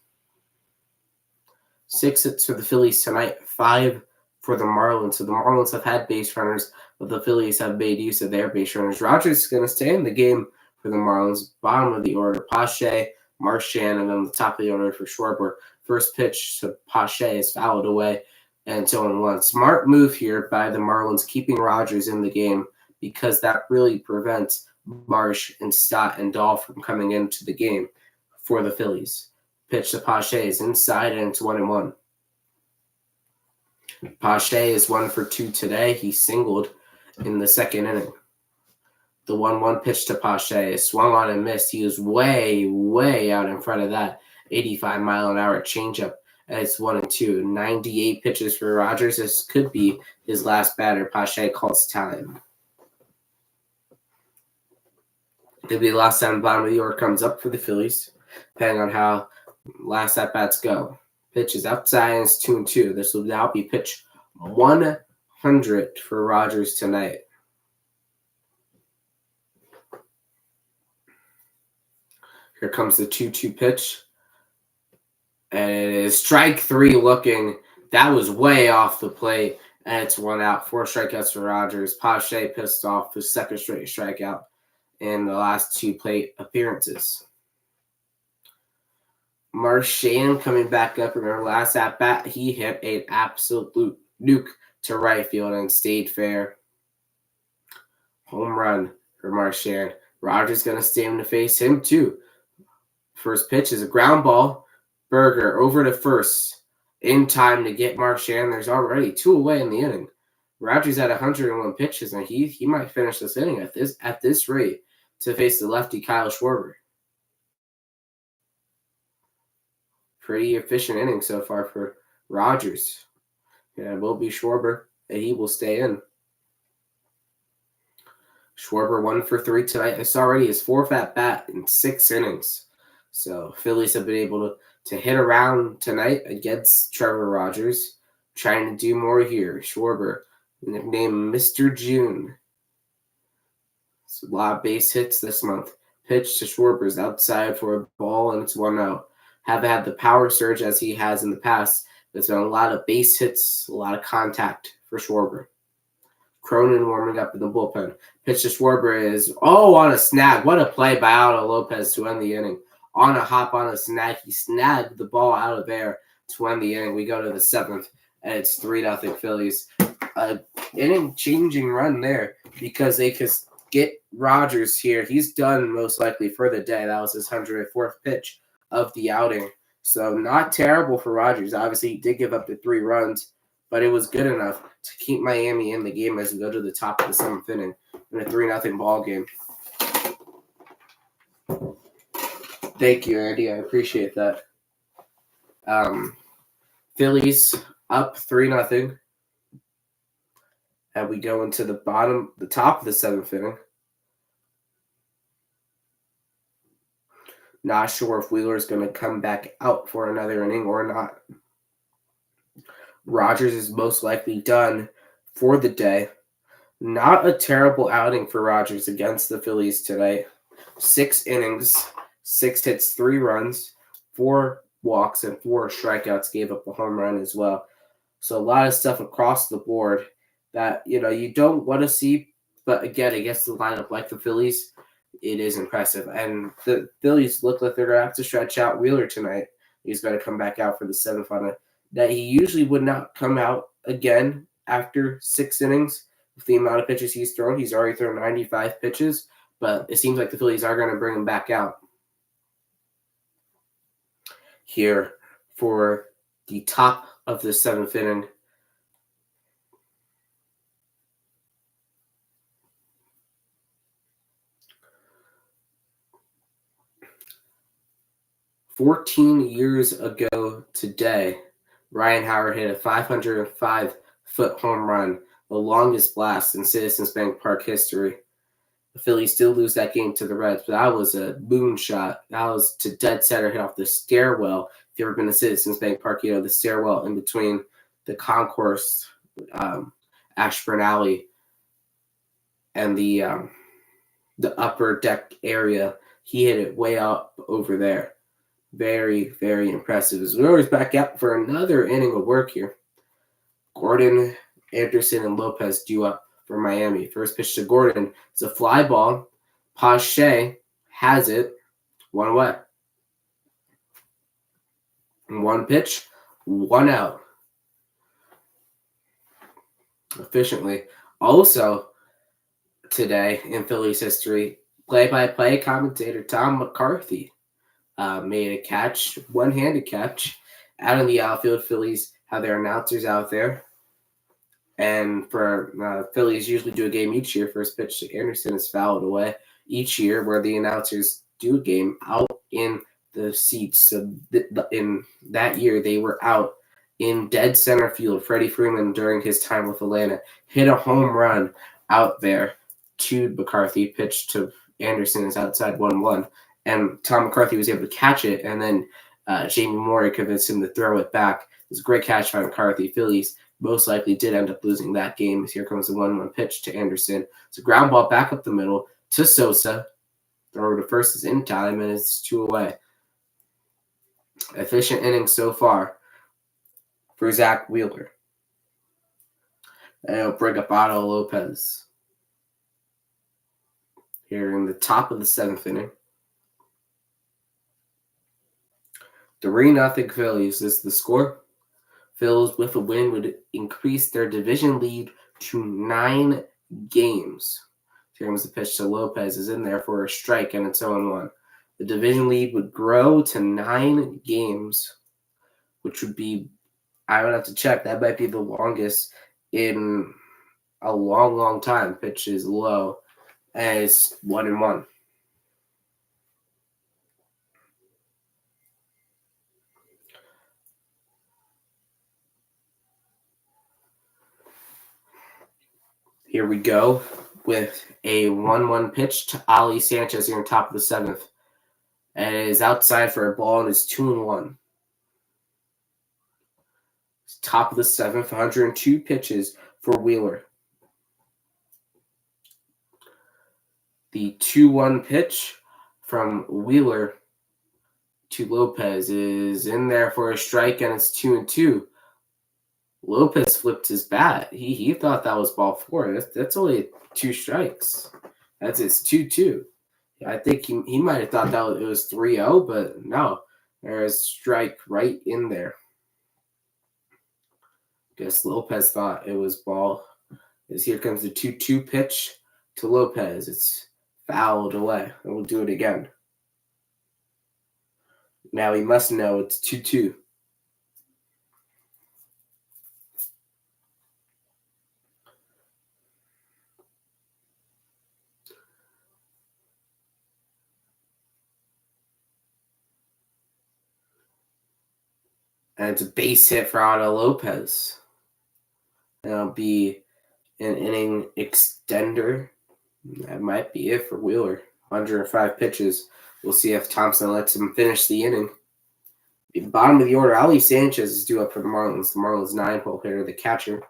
[SPEAKER 1] 6 hits for the Phillies tonight, 5 for the Marlins. So the Marlins have had base runners, but the Phillies have made use of their base runners. Rogers is going to stay in the game for the Marlins. Bottom of the order, Pache, Marchand, and then the top of the order for Schwarber. First pitch to Pache is fouled away, and 2-1. Smart move here by the Marlins, keeping Rogers in the game, because that really prevents Marsh and Stott and Dahl from coming into the game for the Phillies. Pitch to Pache is inside, and it's 1-1. Pache is 1 for 2 today. He singled in the 2nd inning. The 1-1 pitch to Pache is swung on and missed. He was way out in front of that 85-mile-an-hour changeup. And it's 1-2. 98 pitches for Rogers. This could be his last batter. Pache calls time. It'll be the last time the bottom of the order comes up for the Phillies, depending on how last at-bats go. Pitch is outside, and it's 2-2. This will now be pitch 100 for Rogers tonight. Here comes the 2-2 pitch. And it is strike 3 looking. That was way off the plate. And it's 1 out. 4 strikeouts for Rogers. Pache pissed off his 2nd straight strikeout in the last 2 plate appearances. Marchand coming back up. Remember, last at bat, he hit an absolute nuke to right field and stayed fair. Home run for Marchand. Rogers going to stand to face him, too. First pitch is a ground ball. Berger over to first in time to get Marchand. There's already 2 away in the inning. Rogers had 101 pitches, and he might finish this inning at this rate to face the lefty Kyle Schwarber. Pretty efficient inning so far for Rogers. Yeah, it will be Schwarber, and he will stay in. Schwarber 1 for 3 tonight. It's already his 4th at bat in 6 innings. So Phillies have been able to hit around tonight against Trevor Rogers. Trying to do more here. Schwarber, nicknamed Mr. June. It's a lot of base hits this month. Pitch to Schwarber is outside for a ball, and it's 1 out. Haven't had the power surge as he has in the past. There's been a lot of base hits, a lot of contact for Schwarber. Cronin warming up in the bullpen. Pitch to Schwarber is, on a snag. What a play by Aldo Lopez to end the inning. On a hop, on a snag. He snagged the ball out of there to end the inning. We go to the 7th, and it's 3-0 Phillies. Inning-changing run there because they could get Rogers here. He's done most likely for the day. That was his 104th pitch of the outing. So not terrible for Rogers. Obviously, he did give up the 3 runs, but it was good enough to keep Miami in the game as we go to the top of the 7th inning in a 3-0 ball game. Thank you, Andy. I appreciate that. Phillies up 3-0. And we go into the top of the 7th inning. Not sure if Wheeler is going to come back out for another inning or not. Rogers is most likely done for the day. Not a terrible outing for Rogers against the Phillies tonight. 6 innings, 6 hits, 3 runs, 4 walks, and 4 strikeouts. Gave up a home run as well. So a lot of stuff across the board that, you don't want to see. But again, against the lineup like the Phillies, it is impressive. And the Phillies look like they're going to have to stretch out Wheeler tonight. He's going to come back out for the 7th on it. That he usually would not come out again after 6 innings with the amount of pitches he's thrown. He's already thrown 95 pitches, but it seems like the Phillies are going to bring him back out here for the top of the seventh inning. "14 years ago today, Ryan Howard hit a 505-foot home run, the longest blast in Citizens Bank Park history. The Phillies still lose that game to the Reds, but that was a moonshot. That was to dead center, hit off the stairwell. If you've ever been to Citizens Bank Park, you know the stairwell in between the concourse, Ashburn Alley, and the upper deck area. He hit it way up over there. Very, very impressive. As we're always back out for another inning of work here. Gordon, Anderson, and Lopez due up for Miami. First pitch to Gordon. It's a fly ball. Pache has it. One away. One pitch, one out. Efficiently. Also, today in Phillies history, play-by-play commentator Tom McCarthy made a catch, one-handed catch, out in the outfield. Phillies have their announcers out there. And for Phillies usually do a game each year. First pitch to Anderson is fouled away each year, where the announcers do a game out in the seats. So in that year, they were out in dead center field. Freddie Freeman, during his time with Atlanta, hit a home run out there to McCarthy. Pitch to Anderson is outside 1-1. And Tom McCarthy was able to catch it, and then Jamie Morey convinced him to throw it back. It was a great catch by McCarthy. Phillies most likely did end up losing that game. As here comes the 1-1 pitch to Anderson. It's a ground ball back up the middle to Sosa. Throw to first is in time, and it's 2 away. Efficient inning so far for Zach Wheeler. And it'll bring up Otto Lopez here in the top of the seventh inning. 3-0 Phillies is the score. Phillies with a win would increase their division lead to 9 games. Here comes the pitch to Lopez, is in there for a strike, and it's 0-1. The division lead would grow to 9 games, which would be, I would have to check, that might be the longest in a long, long time. Pitch is low, and it's 1-1. Here we go with a 1-1 pitch to Ali Sanchez here on top of the seventh. And it is outside for a ball, and it's 2-1. Top of the seventh, 102 pitches for Wheeler. The 2-1 pitch from Wheeler to Lopez is in there for a strike, and it's 2-2. Lopez flipped his bat. He thought that was ball 4. That's only 2 strikes. It's 2-2. I think he might have thought that it was 3-0, but no. There's a strike right in there. Guess Lopez thought it was ball. As here comes the 2-2 pitch to Lopez. It's fouled away. And we'll do it again. Now he must know it's 2-2. And it's a base hit for Otto Lopez. That'll be an inning extender. That might be it for Wheeler. 105 pitches. We'll see if Thompson lets him finish the inning. At the bottom of the order, Ali Sanchez is due up for the Marlins. The Marlins 9-hole hitter, the catcher.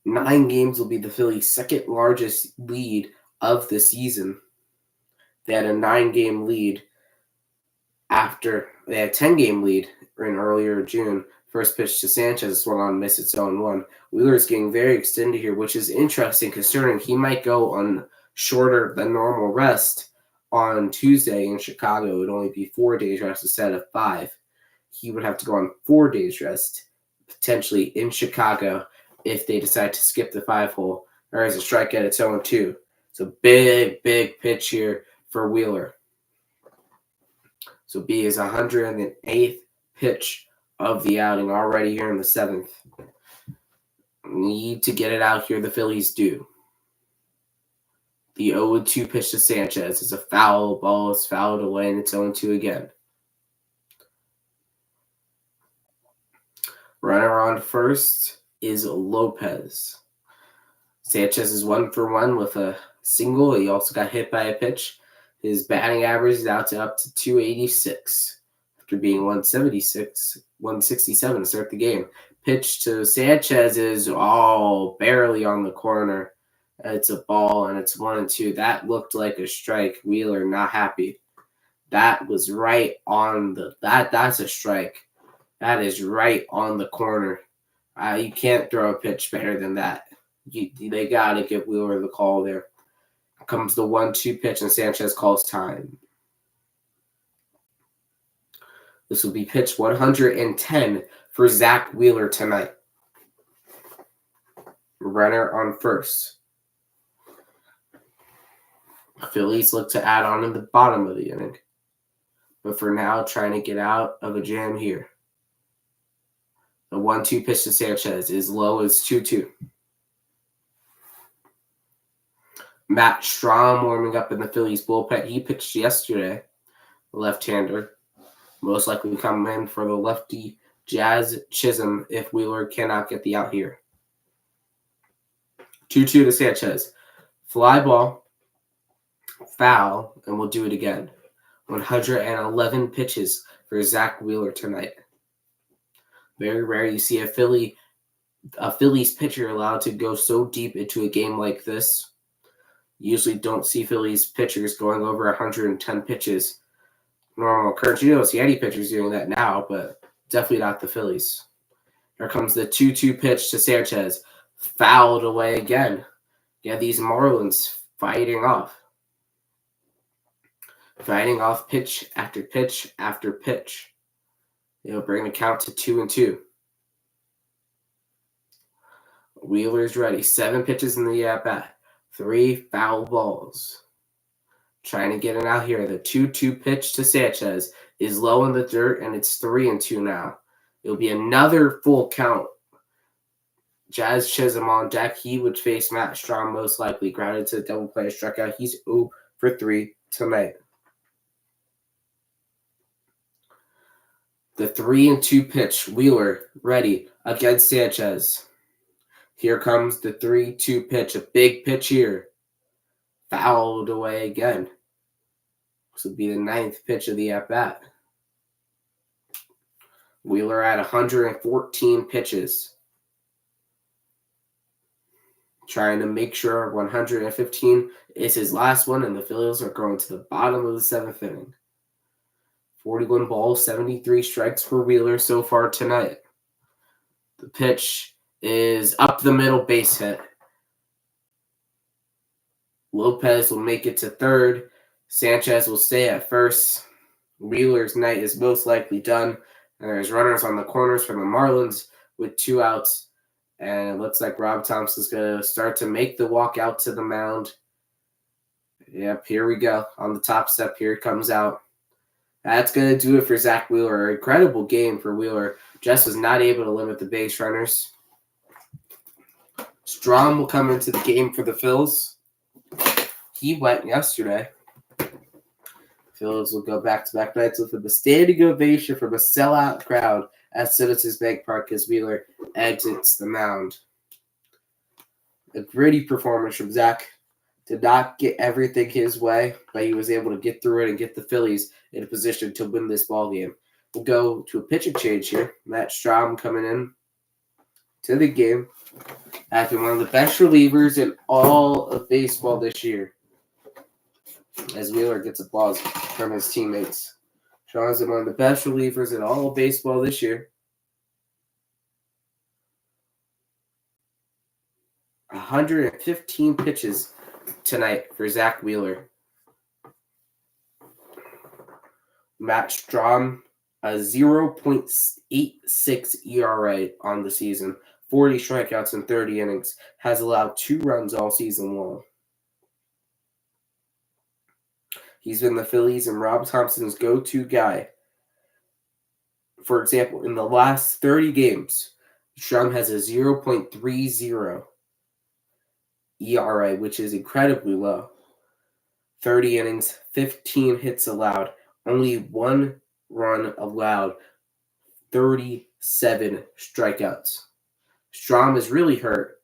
[SPEAKER 1] Nine games will be the Phillies' second largest lead of the season. They had a 9-game lead after they had a 10-game lead in earlier June. First pitch to Sanchez, swung on, miss, it's 0-1. Wheeler is getting very extended here, which is interesting considering he might go on shorter than normal rest on Tuesday in Chicago. It would only be 4 days rest instead of 5. He would have to go on 4 days rest, potentially in Chicago, if they decide to skip the 5-hole. There is a strikeout at 0-2. It's a big, big pitch here for Wheeler. This will be his 108th pitch of the outing already here in the 7th. Need to get it out here, the Phillies do. The 0-2 pitch to Sanchez is a foul. Ball is fouled away, and it's 0-2 again. Runner on first is Lopez. Sanchez is 1 for 1 with a single. He also got hit by a pitch. His batting average is up to 286 after being 167 to start the game. Pitch to Sanchez is barely on the corner. It's a ball, and it's 1-2. That looked like a strike. Wheeler not happy. That was right on that's a strike. That is right on the corner. You can't throw a pitch better than that. They got to give Wheeler the call there. Comes the 1-2 pitch, and Sanchez calls time. This will be pitch 110 for Zach Wheeler tonight. Runner on first. Phillies look to add on in the bottom of the inning, but for now, trying to get out of a jam here. The 1-2 pitch to Sanchez is low as 2-2. Matt Strahm warming up in the Phillies bullpen. He pitched yesterday, left-hander. Most likely come in for the lefty Jazz Chisholm if Wheeler cannot get the out here. 2-2 to Sanchez. Fly ball, foul, and we'll do it again. 111 pitches for Zach Wheeler tonight. Very rare you see a Phillies pitcher allowed to go so deep into a game like this. Usually don't see Phillies pitchers going over 110 pitches. Normal occurrence. You don't see any pitchers doing that now, but definitely not the Phillies. Here comes the 2-2 pitch to Sanchez. Fouled away again. Yeah, these Marlins fighting off. Fighting off pitch after pitch after pitch. They'll bring the count to 2-2. Wheeler's ready. 7 pitches in the at-bat. 3 foul balls. Trying to get it out here. The 2-2 pitch to Sanchez is low in the dirt, and it's 3-2 now. It'll be another full count. Jazz Chisholm on deck. He would face Matt Strahm most likely. Grounded to the double play, struck out. He's 0 for 3 tonight. The 3-2 pitch. Wheeler ready against Sanchez. Here comes the 3-2 pitch. A big pitch here. Fouled away again. This will be the 9th pitch of the at-bat. Wheeler at 114 pitches. Trying to make sure 115 is his last one, and the Phillies are going to the bottom of the 7th inning. 41 balls, 73 strikes for Wheeler so far tonight. The pitch is up the middle, base hit. Lopez will make it to third. Sanchez will stay at first. Wheeler's night is most likely done. And there's runners on the corners for the Marlins with 2 outs. And it looks like Rob Thompson's going to start to make the walk out to the mound. Yep, here we go. On the top step, here it comes out. That's going to do it for Zach Wheeler. Incredible game for Wheeler. Just was not able to limit the base runners. Strahm will come into the game for the Phils. He went yesterday. Phillies will go back-to-back nights with a standing ovation from a sellout crowd at Citizens Bank Park as Wheeler exits the mound. A gritty performance from Zach. Did not get everything his way, but he was able to get through it and get the Phillies in a position to win this ballgame. We'll go to a pitching change here. Matt Strahm coming in to the game after one of the best relievers in all of baseball this year. As Wheeler gets applause from his teammates. Strahm is one of the best relievers in all of baseball this year. 115 pitches tonight for Zach Wheeler. Matt Strahm, a 0.86 ERA on the season, 40 strikeouts in 30 innings, has allowed 2 runs all season long. He's been the Phillies and Rob Thompson's go-to guy. For example, in the last 30 games, Strom has a 0.30 ERA, which is incredibly low. 30 innings, 15 hits allowed, only 1 run allowed, 37 strikeouts. Strom is really hurt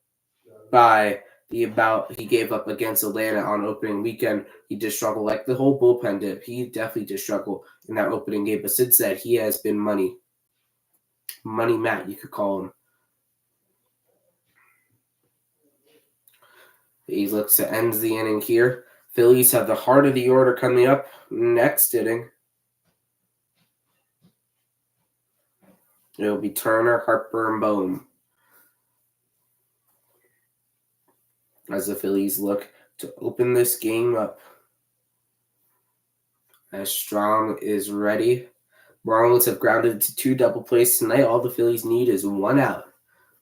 [SPEAKER 1] by the amount he gave up against Atlanta on opening weekend. He did struggle like the whole bullpen did. He definitely did struggle in that opening game. But since then, he has been money. Money Matt, you could call him. He looks to end the inning here. Phillies have the heart of the order coming up next inning. It'll be Turner, Harper, and Bohm as the Phillies look to open this game up. As Strom is ready. Marlins have grounded to 2 double plays tonight. All the Phillies need is 1 out.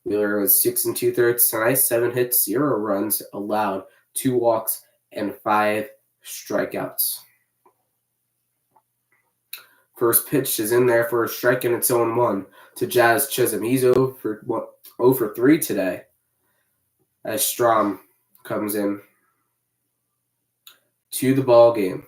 [SPEAKER 1] Wheeler was 6 2/3 tonight, 7 hits, 0 runs allowed, 2 walks, and 5 strikeouts. First pitch is in there for a strike, and it's 0-1 to Jazz Chisholm. He's 0 for 3 today as Strom comes in to the ball game.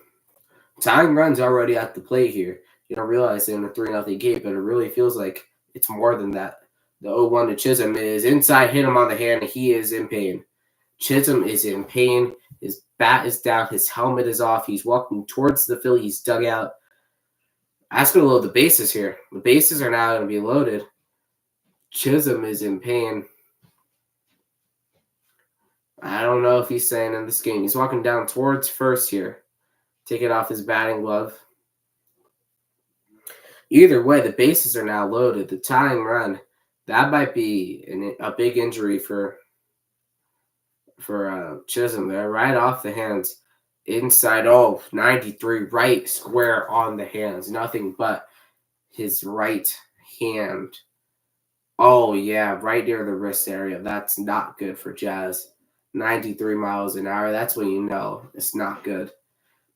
[SPEAKER 1] Tying runs already at the plate here. You don't realize it in a 3-0 game, but it really feels like it's more than that. The 0-1 to Chisholm is inside, hit him on the hand, and he is in pain. Chisholm is in pain. His bat is down. His helmet is off. He's walking towards the Phillies dugout. Ask him to load the bases here. The bases are now going to be loaded. Chisholm is in pain. I don't know if he's staying in this game. He's walking down towards first here. Taking off his batting glove. Either way, the bases are now loaded. The tying run, that might be a big injury for Chisholm there. Right off the hands. Inside, 93, right square on the hands. Nothing but his right hand. Oh, yeah, right near the wrist area. That's not good for Jazz. 93 miles an hour. That's when you know it's not good.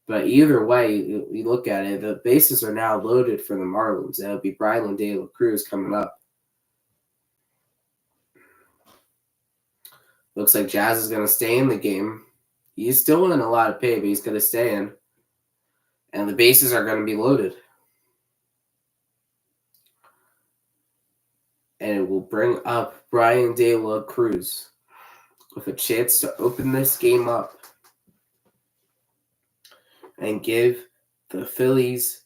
[SPEAKER 1] But either way, you look at it, the bases are now loaded for the Marlins. It'll be Brian De La Cruz coming up. Looks like Jazz is going to stay in the game. He's still in a lot of pain, but he's going to stay in. And the bases are going to be loaded. And it will bring up Brian De La Cruz with a chance to open this game up and give the Phillies,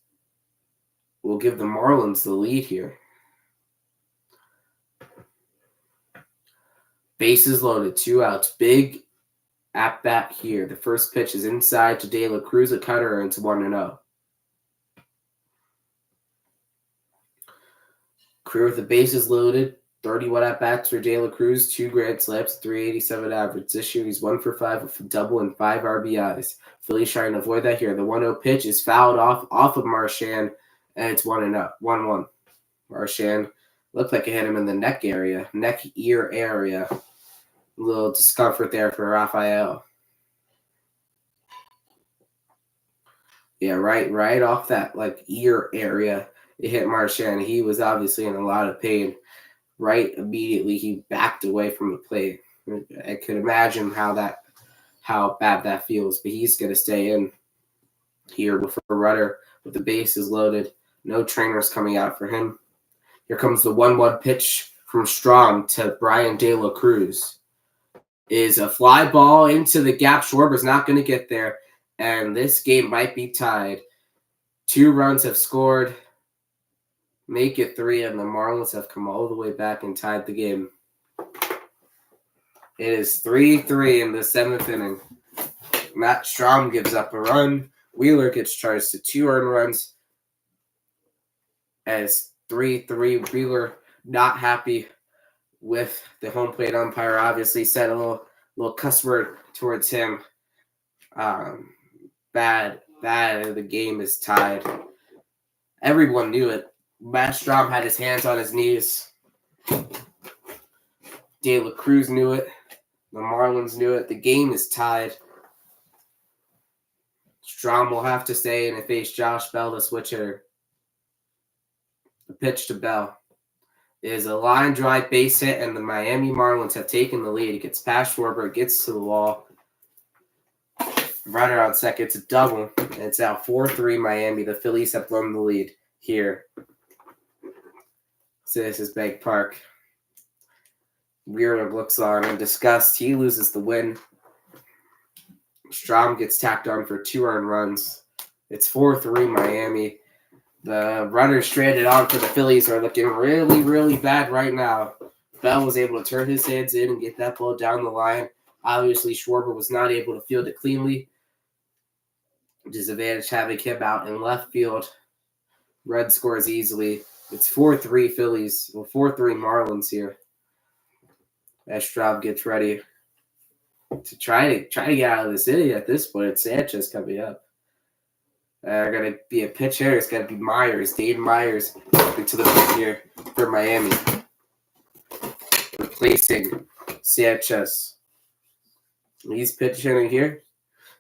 [SPEAKER 1] will give the Marlins the lead here. Bases loaded, 2 outs. Big at bat here. The first pitch is inside to De La Cruz, a cutter, and it's 1-0. Career with the bases loaded, 31 at bats for De La Cruz, 2 grand slams, 387 average. This year he's 1 for 5 with a double and 5 RBIs. Phillies trying to avoid that here. The 1-0 pitch is fouled off of Marchand, and it's 1-1. Marchand looked like it hit him in the neck ear area. A little discomfort there for Rafael. Yeah, right off that ear area, it hit Marchand. He was obviously in a lot of pain. Right immediately, he backed away from the plate. I could imagine how bad that feels, but he's going to stay in here with a runner with the bases loaded. No trainers coming out for him. Here comes the 1-1 pitch from Strom to Brian De La Cruz. Is a fly ball into the gap. Schwarber's not going to get there, and this game might be tied. 2 runs have scored. Make it 3, and the Marlins have come all the way back and tied the game. It is 3-3 in the 7th inning. Matt Strom gives up a run. Wheeler gets charged to 2 earned runs. As 3-3, Wheeler not happy with the home plate umpire. Obviously said a little cuss word towards him. Bad. The game is tied. Everyone knew it. Matt Strom had his hands on his knees. De La Cruz knew it. The Marlins knew it. The game is tied. Strom will have to stay and face Josh Bell, the switch hitter. The pitch to Bell is a line drive base hit, and the Miami Marlins have taken the lead. It gets past Schwarber, gets to the wall. Runner on second, it's a double, and it's now 4-3 Miami. The Phillies have blown the lead here. So this is Bank Park. Wheeler looks on in disgust. He loses the win. Strom gets tacked on for 2 earned runs. It's 4-3 Miami. The runners stranded on for the Phillies are looking really, really bad right now. Bell was able to turn his hands in and get that ball down the line. Obviously, Schwarber was not able to field it cleanly. Disadvantage having him out in left field. Red scores easily. It's 4-3 Phillies, or 4-3 Marlins here. As Straub gets ready to try to get out of the city at this point. It's Sanchez coming up. Going to be a pitch hitter. It's going to be Myers, Dane Myers, to the plate here for Miami, replacing Sanchez. He's pitch hitting here.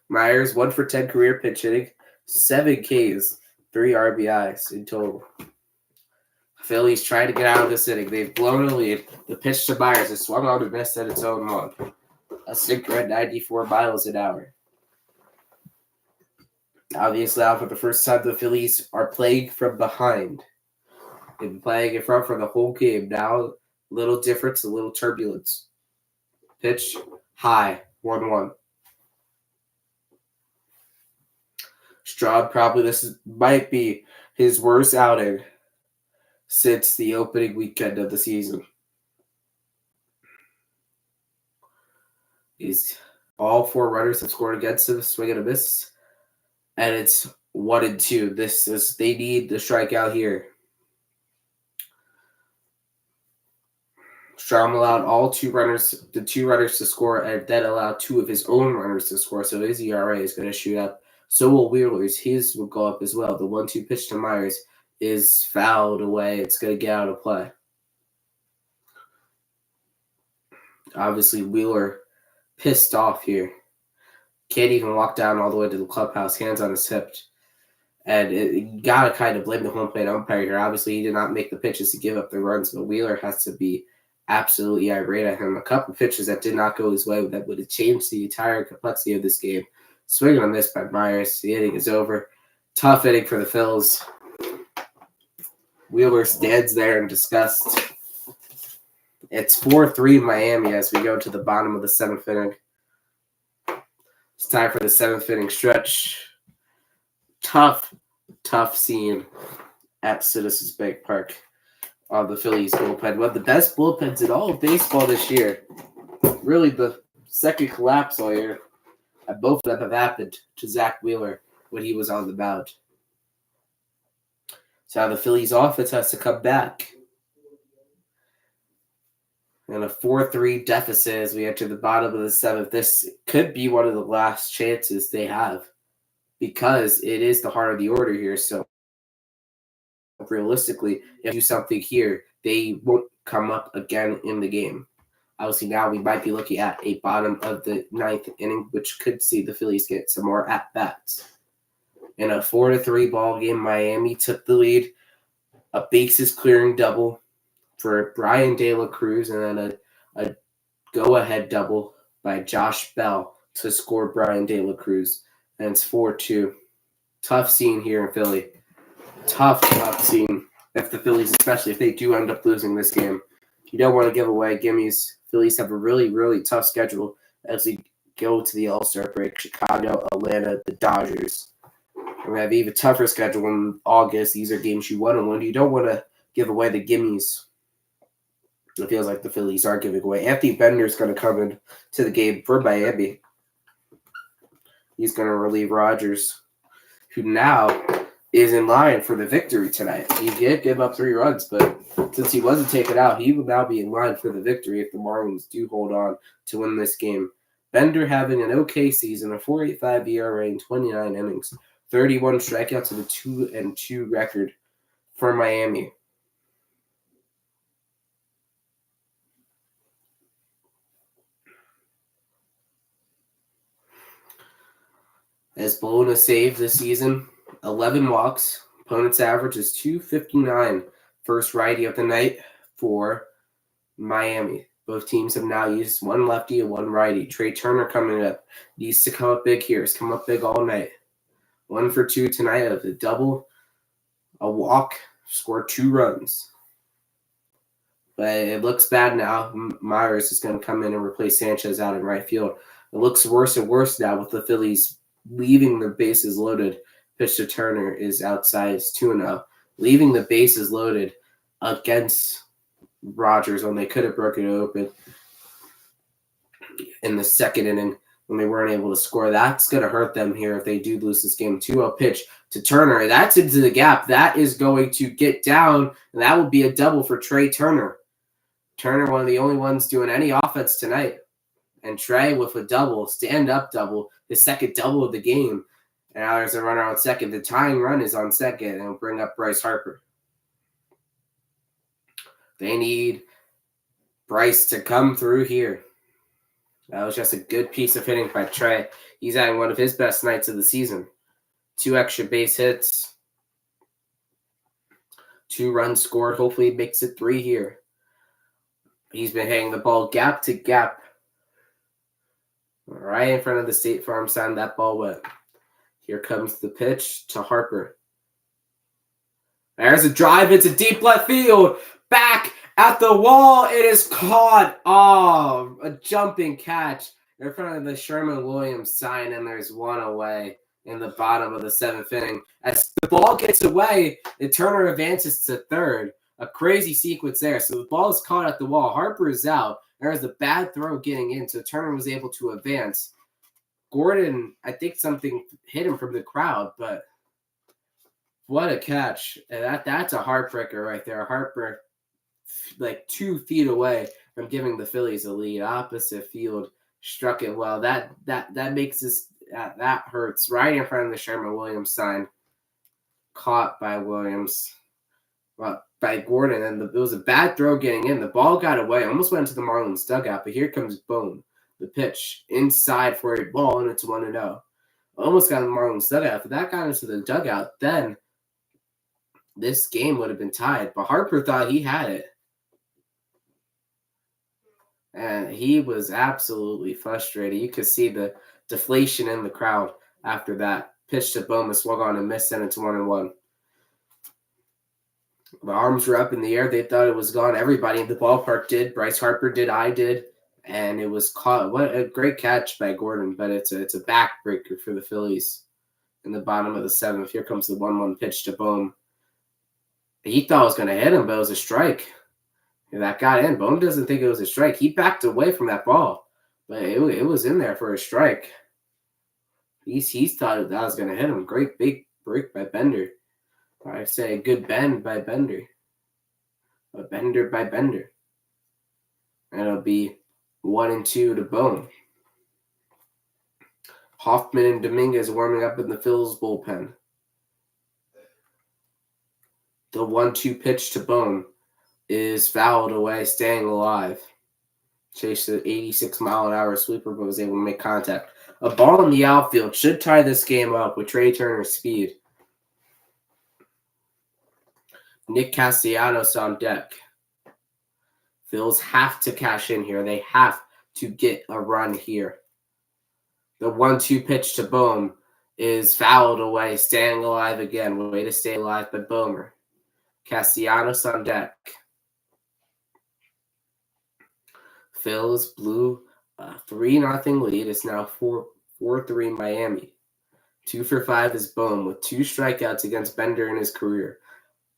[SPEAKER 1] Myers, 1 for 10 career pitch hitting, 7 Ks, 3 RBIs in total. Phillies trying to get out of this inning. They've blown a lead. The pitch to Myers is swung on to miss at its own one. A sinker at 94 miles an hour. Obviously, now for the first time, the Phillies are playing from behind. They've been playing in front for the whole game. Now, a little difference, a little turbulence. Pitch high, 1-1. Straub, probably might be his worst outing since the opening weekend of the season. All 4 runners have scored against him, swing and a miss, and it's 1-2. They need the strikeout here. Strom allowed the 2 runners to score, and then allowed 2 of his own runners to score. So his ERA is going to shoot up. So will Wheeler's. His will go up as well. The 1-2 pitch to Myers is fouled away. It's going to get out of play. Obviously, Wheeler pissed off here. Can't even walk down all the way to the clubhouse, hands on his hip. And you got to kind of blame the home plate umpire here. Obviously, he did not make the pitches to give up the runs, but Wheeler has to be absolutely irate at him. A couple pitches that did not go his way that would have changed the entire complexity of this game. Swing and a miss by Myers. The inning is over. Tough inning for the Phils. Wheeler stands there in disgust. It's 4-3 Miami as we go to the bottom of the 7th inning. It's time for the 7th inning stretch. Tough scene at Citizens Bank Park on the Phillies bullpen. One of the best bullpens in all of baseball this year. Really the second collapse all year. And both of them have happened to Zach Wheeler when he was on the mound. So now the Phillies offense has to come back. And a 4-3 deficit as we enter the bottom of the 7th. This could be one of the last chances they have because it is the heart of the order here. So realistically, if you do something here, they won't come up again in the game. Obviously, now we might be looking at a bottom of the 9th inning, which could see the Phillies get some more at-bats. In a 4-3 ball game, Miami took the lead. A bases-clearing double for Brian De La Cruz, and then a go-ahead double by Josh Bell to score Brian De La Cruz. And it's 4-2. Tough scene here in Philly. Tough scene. If the Phillies, especially if they do end up losing this game. You don't want to give away gimmies. Phillies have a really, really tough schedule as we go to the All-Star break. Chicago, Atlanta, the Dodgers. And we have even tougher schedule in August. These are games you want to win. You don't want to give away the gimmies. It feels like the Phillies are giving away. Anthony Bender is going to come in to the game for Miami. He's going to relieve Rogers, who now is in line for the victory tonight. He did give up 3 runs, but since he wasn't taken out, he will now be in line for the victory if the Marlins do hold on to win this game. Bender having an okay season, a 4.85 ERA in 29 innings, 31 strikeouts, and a 2-2 record for Miami. has blown a save this season. 11 walks. Opponent's average is 259. First righty of the night for Miami. Both teams have now used one lefty and one righty. Trey Turner coming up. Needs to come up big here. He's come up big all night. 1 for 2 tonight of a double, a walk, scored 2 runs. But it looks bad now. Myers is going to come in and replace Sanchez out in right field. It looks worse and worse now with the Phillies leaving the bases loaded. Pitch to Turner is outside. It's 2-0. Leaving the bases loaded against Rogers when they could have broken it open in the second inning when they weren't able to score. That's going to hurt them here if they do lose this game. 2-0 pitch to Turner. That's into the gap. That is going to get down, and that will be a double for Trey Turner. Turner, one of the only ones doing any offense tonight. And Trey with a double, stand-up double, his second double of the game. And now there's a runner on second. The tying run is on second, and it'll bring up Bryce Harper. They need Bryce to come through here. That was just a good piece of hitting by Trey. He's having one of his best nights of the season. 2 extra base hits. 2 runs scored. Hopefully he makes it 3 here. He's been hitting the ball gap to gap. Right in front of the State Farm sign, that ball went. Here comes the pitch to Harper. There's a drive into deep left field. Back at the wall. It is caught. Oh, a jumping catch in front of the Sherman-Williams sign, and there's 1 away in the bottom of the 7th inning. As the ball gets away, the Turner advances to third. A crazy sequence there. So the ball is caught at the wall. Harper is out. There's a bad throw getting in, so Turner was able to advance. Gordon, I think something hit him from the crowd, but what a catch. And that's a heartbreaker right there. Harper, like 2 feet away from giving the Phillies a lead. Opposite field, struck it well. That makes this, that hurts. Right in front of the Sherman-Williams sign. Caught by Williams. Well, by Gordon, and it was a bad throw getting in. The ball got away, almost went into the Marlins dugout, but here comes Bohm. The pitch inside for a ball, and it's 1-0. Almost got in the Marlins dugout. If that got into the dugout, then this game would have been tied. But Harper thought he had it. And he was absolutely frustrated. You could see the deflation in the crowd after that. Pitch to Bohm, swung on and missed, sent it to 1-1. The arms were up in the air. They thought it was gone. Everybody in the ballpark did. Bryce Harper did. I did. And it was caught. What a great catch by Gordon. But it's a backbreaker for the Phillies in the bottom of the 7th. Here comes the 1-1 pitch to Bohm. He thought it was going to hit him, but it was a strike. And that got in. Bohm doesn't think it was a strike. He backed away from that ball. But it was in there for a strike. He's thought that was going to hit him. Great big break by Bender. I say a good bend by Bender. A bender by Bender. And it'll be 1-2 to Bohm. Hoffman and Dominguez warming up in the Phillies bullpen. The 1-2 pitch to Bohm is fouled away, staying alive. Chased the 86-mile-an-hour sweeper, but was able to make contact. A ball in the outfield should tie this game up with Trey Turner's speed. Nick Castellanos on deck. Phils have to cash in here. They have to get a run here. The 1-2 pitch to Bohm is fouled away, staying alive again. Way to stay alive by Boehmer. Castellanos on deck. Phils blew a 3-0 lead. It's now 4-3 Miami. 2 for 5 is Bohm with 2 strikeouts against Bender in his career.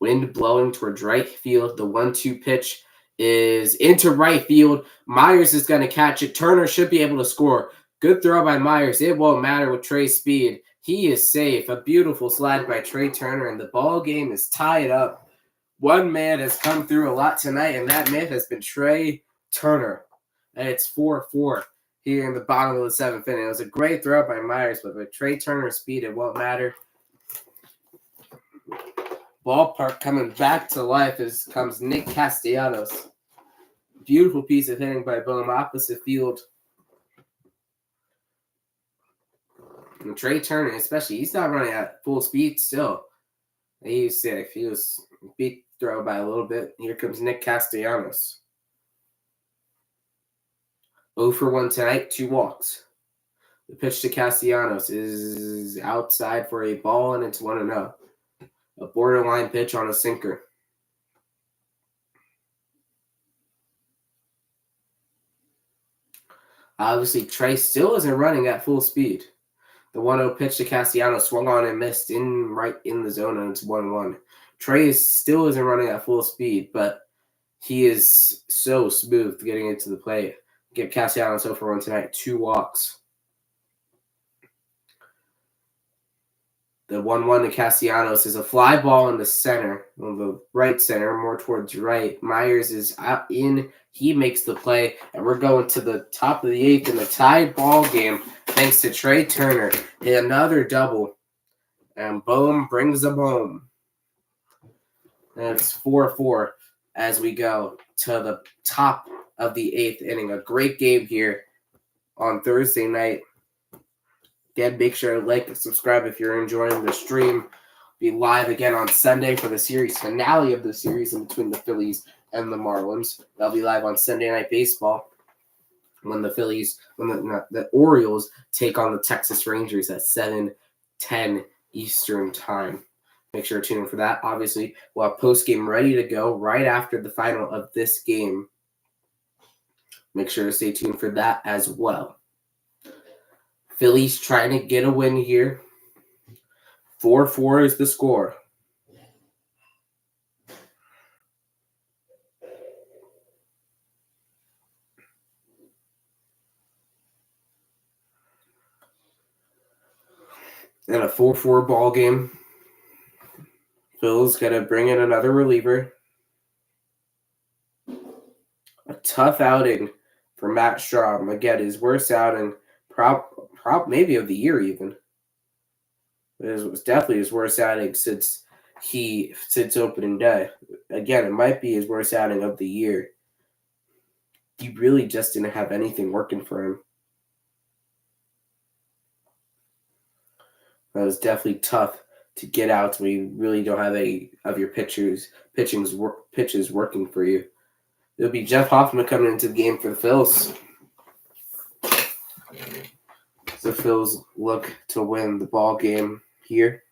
[SPEAKER 1] Wind blowing towards right field. The 1-2 pitch is into right field. Myers is going to catch it. Turner should be able to score. Good throw by Myers. It won't matter with Trey's speed. He is safe. A beautiful slide by Trey Turner, and the ball game is tied up. One man has come through a lot tonight, and that man has been Trey Turner. And it's 4-4 here in the bottom of the 7th inning. It was a great throw by Myers, but with Trey Turner's speed, it won't matter. Ballpark coming back to life comes Nick Castellanos. Beautiful piece of hitting by Bohm, opposite field. And Trey Turner, especially, he's not running at full speed still. He was beat throw by a little bit. Here comes Nick Castellanos. 0 for 1 tonight, 2 walks. The pitch to Castellanos is outside for a ball, and it's 1-0. A borderline pitch on a sinker. Obviously, Trey still isn't running at full speed. The 1-0 pitch to Castellanos swung on and missed right in the zone, and it's 1-1. Trey still isn't running at full speed, but he is so smooth getting into the plate. Get Castellanos 0 for 1 tonight, 2 walks. The 1-1 to Castellanos is a fly ball in the center, on the right center, more towards right. Myers is out in. He makes the play, and we're going to the top of the 8th in the tied ball game thanks to Trey Turner. Hit another double, and boom, brings them home. And it's 4-4 as we go to the top of the 8th inning. A great game here on Thursday night. Again, make sure to like and subscribe if you're enjoying the stream. Be live again on Sunday for the series finale of the series in between the Phillies and the Marlins. They'll be live on Sunday Night Baseball when the Orioles take on the Texas Rangers at 7:10 Eastern Time. Make sure to tune in for that. Obviously, we'll have post-game ready to go right after the final of this game. Make sure to stay tuned for that as well. Phillies trying to get a win here. 4-4 is the score. And a 4-4 ball game. Phil's going to bring in another reliever. A tough outing for Matt Strahm. Again, his worst outing, maybe of the year even. It was definitely his worst outing since opening day. Again, it might be his worst outing of the year. He really just didn't have anything working for him. That was definitely tough to get out when you really don't have any of your pitches working for you. It'll be Jeff Hoffman coming into the game for the Phils. The Phils look to win the ball game here.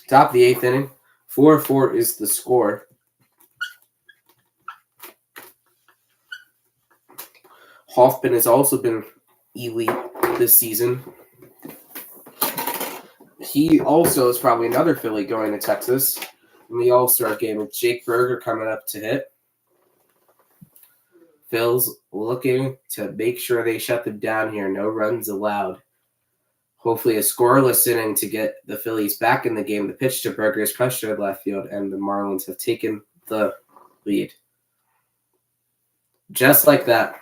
[SPEAKER 1] Top of the 8th inning. 4-4 is the score. Hoffman has also been elite this season. He also is probably another Philly going to Texas in the All-Star game with Jake Berger coming up to hit. Phil's looking to make sure they shut them down here. No runs allowed. Hopefully a scoreless inning to get the Phillies back in the game. The pitch to Berger is crushed to left field, and the Marlins have taken the lead. Just like that.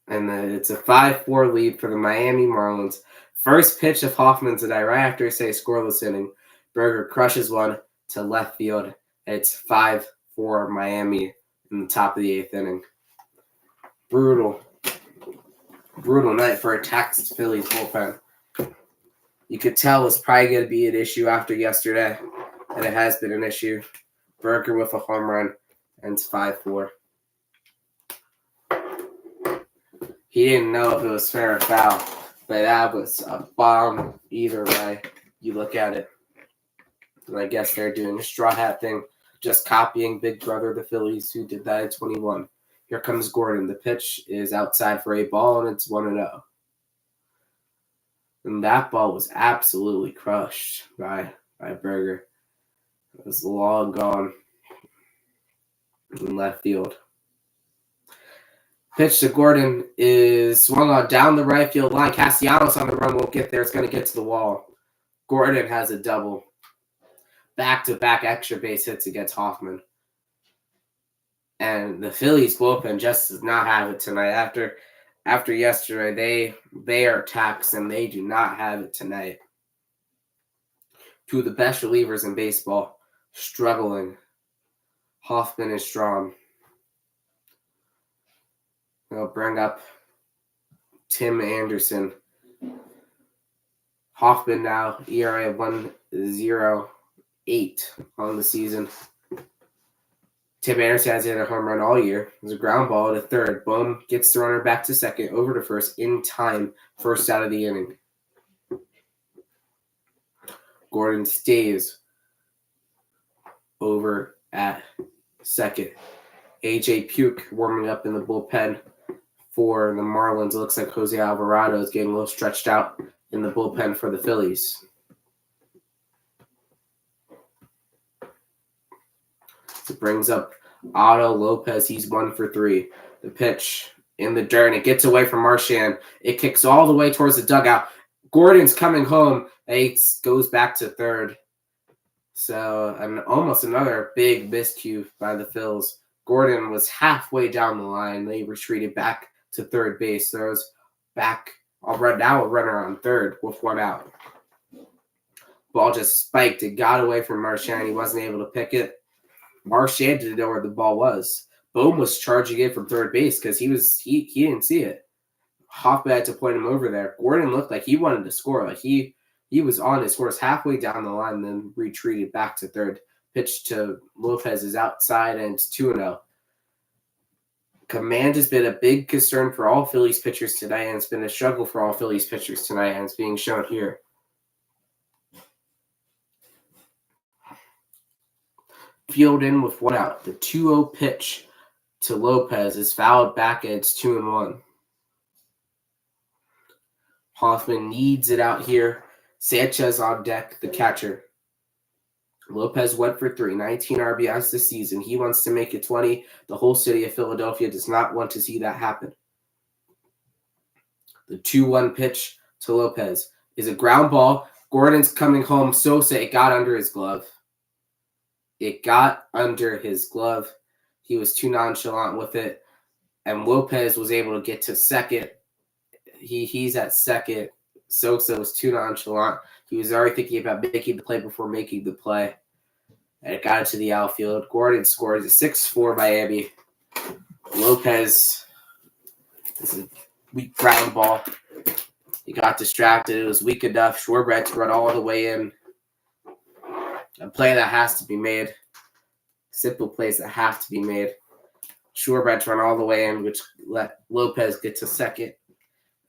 [SPEAKER 1] And it's a 5-4 lead for the Miami Marlins. First pitch of Hoffman today, right after a scoreless inning. Berger crushes one to left field. It's 5-4 Miami in the top of the 8th inning. Brutal night for a taxed Phillies bullpen. You could tell it's probably going to be an issue after yesterday, and it has been an issue. Berger with a home run, and it's 5-4. He didn't know if it was fair or foul, but that was a bomb either way you look at it. And I guess they're doing a straw hat thing, just copying Big Brother the Phillies, who did that at 21. Here comes Gordon. The pitch is outside for a ball, and it's 1-0. And that ball was absolutely crushed by Berger. It was long gone in left field. Pitch to Gordon is swung on down the right field line. Castellanos on the run won't get there. It's going to get to the wall. Gordon has a double. Back-to-back extra base hits against Hoffman. And the Phillies bullpen just does not have it tonight. After yesterday, they are taxed, and they do not have it tonight. Two of the best relievers in baseball struggling. Hoffman and Strahm. They'll bring up Tim Anderson. Hoffman now, ERA of 1.08 on the season. Tim Anderson hasn't hit a home run all year. There's a ground ball to third. Bohm gets the runner back to second, over to first in time, first out of the inning. Gordon stays over at second. A.J. Puke warming up in the bullpen for the Marlins. It looks like Jose Alvarado is getting a little stretched out in the bullpen for the Phillies. So it brings up Otto Lopez. He's 1 for 3. The pitch in the dirt, and it gets away from Marchand. It kicks all the way towards the dugout. Gordon's coming home, and he goes back to third. So almost another big miscue by the Phils. Gordon was halfway down the line. They retreated back to third base. Throws back. Now a runner on third with 1 out. Ball just spiked. It got away from Marchand. He wasn't able to pick it. Marchand didn't know where the ball was. Bohm was charging it from third base because he didn't see it. Hoffman had to point him over there. Gordon looked like he wanted to score. Like he was on his horse halfway down the line, then retreated back to third. Pitch to Lopez is outside, and it's 2-0. Command has been a big concern for all Phillies pitchers tonight, and it's been a struggle for all Phillies pitchers tonight, and it's being shown here. Field in with 1 out. The 2-0 pitch to Lopez is fouled back, and it's 2-1. Hoffman needs it out here. Sanchez on deck, the catcher. Lopez went for 3, 19 RBIs this season. He wants to make it 20. The whole city of Philadelphia does not want to see that happen. The 2-1 pitch to Lopez is a ground ball. Gordon's coming home. Sosa, it got under his glove. It got under his glove. He was too nonchalant with it. And Lopez was able to get to second. He's at second. Sosa was too nonchalant. He was already thinking about making the play before making the play. And it got into the outfield. Gordon scores a 6-4 Miami. Lopez is a weak ground ball. He got distracted. It was weak enough. Schwarber to run all the way in. A play that has to be made. Simple plays that have to be made. Schwarber to run all the way in, which let Lopez get to second.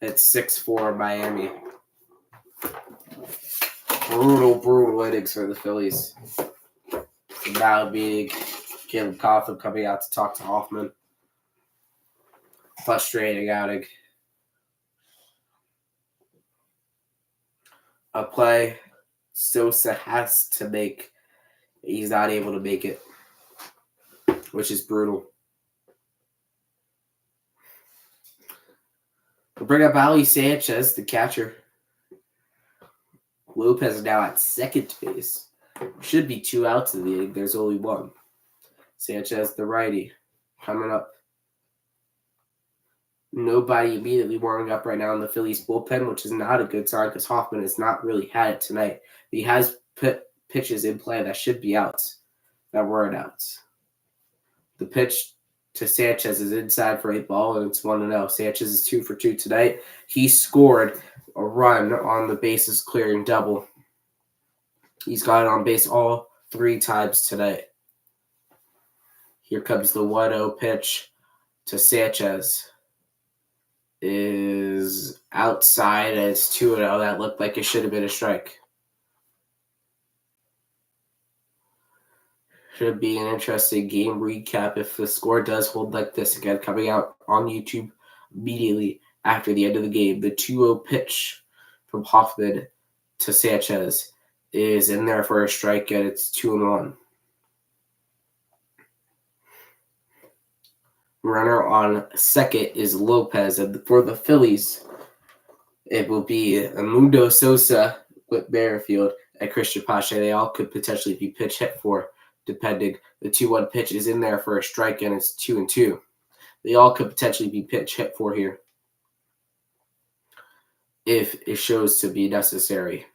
[SPEAKER 1] It's 6-4 Miami. Brutal innings for the Phillies. So now being Caleb Cotham coming out to talk to Hoffman. Frustrating outing. A play Sosa has to make. He's not able to make it, which is brutal. We'll bring up Ali Sanchez, the catcher. Lopez is now at second base. Should be 2 outs in the inning. There's only 1. Sanchez, the righty, coming up. Nobody immediately warming up right now in the Phillies bullpen, which is not a good sign because Hoffman has not really had it tonight. He has put pitches in play that should be outs, that weren't outs. The pitch to Sanchez is inside for a ball, and it's 1-0. Sanchez is 2 for 2 tonight. He scored a run on the bases clearing double. He's got it on base all 3 times tonight. Here comes the 1-0 pitch to Sanchez. Is outside, and it's 2-0. That looked like it should have been a strike. Should be an interesting game recap if the score does hold like this again, coming out on YouTube immediately after the end of the game. The 2-0 pitch from Hoffman to Sanchez is in there for a strike, and it's 2-1. Runner on second is Lopez, and for the Phillies, it will be Mundo Sosa with Merrifield and Christian Pache. They all could potentially be pitch hit for, depending. The 2-1 pitch is in there for a strike, and it's 2-2. They all could potentially be pitch hit for here if it shows to be necessary.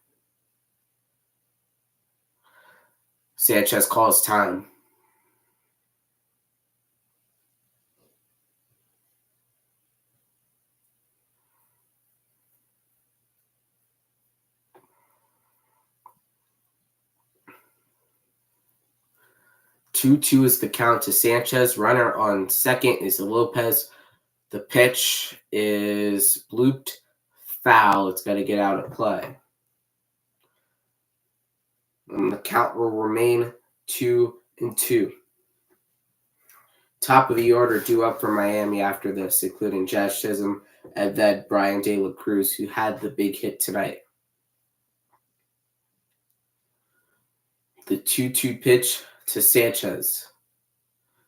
[SPEAKER 1] Sanchez calls time. 2-2 is the count to Sanchez. Runner on second is Lopez. The pitch is blooped. Foul. It's got to get out of play. And the count will remain 2-2. Top of the order due up for Miami after this, including Jazz Chisholm and then Brian De La Cruz, who had the big hit tonight. The 2-2 pitch to Sanchez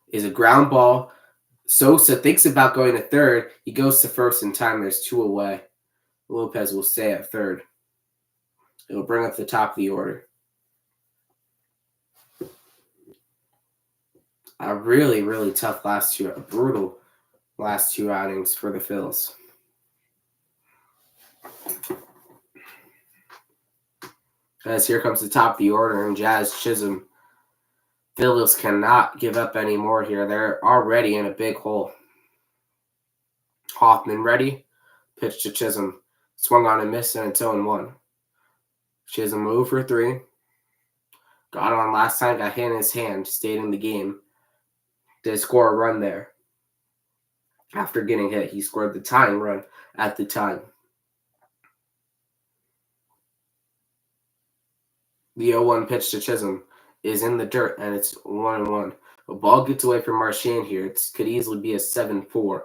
[SPEAKER 1] is a ground ball. Sosa thinks about going to third. He goes to first in time. There's 2 away. Lopez will stay at third. It'll bring up the top of the order. A really, really tough brutal last 2 outings for the Phils. As here comes the top of the order and Jazz Chisholm. Phillies cannot give up any more here. They're already in a big hole. Hoffman ready. Pitch to Chisholm. Swung on and missed, and it's 0-1. Chisholm moved for 3. Got on last time, got hit in his hand, stayed in the game. Did score a run there. After getting hit, he scored the tying run at the time. The 0-1 pitch to Chisholm is in the dirt, and it's 1-1. A ball gets away from Marchand here. It could easily be a 7-4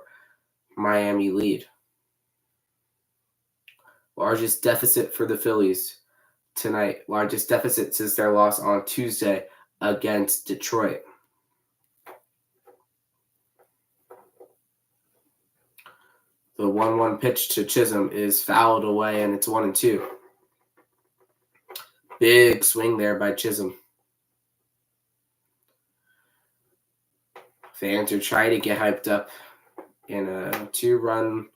[SPEAKER 1] Miami lead. Largest deficit for the Phillies tonight. Largest deficit since their loss on Tuesday against Detroit. The 1-1 pitch to Chisholm is fouled away, and it's 1-2. Big swing there by Chisholm. Fans are trying to get hyped up in a 2-run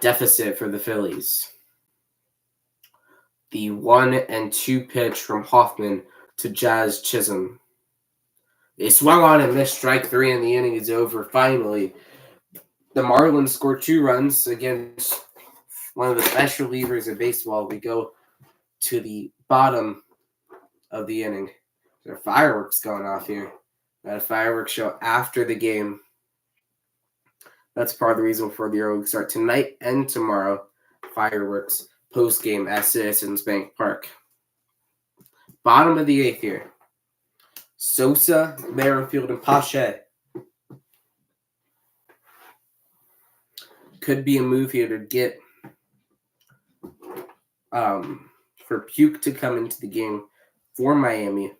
[SPEAKER 1] deficit for the Phillies. The 1-2 pitch from Hoffman to Jazz Chisholm. They swung on and missed. Strike 3, and the inning is over. Finally, the Marlins scored 2 runs against one of the best relievers in baseball. We go to the bottom of the inning. There are fireworks going off here. Got a fireworks show after the game. That's part of the reason for the early start tonight and tomorrow. Fireworks post-game at Citizens Bank Park. Bottom of the 8th here. Sosa, Merrifield, and Pache. Could be a move here to get for Puke to come into the game for Miami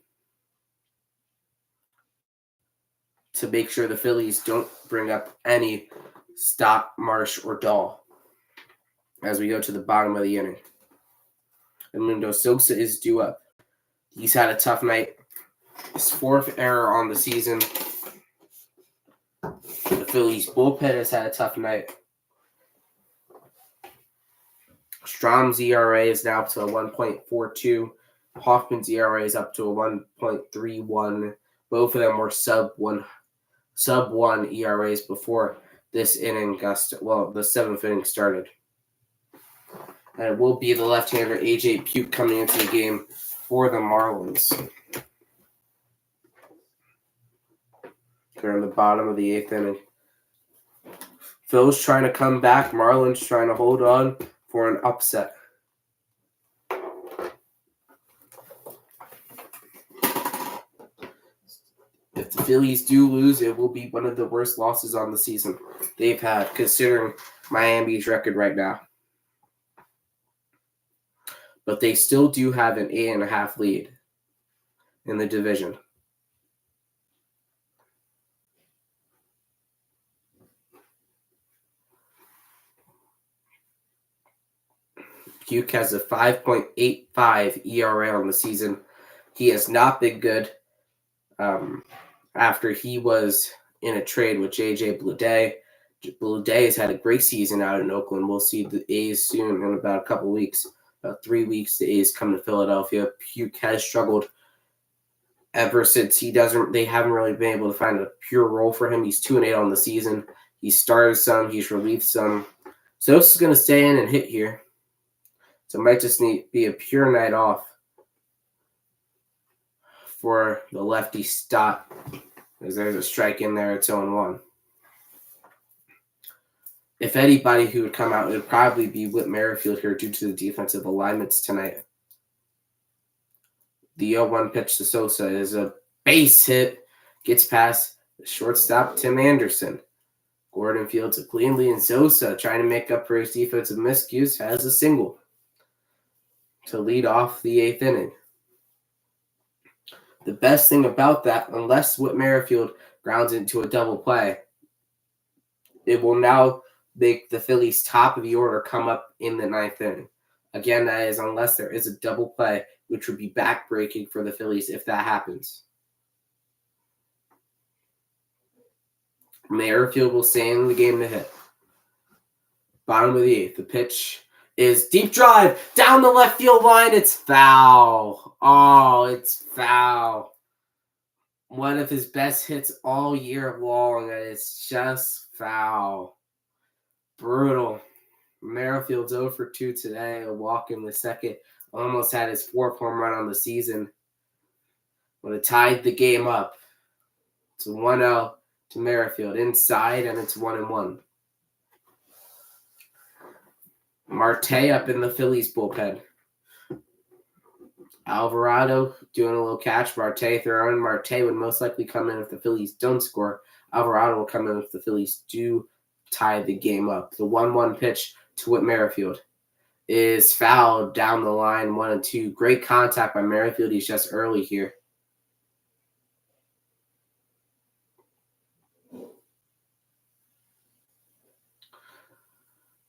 [SPEAKER 1] to make sure the Phillies don't bring up any Stott, Marsh, or Dahl as we go to the bottom of the inning. Edmundo Sosa is due up. He's had a tough night. His 4th error on the season. The Phillies bullpen has had a tough night. Strom's ERA is now up to a 1.42. Hoffman's ERA is up to a 1.31. Both of them were sub 1 ERAs before this inning the 7th inning started. And it will be the left-hander AJ Puke coming into the game for the Marlins. They're in the bottom of the 8th inning. Phil's trying to come back. Marlins trying to hold on for an upset. If the Phillies do lose, it will be one of the worst losses on the season they've had, considering Miami's record right now. But they still do have an 8.5 lead in the division. Puke has a 5.85 ERA on the season. He has not been good after he was in a trade with J.J. Bleday. Bleday has had a great season out in Oakland. We'll see the A's soon in about a couple weeks. About 3 weeks, the A's come to Philadelphia. Puke has struggled ever since they haven't really been able to find a pure role for him. He's 2-8 on the season. He started some, he's relieved some. So this is going to stay in and hit here. So it might just be a pure night off for the lefty Stott. Because there's a strike in there, it's 0-1. If anybody who would come out, it would probably be Whit Merrifield here due to the defensive alignments tonight. The 0-1 pitch to Sosa is a base hit. Gets past the shortstop, Tim Anderson. Gordon fields it cleanly, and Sosa, trying to make up for his defensive miscues, has a single to lead off the 8th inning. The best thing about that, unless Whit Merrifield grounds into a double play, it will now make the Phillies' top of the order come up in the 9th inning. Again, that is unless there is a double play, which would be backbreaking for the Phillies if that happens. Merrifield will stay in the game to hit. Bottom of the 8th. The pitch is deep drive down the left field line. It's foul. Oh, it's foul. One of his best hits all year long, and it's just foul. Brutal. Merrifield's 0 for 2 today. A walk in the second. Almost had his 4th home run on the season. Would have tied the game up. It's a 1-0 to Merrifield inside, and it's 1-1. Marte up in the Phillies bullpen. Alvarado doing a little catch. Marte throwing. Marte would most likely come in if the Phillies don't score. Alvarado will come in if the Phillies do tie the game up. The 1-1 pitch to Whit Merrifield is fouled down the line, 1-2. Great contact by Merrifield. He's just early here.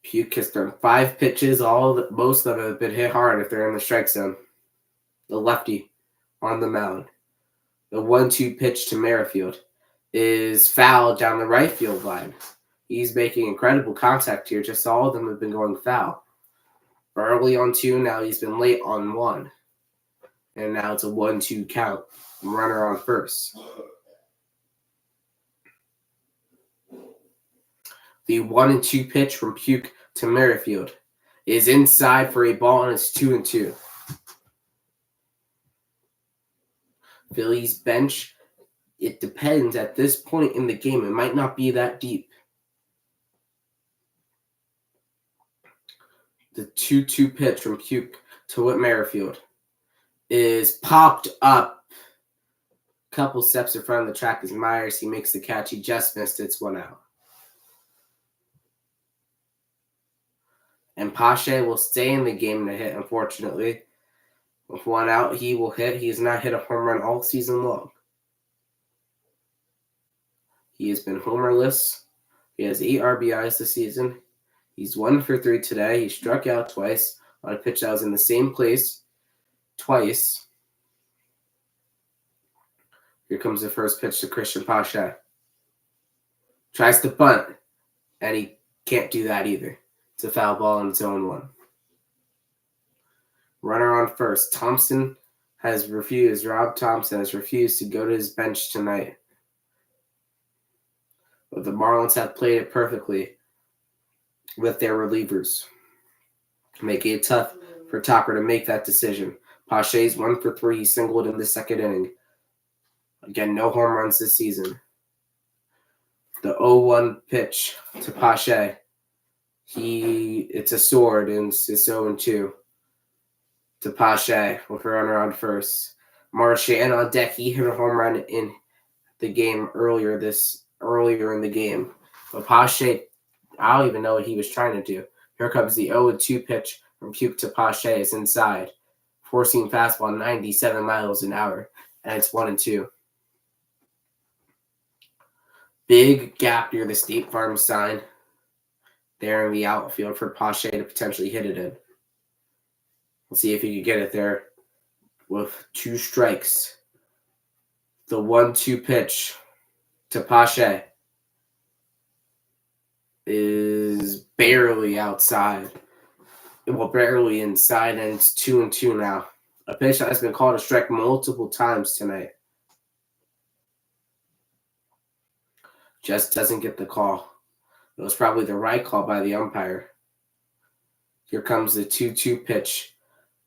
[SPEAKER 1] Puke has thrown 5 pitches. Most of them have been hit hard if they're in the strike zone. The lefty on the mound. The 1-2 pitch to Merrifield is fouled down the right field line. He's making incredible contact here. Just all of them have been going foul. Early on 2, now he's been late on 1. And now it's a 1-2 count. Runner on first. The 1-2 pitch from Puke to Merrifield is inside for a ball, and it's 2-2. Phillies bench, it depends. At this point in the game, it might not be that deep. The 2-2 pitch from Puke to Whit Merrifield is popped up. A couple steps in front of the track is Myers. He makes the catch. He just missed. It's 1 out. And Pache will stay in the game to hit, unfortunately. With 1 out, he will hit. He has not hit a home run all season long. He has been homerless. He has 8 RBIs this season. He's 1 for 3 today. He struck out twice on a pitch that was in the same place twice. Here comes the first pitch to Christian Pache. Tries to bunt, and he can't do that either. It's a foul ball, and it's 0-1. Runner on first. Rob Thompson has refused to go to his bench tonight. But the Marlins have played it perfectly with their relievers, making it tough for Topper to make that decision. Pache's 1 for 3. He singled in the second inning. Again, no home runs this season. The 0-1 pitch to Pache. It's a sword, and it's 0-2 to Pache with a runner on first. Marchand on deck. He hit a home run in the game earlier in the game. But Pache, I don't even know what he was trying to do. Here comes the 0-2 pitch from Puke to Pache. It's inside. Four-seam fastball, 97 miles an hour. And it's 1-2. Big gap near the State Farm sign there in the outfield for Pache to potentially hit it in. We'll see if he can get it there with 2 strikes. The 1-2 pitch to Pache is barely outside. Well, barely inside, and it's 2-2 now. A pitch that has been called a strike multiple times tonight. Just doesn't get the call. It was probably the right call by the umpire. Here comes the 2-2 pitch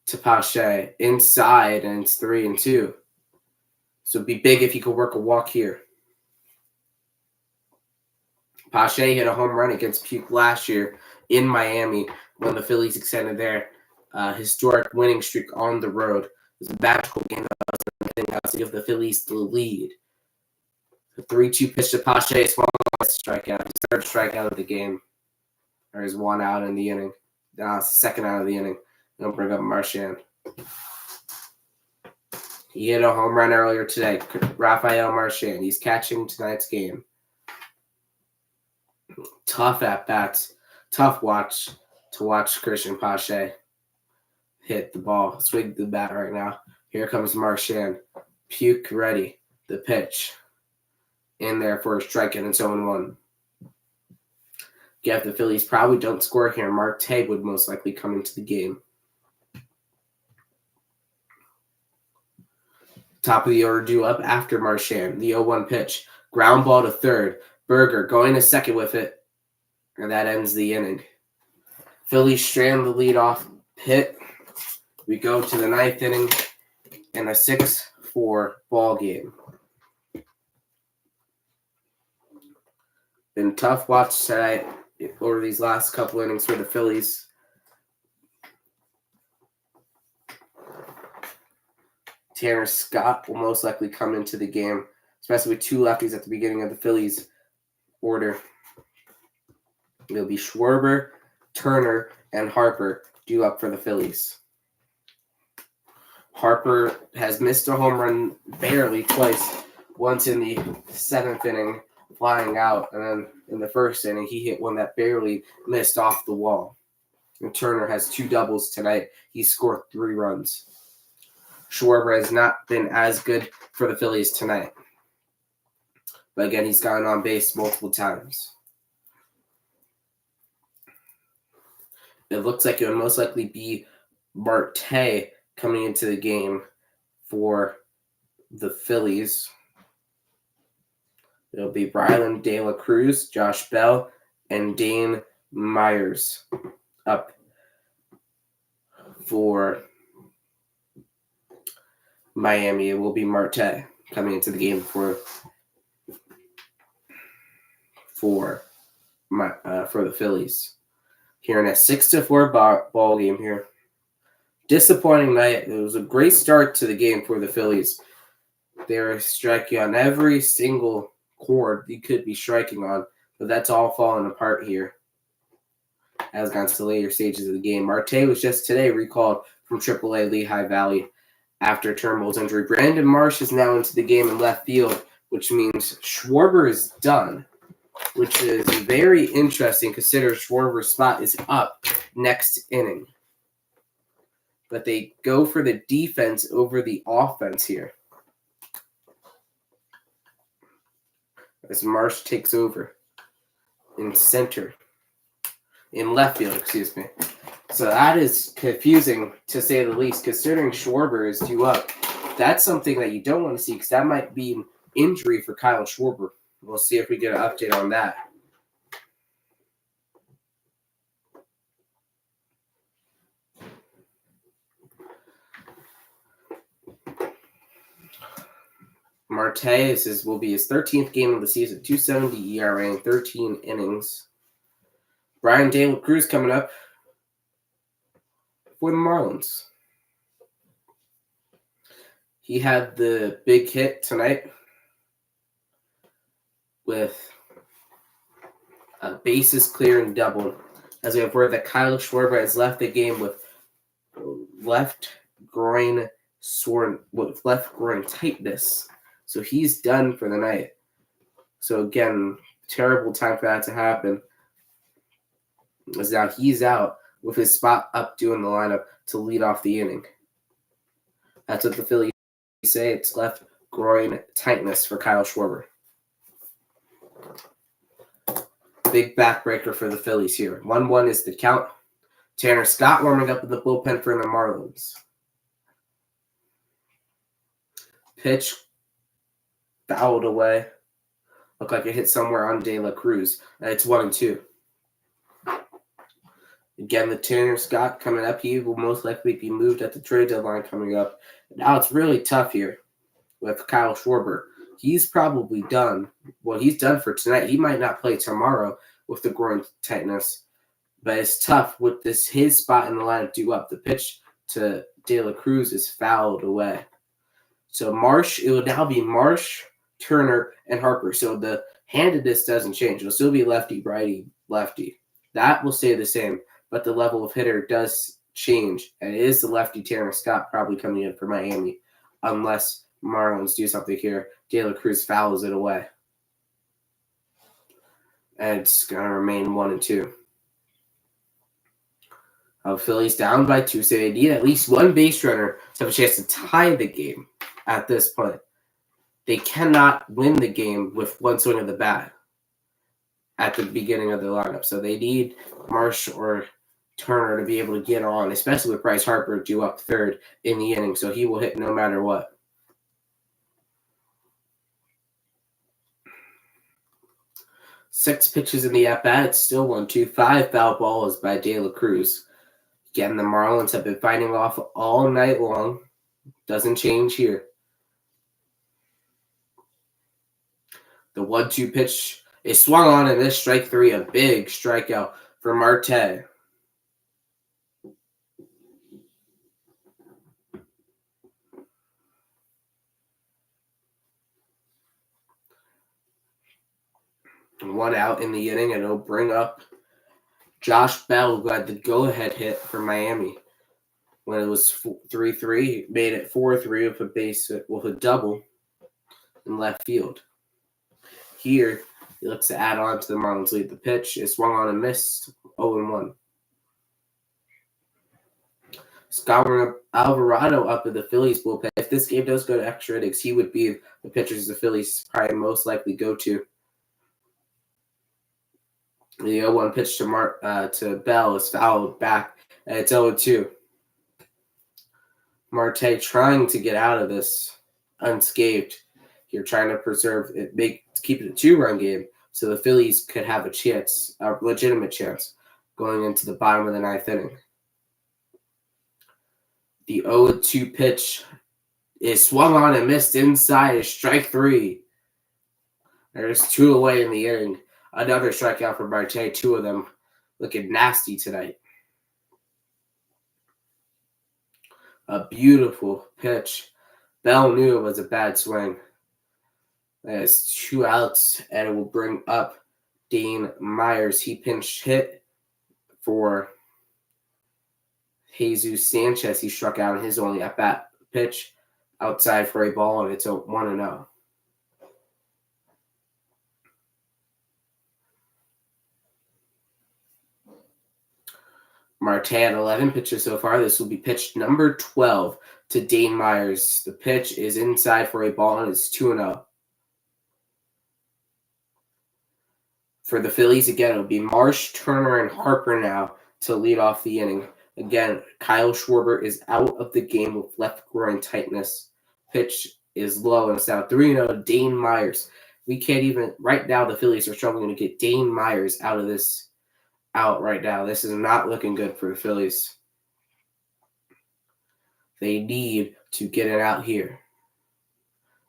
[SPEAKER 1] to Pache inside, and it's 3-2. So it'd be big if he could work a walk here. Pache hit a home run against Puke last year in Miami when the Phillies extended their historic winning streak on the road. It was a magical game that was to give the Phillies the lead. The 3-2 pitch to Pache, swung on a strikeout. His third strikeout of the game. Or his one out in the inning. It's the second out of the inning. They'll bring up Marchand. He hit a home run earlier today. Rafael Marchand. He's catching tonight's game. Tough at-bats. Tough watch to watch Christian Pache hit the ball. Swing the bat right now. Here comes Marchand. Puke ready. The pitch. In there for a strikeout and 0-1. If the Phillies probably don't score here, Marte would most likely come into the game. Top of the order due up after Marchand. The 0-1 pitch. Ground ball to third. Berger going to second with it. And that ends the inning. Phillies strand the leadoff hit. We go to the ninth inning in a 6-4 ball game. Been tough watch tonight over these last couple innings for the Phillies. Tanner Scott will most likely come into the game, especially with two lefties at the beginning of the Phillies order. It'll be Schwarber, Turner, and Harper due up for the Phillies. Harper has missed a home run barely twice, once in the seventh inning, flying out, and then in the first inning, he hit one that barely missed off the wall. And Turner has 2 doubles tonight. He scored 3 runs. Schwarber has not been as good for the Phillies tonight. But again, he's gotten on base multiple times. It looks like it would most likely be Marte coming into the game for the Phillies. It'll be Brylan De La Cruz, Josh Bell, and Dane Myers up for Miami. It will be Marte coming into the game for the Phillies. Here in a 6-4 ball game here. Disappointing night. It was a great start to the game for the Phillies. They were striking on every single chord you could be striking on, but that's all falling apart here as gone to the later stages of the game. Marte was just today recalled from AAA Lehigh Valley after Turnbull's injury. Brandon Marsh is now into the game in left field, which means Schwarber is done, which is very interesting considering Schwarber's spot is up next inning. But they go for the defense over the offense here, as Marsh takes over in left field, excuse me. So that is confusing, to say the least, considering Schwarber is due up. That's something that you don't want to see, because that might be an injury for Kyle Schwarber. We'll see if we get an update on that. Marte will be his 13th game of the season, 2.70 ERA in 13 innings. Brian De La Cruz coming up for the Marlins. He had the big hit tonight with a bases clear and double, as we have word that Kyle Schwarber has left the game with left groin tightness. So he's done for the night. So again, terrible time for that to happen. As now he's out with his spot up due in the lineup to lead off the inning. That's what the Phillies say. It's left groin tightness for Kyle Schwarber. Big backbreaker for the Phillies here. 1-1 is the count. Tanner Scott warming up in the bullpen for the Marlins. Pitch fouled away. Looked like it hit somewhere on De La Cruz. It's 1-2. Again, the Tanner Scott coming up. He will most likely be moved at the trade deadline coming up. Now it's really tough here. with Kyle Schwarber. He's probably done. Well, he's done for tonight. He might not play tomorrow with the groin tightness, but it's tough with his spot in the lineup due up. The pitch to De La Cruz is fouled away. So it will now be Marsh, Turner, and Harper. So the handedness doesn't change. It'll still be lefty, righty, lefty. That will stay the same, but the level of hitter does change. And it is the lefty Tanner Scott probably coming in for Miami, unless Marlins do something here. De La Cruz fouls it away. And it's going to remain 1-2. Phillies down by 2, so they need at least one base runner to have a chance to tie the game at this point. They cannot win the game with one swing of the bat at the beginning of the lineup. So they need Marsh or Turner to be able to get on, especially with Bryce Harper due up third in the inning. So he will hit no matter what. Six pitches in the at-bat. It's still 1-2. 5 foul balls by De La Cruz. Again, the Marlins have been fighting off all night long. Doesn't change here. The 1-2 pitch is swung on and this strike 3, a big strikeout for Marte. One out in the inning, and it'll bring up Josh Bell, who had the go-ahead hit for Miami when it was 3-3. Made it 4-3 with a double in left field. Here, he looks to add on to the Marlins lead. The pitch is swung on and missed, 0-1. Scott Alvarado up in the Phillies bullpen. If this game does go to extra innings, he would be the pitchers the Phillies probably most likely go to. The 0-1 pitch to Bell is fouled back, and it's 0-2. Marte trying to get out of this unscathed. Here, trying to preserve it, keep it a 2-run game, so the Phillies could have a legitimate chance, going into the bottom of the 9th inning. The 0-2 pitch is swung on and missed inside. Is strike 3. There's 2 away in the inning. Another strikeout for Marte. 2 of them looking nasty tonight. A beautiful pitch. Bell knew it was a bad swing. There's 2 outs, and it will bring up Dane Myers. He pinch hit for Jesus Sanchez. He struck out in his only at-bat pitch outside for a ball, and it's a 1-0. Marte had 11 pitches so far. This will be pitch number 12 to Dane Myers. The pitch is inside for a ball, and it's 2-0. For the Phillies, again, it'll be Marsh, Turner, and Harper now to lead off the inning. Again, Kyle Schwarber is out of the game with left groin tightness. Pitch is low, and it's now 3-0. Dane Myers. We can't even, right now, the Phillies are struggling to get Dane Myers out of this out right now. This is not looking good for the Phillies. They need to get it out here.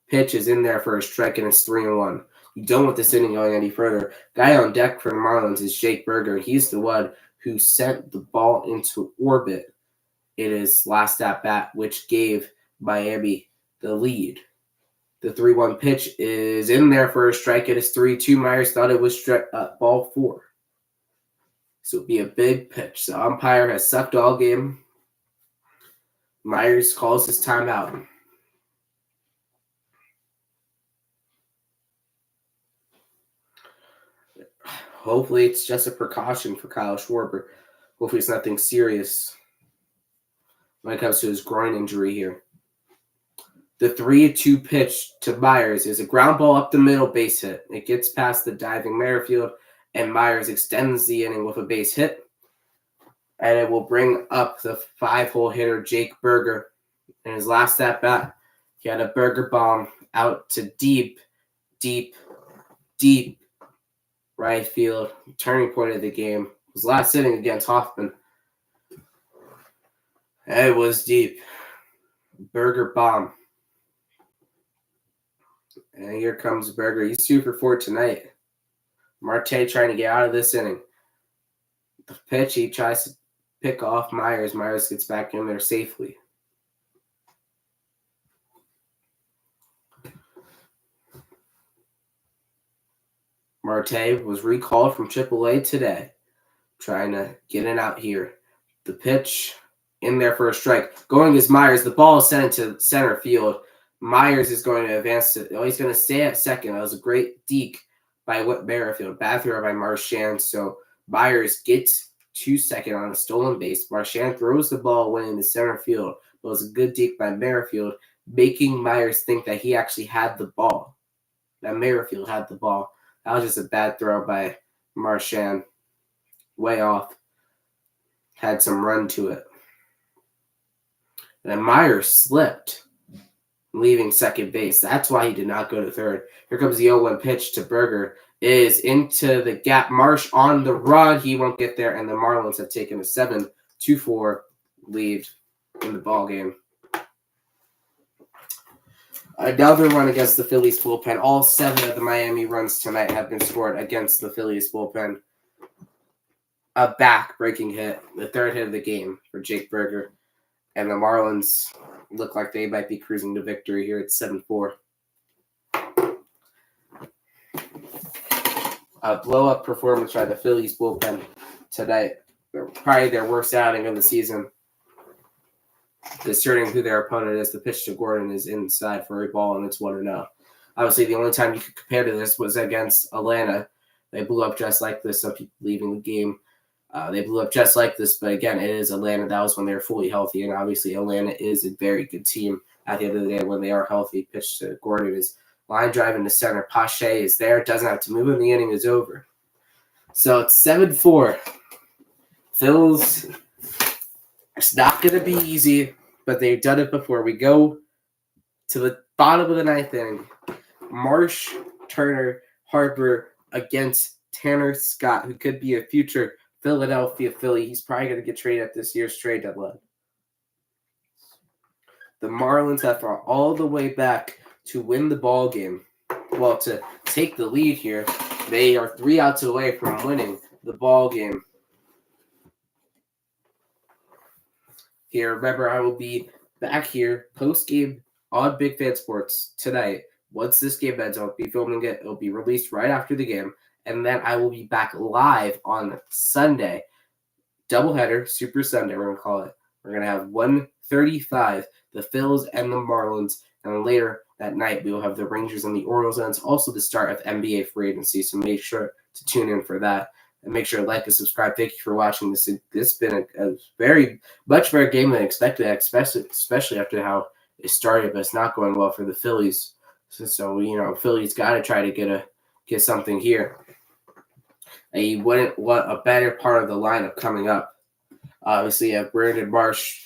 [SPEAKER 1] Pitch is in there for a strike, and it's 3-1. You don't want this inning going any further. Guy on deck for the Marlins is Jake Burger. He's the one who sent the ball into orbit in his last at-bat, which gave Miami the lead. The 3-1 pitch is in there for a strike. It is 3-2. Myers thought it was ball 4. So it'll be a big pitch. The umpire has sucked all game. Myers calls his timeout. Hopefully it's just a precaution for Kyle Schwarber. Hopefully it's nothing serious when it comes to his groin injury here. The 3-2 pitch to Myers is a ground ball up the middle, base hit. It gets past the diving Merrifield, and Myers extends the inning with a base hit. And it will bring up the 5-hole hitter, Jake Burger. In his last at-bat, he had a Burger bomb out to deep right field. Turning point of the game. His last inning against Hoffman. It was deep. Burger bomb. And here comes Berger. He's 2 for 4 tonight. Marte trying to get out of this inning. The pitch, he tries to pick off Myers. Myers gets back in there safely. Marte was recalled from AAA today, trying to get it out here. The pitch in there for a strike. Going is Myers. The ball is sent into center field. Myers is going to advance to, he's going to stay at second. That was a great deke by Whit Merrifield. Bad throw by Marchand. So Myers gets to second on a stolen base. Marchand throws the ball away in the center field. It was a good deke by Merrifield, making Myers think that he actually had the ball. That Merrifield had the ball. That was just a bad throw by Marchand. Way off. Had some run to it. And then Myers slipped, leaving second base. That's why he did not go to third. Here comes the 0-1 pitch to Berger. Is into the gap. Marsh on the run. He won't get there, and the Marlins have taken a 7-4 lead in the ball game. Another run against the Phillies bullpen. All 7 of the Miami runs tonight have been scored against the Phillies bullpen. A back-breaking hit, the third hit of the game for Jake Berger. And the Marlins look like they might be cruising to victory here at 7-4. A blow-up performance by the Phillies bullpen tonight. Probably their worst outing of the season. Discerning who their opponent is, the pitch to Gordon is inside for a ball, and it's 1-0. Obviously, the only time you could compare to this was against Atlanta. They blew up just like this. Some people leaving the game. They blew up just like this, but again, it is Atlanta. That was when they were fully healthy, and obviously Atlanta is a very good team at the end of the day when they are healthy. Pitch to Gordon is line drive into center. Pache is there. Doesn't have to move, and the inning is over. So it's 7-4. Phil's, it's not going to be easy, but they've done it before. We go to the bottom of the ninth inning. Marsh, Turner, Harper against Tanner Scott, who could be a future Philadelphia Philly. He's probably going to get traded at this year's trade deadline. The Marlins have fought all the way back to win the ball game. Well, to take the lead here, they are 3 outs away from winning the ball game. Here, remember, I will be back here post-game on Big Fan Sports tonight. Once this game ends, I'll be filming it. It'll be released right after the game. And then I will be back live on Sunday. Doubleheader, Super Sunday, we're going to call it. We're going to have 1:35, the Phils and the Marlins. And later that night, we will have the Rangers and the Orioles. And it's also the start of NBA free agency, so make sure to tune in for that. And make sure to like and subscribe. Thank you for watching this. This has been a very much better game than expected, especially after how it started, but it's not going well for the Phillies. So Phillies got to try to get something here. You wouldn't want a better part of the lineup coming up. Obviously, you have Brandon Marsh,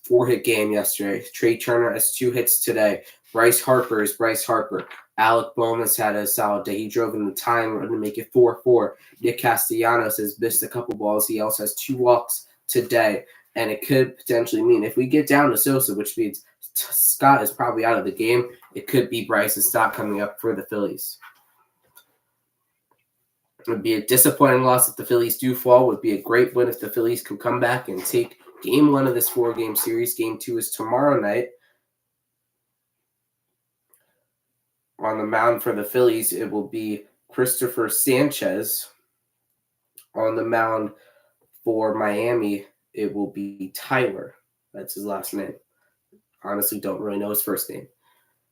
[SPEAKER 1] 4-hit game yesterday. Trey Turner has 2 hits today. Bryce Harper is Bryce Harper. Alec Boehm had a solid day. He drove in the tying run to make it 4-4. Nick Castellanos has missed a couple balls. He also has 2 walks today. And it could potentially mean if we get down to Sosa, which means Scott is probably out of the game, it could be Bryce's stock coming up for the Phillies. It would be a disappointing loss if the Phillies do fall. It would be a great win if the Phillies can come back and take Game 1 of this 4-game series. Game 2 is tomorrow night. On the mound for the Phillies, it will be Christopher Sanchez. On the mound for Miami, it will be Tyler. That's his last name. Honestly, don't really know his first name.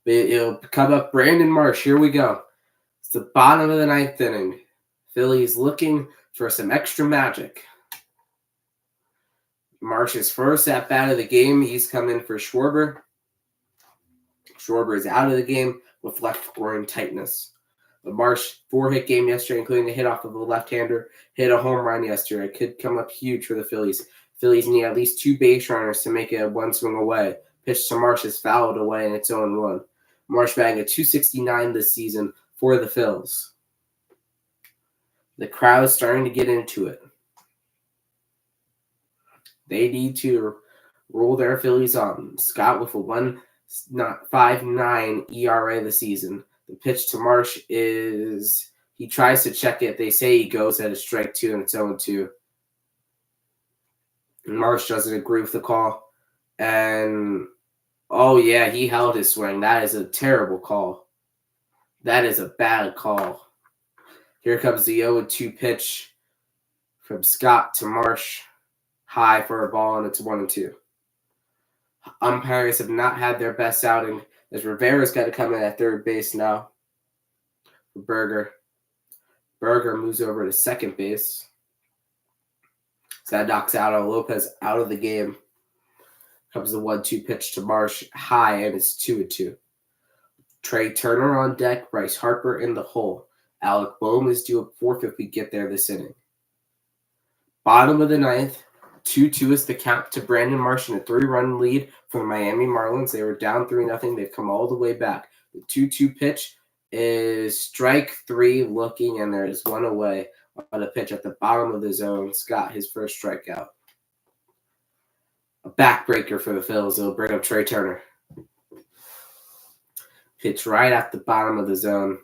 [SPEAKER 1] But it'll come up Brandon Marsh. Here we go. It's the bottom of the 9th inning. Phillies looking for some extra magic. Marsh's first at-bat of the game. He's coming for Schwarber. Schwarber is out of the game with left groin tightness. But Marsh, 4-hit game yesterday, including a hit off of a left-hander, hit a home run yesterday. It could come up huge for the Phillies. Phillies need at least 2 base runners to make it a 1 swing away. Pitch to Marsh is fouled away, and it's 0-1. Marsh batting at .269 this season for the Phils. The crowd is starting to get into it. They need to roll their Phillies on. Scott with a 1.59 ERA this season. The pitch to Marsh is he tries to check it. They say he goes at a strike 2 and it's 0-2. And Marsh doesn't agree with the call. And oh yeah, he held his swing. That is a terrible call. That is a bad call. Here comes the 0-2 pitch from Scott to Marsh. High for a ball, and it's 1-2. Umpires have not had their best outing, as Rivera's got to come in at third base now for Berger. Berger moves over to second base. So that knocks out Lopez out of the game. Comes the 1-2 pitch to Marsh. High, and it's 2-2. Trey Turner on deck. Bryce Harper in the hole. Alec Boehm is due at fourth if we get there this inning. Bottom of the ninth. 2-2 is the count to Brandon Marsh in a 3-run lead for the Miami Marlins. They were down 3-0. They've come all the way back. The 2-2 pitch is strike 3 looking, and there is one away on a pitch at the bottom of the zone. Scott, his first strikeout. A backbreaker for the Phillies. It'll bring up Trey Turner. Pitch right at the bottom of the zone.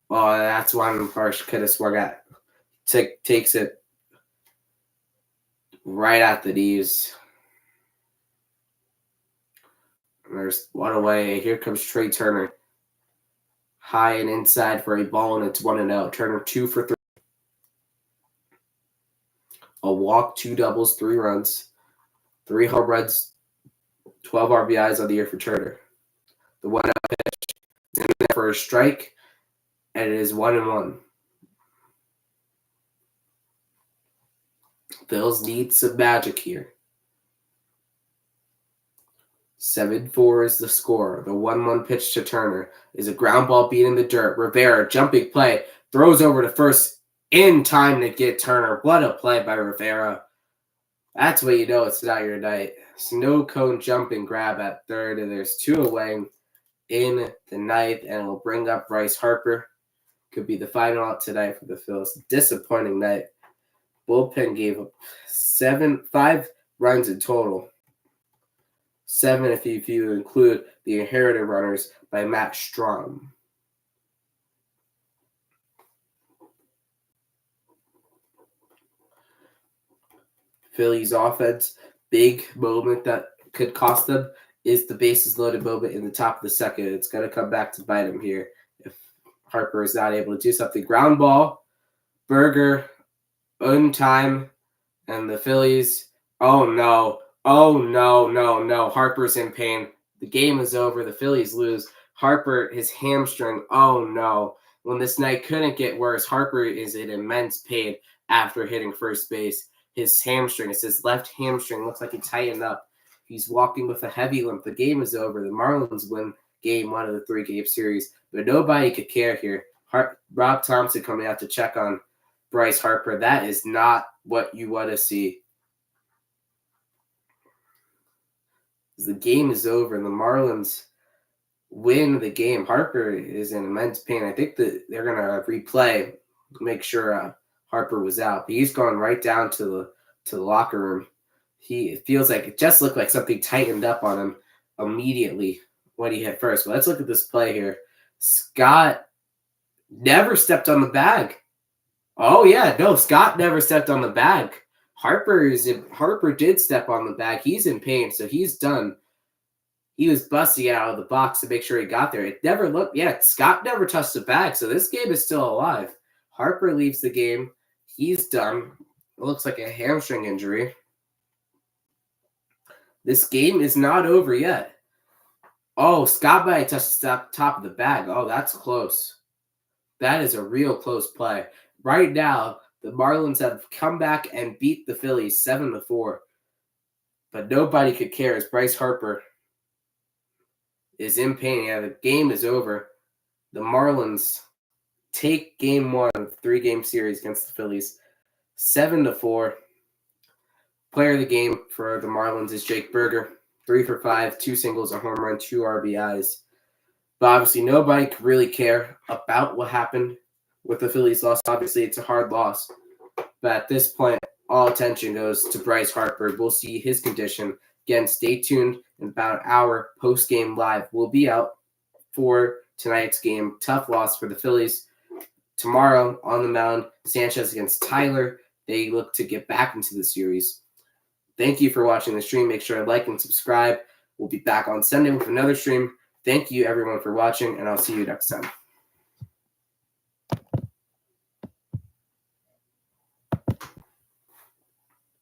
[SPEAKER 1] Oh, that's one Marsh could have swung at. Takes it right at the knees. And there's one away. Here comes Trey Turner. High and inside for a ball, and it's 1-0. Turner 2 for 3. A walk, 2 doubles, 3 runs. 3 home runs, 12 RBIs on the year for Turner. The 1-0 pitch is in there for a strike, and it is 1-1. Phils need some magic here. 7-4 is the score. The 1-1 pitch to Turner is a ground ball beat in the dirt. Rivera, jumping play, throws over to first in time to get Turner. What a play by Rivera. That's what you know it's not your night. Snow cone jumping grab at third, and there's 2 away in the ninth, and it'll bring up Bryce Harper. Could be the final out tonight for the Phillies. Disappointing night. Bullpen gave up 5 runs in total. 7 if you include the inherited runners by Matt Strom. Phillies offense, big moment that could cost them is the bases loaded moment in the top of the second. It's going to come back to bite him here if Harper is not able to do something. Ground ball, Berger, on time, and the Phillies, oh no, Harper's in pain. The game is over. The Phillies lose. Harper, his hamstring, oh no. When this night couldn't get worse, Harper is in immense pain after hitting first base. His hamstring, it's his left hamstring, looks like he tightened up. He's walking with a heavy limp. The game is over. The Marlins win game 1 of the 3-game series, but nobody could care here. Rob Thompson coming out to check on Bryce Harper. That is not what you want to see. The game is over, and the Marlins win the game. Harper is in immense pain. I think that they're going to replay, make sure Harper was out. But he's gone right down to the locker room. It feels like it just looked like something tightened up on him immediately when he hit first. Well, let's look at this play here. Scott never stepped on the bag. Oh yeah, no, Scott never stepped on the bag. Harper did step on the bag. He's in pain, so he's done. He was busting out of the box to make sure he got there. It never looked. Yeah, Scott never touched the bag, so this game is still alive. Harper leaves the game. He's done. It looks like a hamstring injury. This game is not over yet. Oh, Scott might touch the top of the bag. Oh, that's close. That is a real close play. Right now, the Marlins have come back and beat the Phillies 7-4. But nobody could care as Bryce Harper is in pain. Yeah, the game is over. The Marlins take game 1 of the 3-game series against the Phillies 7-4. Player of the game for the Marlins is Jake Berger. 3 for 5, 2 singles, a home run, 2 RBIs. But obviously nobody could really care about what happened with the Phillies loss. Obviously it's a hard loss. But at this point, all attention goes to Bryce Harper. We'll see his condition. Again, stay tuned. In about an hour, post-game live will be out for tonight's game. Tough loss for the Phillies. Tomorrow on the mound, Sanchez against Tyler. They look to get back into the series. Thank you for watching the stream. Make sure to like and subscribe. We'll be back on Sunday with another stream. Thank you, everyone, for watching, and I'll see you next time.